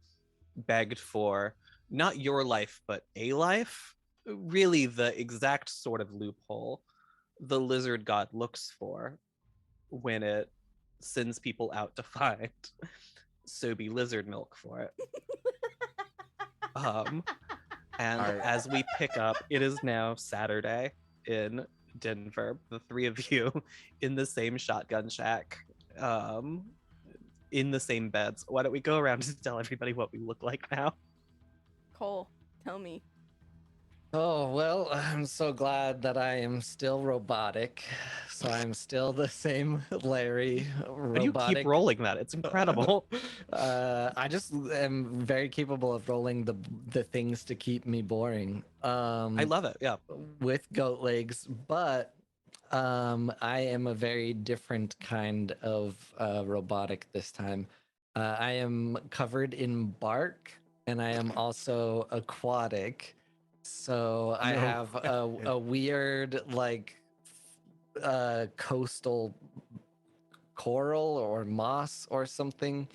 A: begged for not your life, but a life. Really, the exact sort of loophole the lizard god looks for when it sends people out to find Sobe lizard milk for it. And as we pick up, it is now Saturday in Denver, the three of you in the same shotgun shack, in the same beds. Why don't we go around and tell everybody what we look like now?
B: Cole, tell me.
D: Oh, well, I'm so glad that I am still robotic. So I'm still the same Larry robotic.
A: You keep rolling that. It's incredible.
D: I just am very capable of rolling the things to keep me boring.
A: I love it. Yeah.
D: With goat legs, but I am a very different kind of robotic this time. I am covered in bark, and I am also aquatic. So I have a weird, like, coastal coral or moss or something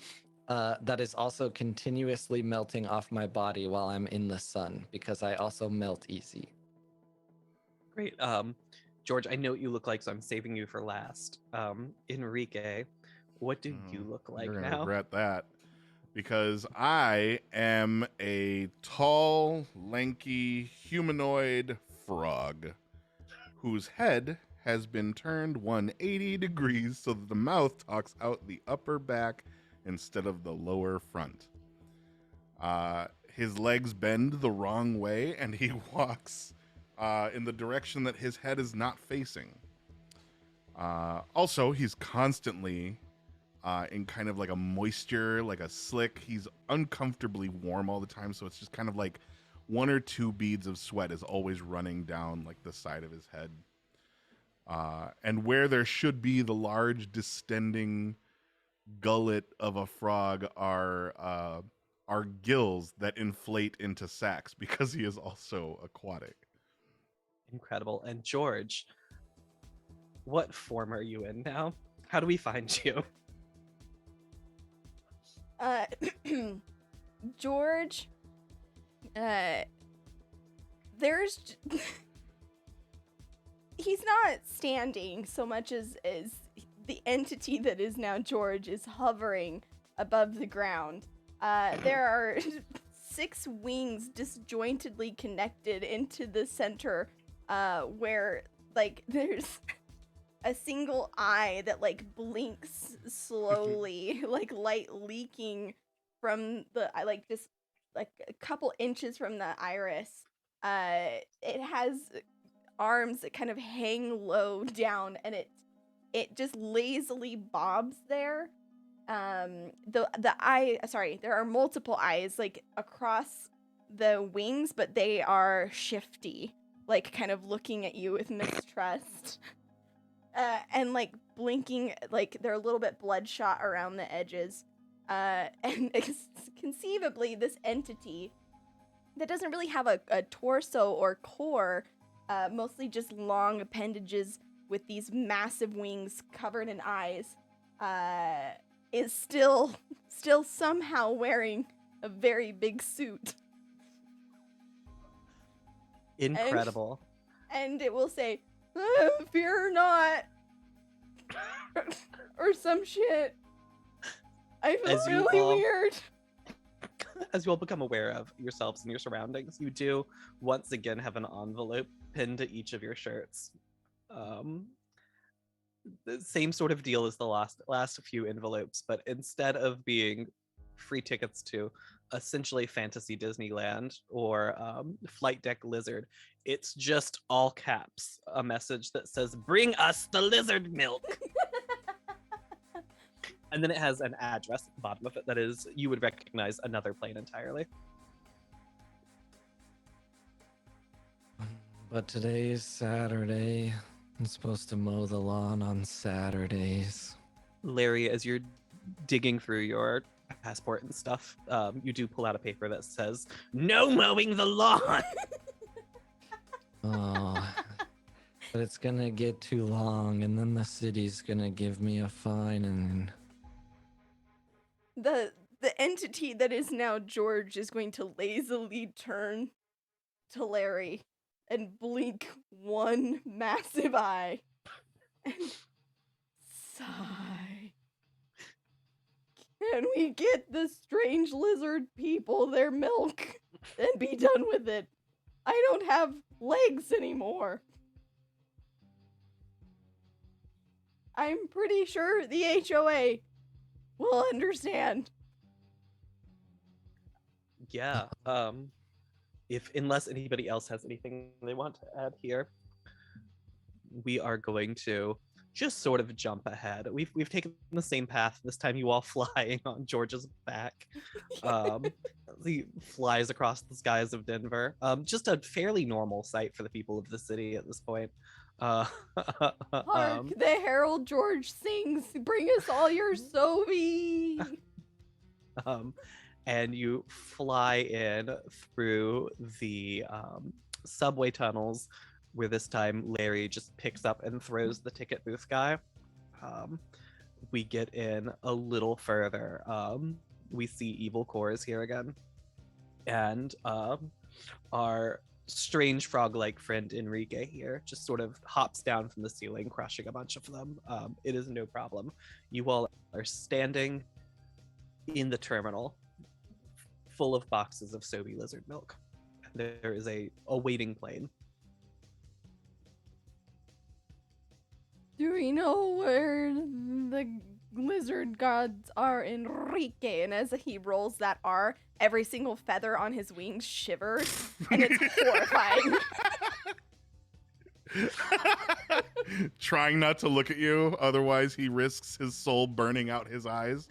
D: that is also continuously melting off my body while I'm in the sun, because I also melt easy.
A: Great. George, I know what you look like, so I'm saving you for last. Enrique, what do you look like
C: You're gonna
A: now?
C: regret that, because I am a tall, lanky, humanoid frog whose head has been turned 180 degrees so that the mouth talks out the upper back instead of the lower front. His legs bend the wrong way, and he walks in the direction that his head is not facing. Also, he's constantly in kind of like a moisture, like a slick. He's uncomfortably warm all the time, so it's just kind of like one or two beads of sweat is always running down like the side of his head. And where there should be the large distending gullet of a frog are gills that inflate into sacks because he is also aquatic.
A: Incredible. And George, what form are you in now? How do we find you?
B: George, there's he's not standing so much as the entity that is now George is hovering above the ground. There are 6 wings disjointedly connected into the center, where like there's a single eye that like blinks slowly, like light leaking from the like just like a couple inches from the iris. It has arms that kind of hang low down, and it just lazily bobs there. The eye, sorry, there are multiple eyes like across the wings, but they are shifty, like kind of looking at you with mistrust. And like blinking, like they're a little bit bloodshot around the edges. And conceivably, this entity that doesn't really have a torso or core, mostly just long appendages with these massive wings covered in eyes, is still somehow wearing a very big suit.
A: Incredible.
B: And it will say, fear not. Or some shit. I feel
A: As you
B: really
A: all-
B: weird.
A: As you all become aware of yourselves and your surroundings, you do once again have an envelope pinned to each of your shirts. The same sort of deal as the last few envelopes, but instead of being free tickets to essentially fantasy Disneyland or Flight Deck Lizard, it's just all caps a message that says, "Bring us the lizard milk." And then it has an address at the bottom of it that is, you would recognize another plane entirely.
D: But today is Saturday. I'm supposed to mow the lawn on Saturdays.
A: Larry, as you're digging through your passport and stuff, you do pull out a paper that says, "No mowing the lawn."
D: Oh, but it's gonna get too long, and then the city's gonna give me a fine, and
B: The entity that is now George is going to lazily turn to Larry and blink one massive eye and sigh. Can we get the strange lizard people their milk and be done with it? I don't have legs anymore. I'm pretty sure the HOA will understand.
A: Yeah. Unless anybody else has anything they want to add here, we are going to just sort of jump ahead. We've taken the same path this time. You all flying on George's back. He flies across the skies of Denver. Just a fairly normal sight for the people of the city at this point.
B: Hark, the herald George sings, "Bring us all your Sobe."
A: And you fly in through the subway tunnels, where this time Larry just picks up and throws the ticket booth guy. We get in a little further. We see Evil Cores here again. And our strange frog-like friend Enrique here just sort of hops down from the ceiling, crushing a bunch of them. It is no problem. You all are standing in the terminal, full of boxes of Sobe lizard milk. There is a waiting plane.
B: Do we know where the lizard gods are, Enrique? And as he rolls that R, every single feather on his wings shivers, and it's horrifying.
C: Trying not to look at you, otherwise he risks his soul burning out his eyes.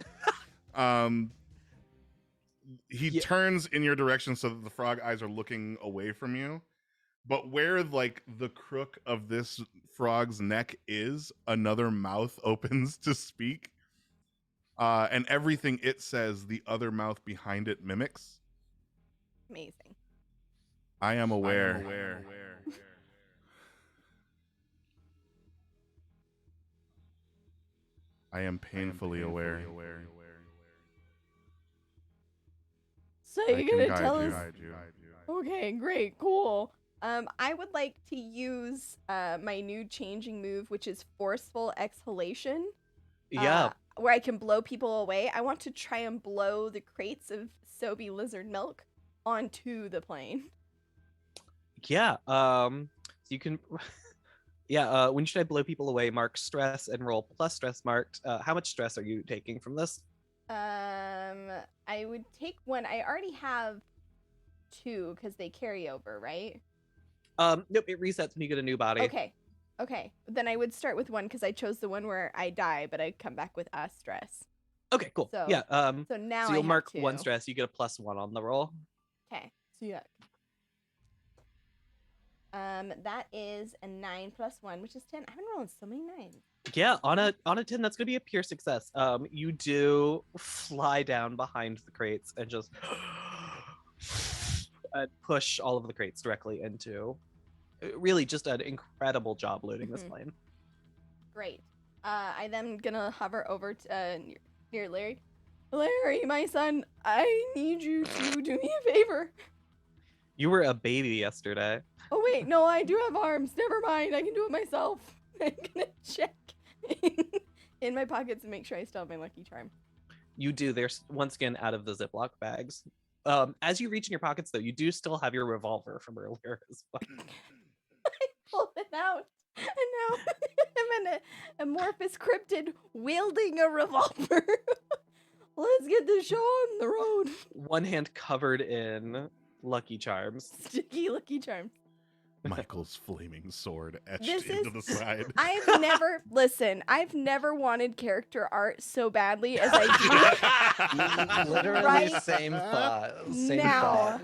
C: He turns in your direction so that the frog eyes are looking away from you. But where like the crook of this frog's neck is, another mouth opens to speak. And everything it says, the other mouth behind it mimics.
B: Amazing.
C: I am aware. I am painfully aware.
B: So
C: I
B: you're
C: can
B: gonna
C: guide
B: tell
C: you.
B: us? Okay, great, cool. I would like to use my new changing move, which is forceful exhalation.
A: Yeah.
B: Where I can blow people away. I want to try and blow the crates of Sobe lizard milk onto the plane.
A: Yeah. So you can. Yeah. When should I blow people away? Mark stress and roll plus stress marked. How much stress are you taking from this?
B: I would take one. I already have 2 because they carry over, right?
A: Nope. It resets when you get a new body.
B: Okay. Then I would start with 1 because I chose the one where I die, but I come back with a stress.
A: Okay. Cool.
B: So,
A: yeah.
B: So now
A: So you'll
B: I
A: mark
B: have 2.
A: 1 stress. You get a +1 on the roll.
B: Okay. So yeah. That is a 9 + 1, which is 10. I've been rolling so many 9s.
A: Yeah, on a 10, that's gonna be a pure success. You do fly down behind the crates and just push all of the crates directly into. Really, just an incredible job loading this plane.
B: Great. I then gonna hover over to near Larry. Larry, my son, I need you to do me a favor.
A: You were a baby yesterday.
B: Oh wait, no, I do have arms. Never mind, I can do it myself. I'm gonna check in my pockets and make sure I still have my lucky charm.
A: You do. They're once again out of the Ziploc bags. As you reach in your pockets, though, you do still have your revolver from earlier as well.
B: I pulled it out, and now I'm an amorphous cryptid wielding a revolver. Let's get this show on the road.
A: One hand covered in Lucky Charms.
B: Sticky Lucky Charms.
C: Michael's flaming sword etched into the side.
B: I've never wanted character art so badly as I do.
D: Literally
B: Right
D: same thought. Same
B: now.
D: thought.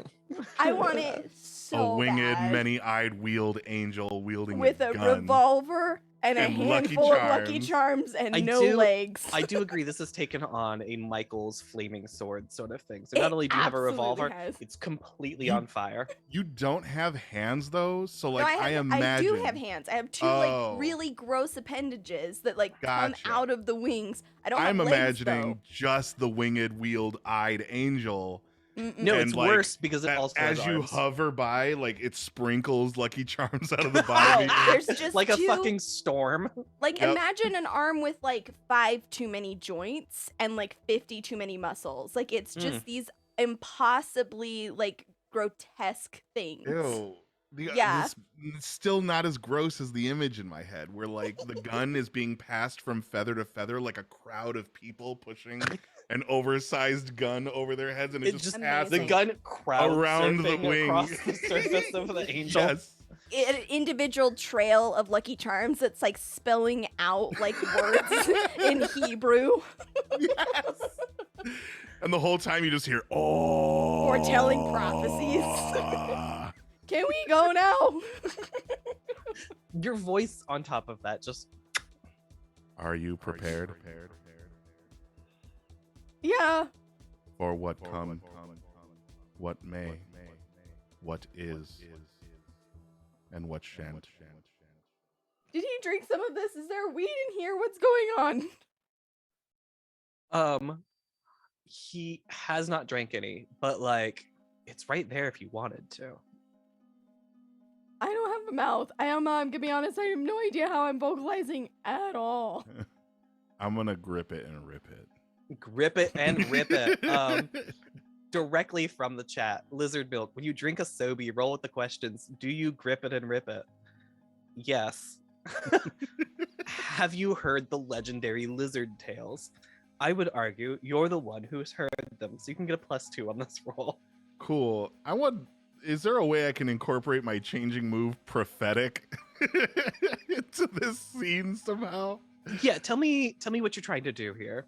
B: I want it so
C: A winged,
B: bad.
C: many-eyed wheeled angel wielding
B: With a
C: gun.
B: revolver and a
C: and Lucky
B: handful of Lucky
C: Charms.
B: Charms and
A: I
B: no
A: do-
B: legs.
A: I do agree this has taken on a Michael's flaming sword sort of thing. So not only do you have a
B: absolutely
A: revolver,
B: has.
A: it's completely on fire.
C: You don't have hands though, so like
B: No,
C: I
B: I
C: imagine.
B: do have hands. I have 2
C: Oh.
B: like really gross appendages that like come
C: Gotcha.
B: out of the wings. I don't have
C: I'm
B: legs,
C: imagining just the winged, wheeled-eyed angel.
B: though.
A: No,
C: And,
A: it's
C: like,
A: worse because it
C: that
A: also
C: as
A: has
C: you
A: arms.
C: hover by, like it sprinkles Lucky Charms out of the bottom.
B: No,
C: of you.
B: there's just
A: like a
B: 2,
A: fucking storm.
B: like
C: Yep.
B: imagine an arm with like 5 too many joints and like 50 too many muscles. Like it's just these impossibly like grotesque things.
C: Ew.
B: Yeah.
C: This, it's still not as gross as the image in my head, where like the gun is being passed from feather to feather, like a crowd of people pushing an oversized gun over their heads, and it
A: It's
C: just
B: just
C: passes
A: The
B: amazing.
A: gun crowd
C: around the
A: surfing
C: wing.
A: across the surface of the angel.
C: Yes.
B: An individual trail of Lucky Charms that's like spelling out like words in Hebrew
C: Yes. And the whole time you just hear, oh.
B: or telling prophecies. Can we go now?
A: Your voice on top of that just
C: Are you prepared
B: Yeah.
C: for what come, what may, what is, and what shan't?
B: Did he drink some of this? Is there weed in here? What's going on?
A: he has not drank any, but like it's right there if you wanted to.
B: I don't have a mouth. I'm gonna be honest, I have no idea how I'm vocalizing at all.
C: I'm gonna grip it and rip it.
A: Grip it and rip it. Directly from the chat. Lizard Milk, when you drink a Sobe, roll with the questions. Do you grip it and rip it? Yes. Have you heard the legendary lizard tales? I would argue you're the one who's heard them, so you can get a +2 on this roll.
C: Cool. Is there a way I can incorporate my changing move prophetic into this scene somehow?
A: Yeah, tell me what you're trying to do here.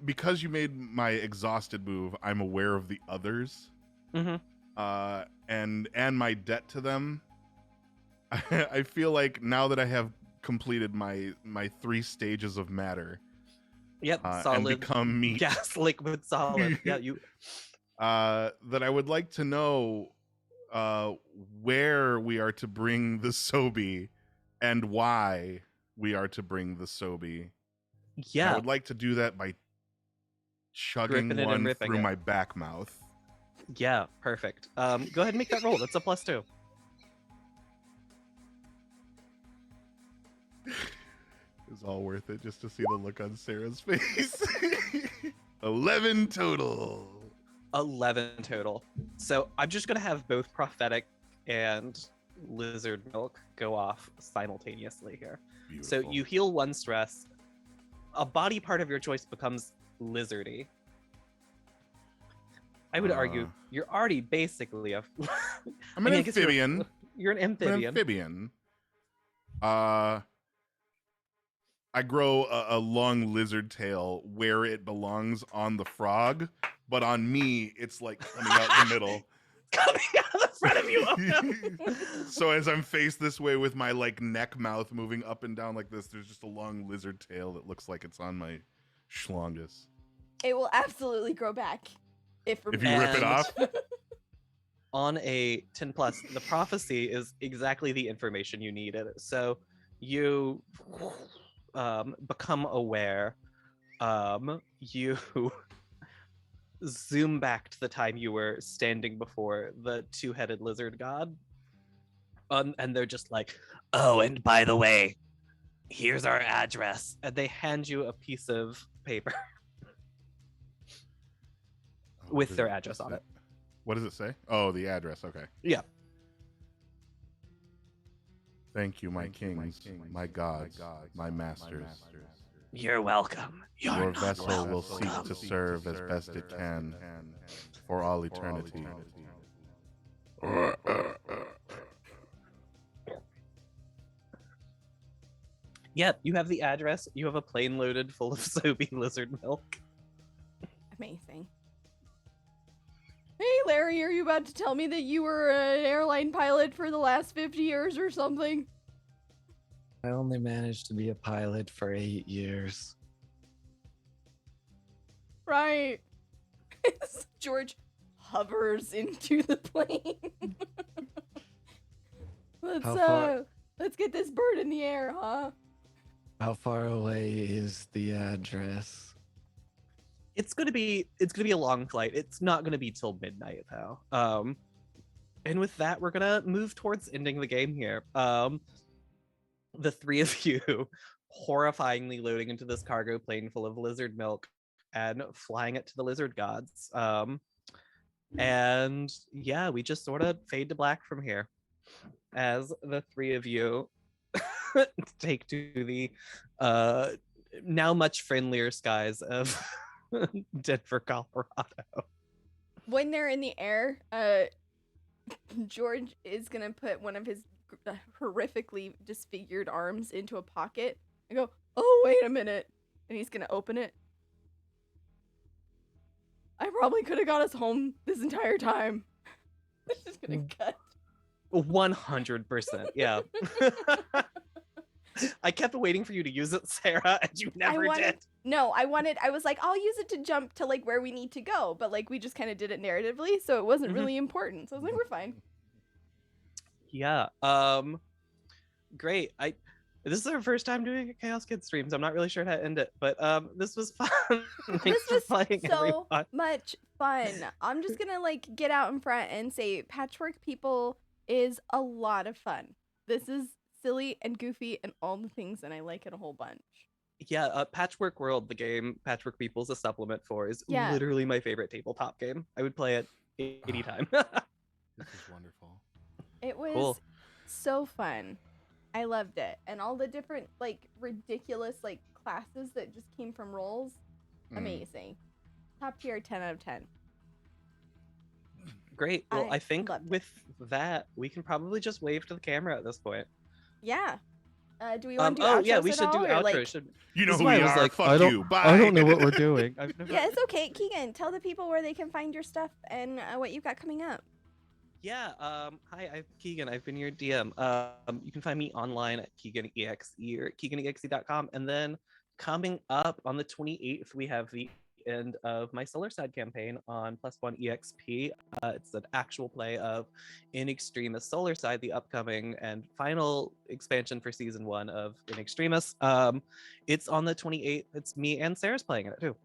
C: Because you made my exhausted move, I'm aware of the others.
A: Mm-hmm.
C: and my debt to them, I feel like now that I have completed my 3 stages of matter,
A: Yep,
C: and
A: solid
C: become meat,
A: gas, liquid, solid. Yeah, you.
C: that I would like to know where we are to bring the Sobi and why we are to bring the Sobi. And I
A: Yeah,
C: would like to do that by chugging
A: Gripping it and
C: one
A: ripping
C: through
A: it.
C: my back mouth.
A: yeah, perfect. Go ahead and make that roll. That's a +2.
C: It's all worth it just to see the look on Sarah's face. 11 total.
A: 11 total. So I'm just gonna have both prophetic and lizard milk go off simultaneously here. So
C: Beautiful.
A: you heal 1 stress. A body part of your choice becomes lizardy. I would argue you're already basically a.
C: I'm an
A: I guess
C: amphibian.
A: You're an
C: I'm an
A: amphibian.
C: amphibian. I grow a long lizard tail where it belongs on the frog, but on me, it's like coming out the middle.
A: Coming out the front of you. Oh, no.
C: So as I'm faced this way with my like neck mouth moving up and down like this, there's just a long lizard tail that looks like it's on my schlongus.
B: It will absolutely grow back if
C: If you rip it
A: And-
C: off,
A: On a 10+, the prophecy is exactly the information you needed. So you become aware. You zoom back to the time you were standing before the 2-headed lizard god. And they're just like, oh, and by the way, here's our address. And they hand you a piece of paper with
C: Does
A: their address on it.
C: What does it say? Oh, the address. Okay.
A: Yeah.
C: Thank you, my kings, my gods, my masters.
A: You're welcome. You're
C: Your
A: not
C: vessel will seek
A: welcome.
C: to serve as best it can for all eternity.
A: Yep, you have the address. You have a plane loaded full of Sobe lizard milk.
B: Amazing. Hey, Larry, are you about to tell me that you were an airline pilot for the last 50 years or something?
D: I only managed to be a pilot for 8 years.
B: Right. George hovers into the plane.
D: How far-
B: Let's get this bird in the air, huh?
D: How far away is the address?
A: It's gonna be a long flight. It's not gonna be till midnight though. And with that, we're gonna move towards ending the game here. The 3 of you horrifyingly loading into this cargo plane full of lizard milk and flying it to the lizard gods. And yeah, we just sort of fade to black from here as the 3 of you take to the now much friendlier skies of Denver, Colorado.
B: When they're in the air, George is gonna put one of his horrifically disfigured arms into a pocket and go, "Oh, wait a minute," and he's gonna open it. I probably could have got us home this entire time. It's just gonna cut.
A: 100%, yeah. I kept waiting for you to use it, Sarah, and you never did.
B: No, I was like, I'll use it to jump to like where we need to go, but like we just kind of did it narratively, so it wasn't really important. So I was like, we're fine.
A: Yeah. Great. This is our first time doing a Chaos Kid streams. I'm not really sure how to end it, but this was fun. Thanks
B: This
A: for
B: was
A: playing,
B: so
A: everyone.
B: much fun. I'm just gonna like get out in front and say Patchwork People is a lot of fun. This is silly and goofy and all the things, and I like it a whole bunch.
A: Yeah, Patchwork World, the game Patchwork People's a supplement for, is
B: Yeah.
A: literally my favorite tabletop game. I would play it anytime.
C: This is wonderful.
B: It was
A: Cool.
B: so fun. I loved it. And all the different like ridiculous like classes that just came from roles. Amazing. Top tier 10 out of 10.
A: Great. Well, I think
B: loved it.
A: with that, we can probably just wave to the camera at this point.
B: Yeah. Do we want to do
A: Oh
B: outros
A: yeah, we
B: at
A: should do
B: all, or,
A: outro.
B: like-
A: Should...
C: You know
A: This
C: who
A: is why
C: we
A: I was
C: are.
A: like,
C: Fuck you. Bye.
E: I don't know what we're doing. I've never...
B: Yeah, it's okay. Keegan, tell the people where they can find your stuff and what you've got coming up.
A: Yeah, hi, I'm Keegan. I've been your DM. You can find me online at KeeganEXE or KeeganEXE.com. And then coming up on the 28th, we have the end of my Solar Side campaign on +1 EXP. It's an actual play of In Extremis Solar Side, the upcoming and final expansion for season 1 of In Extremis. It's on the 28th. It's me and Sarah's playing in it too.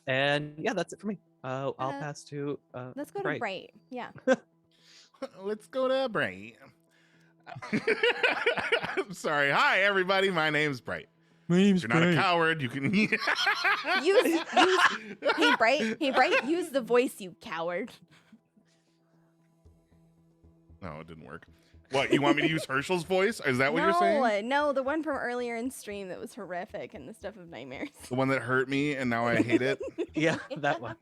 A: And yeah, that's it for me. I'll pass to
B: Let's go to Bright. Yeah.
C: Let's go to Bright. I'm sorry. Hi, everybody. My name's Bright. If you're not a coward, you can
B: use Hey Bright, use the voice, you coward.
C: No, it didn't work. What, you want me to use Herschel's voice? Is that what you're saying?
B: No, the one from earlier in stream that was horrific and the stuff of nightmares.
C: The one that hurt me and now I hate it?
A: Yeah, that one.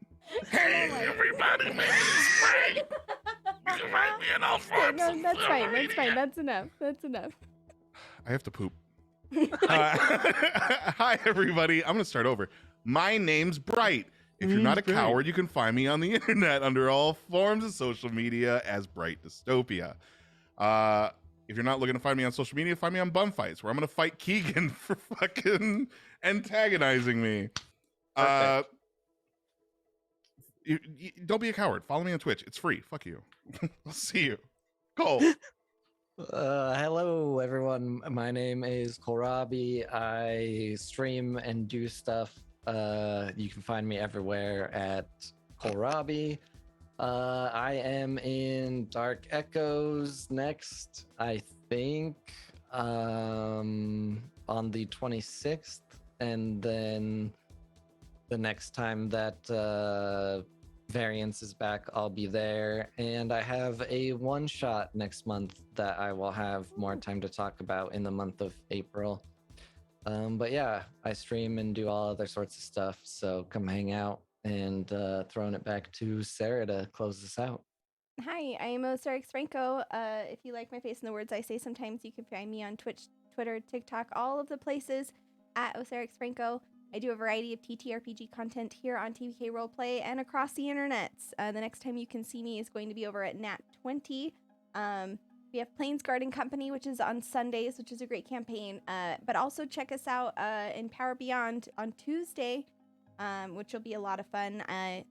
C: Hey, everybody, my name's Bright. You can find me in all forms.
B: No, that's fine. That's fine. That's enough. That's enough.
C: I have to poop. Hi, everybody. I'm going to start over. My name's Bright. If you're not a coward, you can find me on the internet under all forms of social media as Bright Dystopia. If you're not looking to find me on social media, find me on Bum Fights, where I'm going to fight Keegan for fucking antagonizing me. Don't be a coward. Follow me on Twitch. It's free. Fuck you. I'll see you. Cole.
D: Hello, everyone. My name is Kohlrabi. I stream and do stuff. You can find me everywhere at Kohlrabi. I am in Dark Echoes next, I think, on the 26th. And then the next time that Variance is back, I'll be there. And I have a one-shot next month that I will have more time to talk about in the month of April. But yeah, I stream and do all other sorts of stuff. So come hang out, and throwing it back to Sarah to close this out.
B: Hi, I am Osarix Franco. If you like my face and the words I say sometimes, you can find me on Twitch, Twitter, TikTok, all of the places at Osarix Franco. I do a variety of TTRPG content here on TVK Roleplay and across the internet. The next time you can see me is going to be over at Nat 20. We have Plains Garden Company, which is on Sundays, which is a great campaign. But also check us out in Power Beyond on Tuesday, which will be a lot of fun.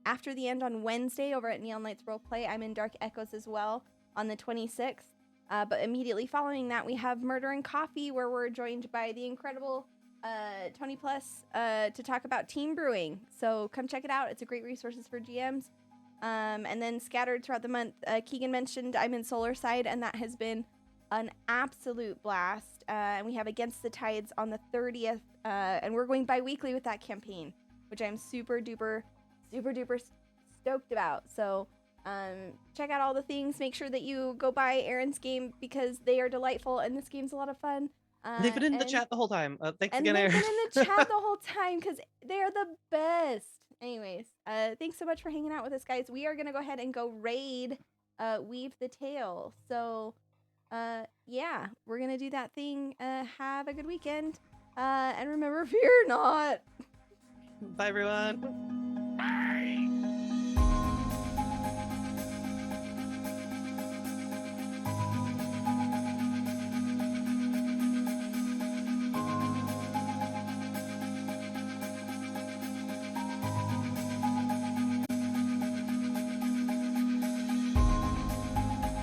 B: After the end on Wednesday over at Neon Lights Roleplay, I'm in Dark Echoes as well on the 26th. But immediately following that, we have Murder and Coffee, where we're joined by the incredible Tony Plus to talk about team brewing. So come check it out. It's a great resources for GMs. And then scattered throughout the month, Keegan mentioned I'm in Solar Side, and that has been an absolute blast. And we have Against the Tides on the 30th, and we're going bi-weekly with that campaign, which I'm super duper stoked about. So check out all the things. Make sure that you go buy Aaron's game because they are delightful, and this game's a lot of fun.
A: They've been in the chat the whole time. Thanks again,
B: Aaron.
A: Aaron.
B: They've been in the chat the whole time because they're the best. Anyways, thanks so much for hanging out with us, guys. We are going to go ahead and go raid Weave the Tale. So, yeah, we're going to do that thing. Have a good weekend. And remember, fear not.
A: Bye, everyone.
C: Bye.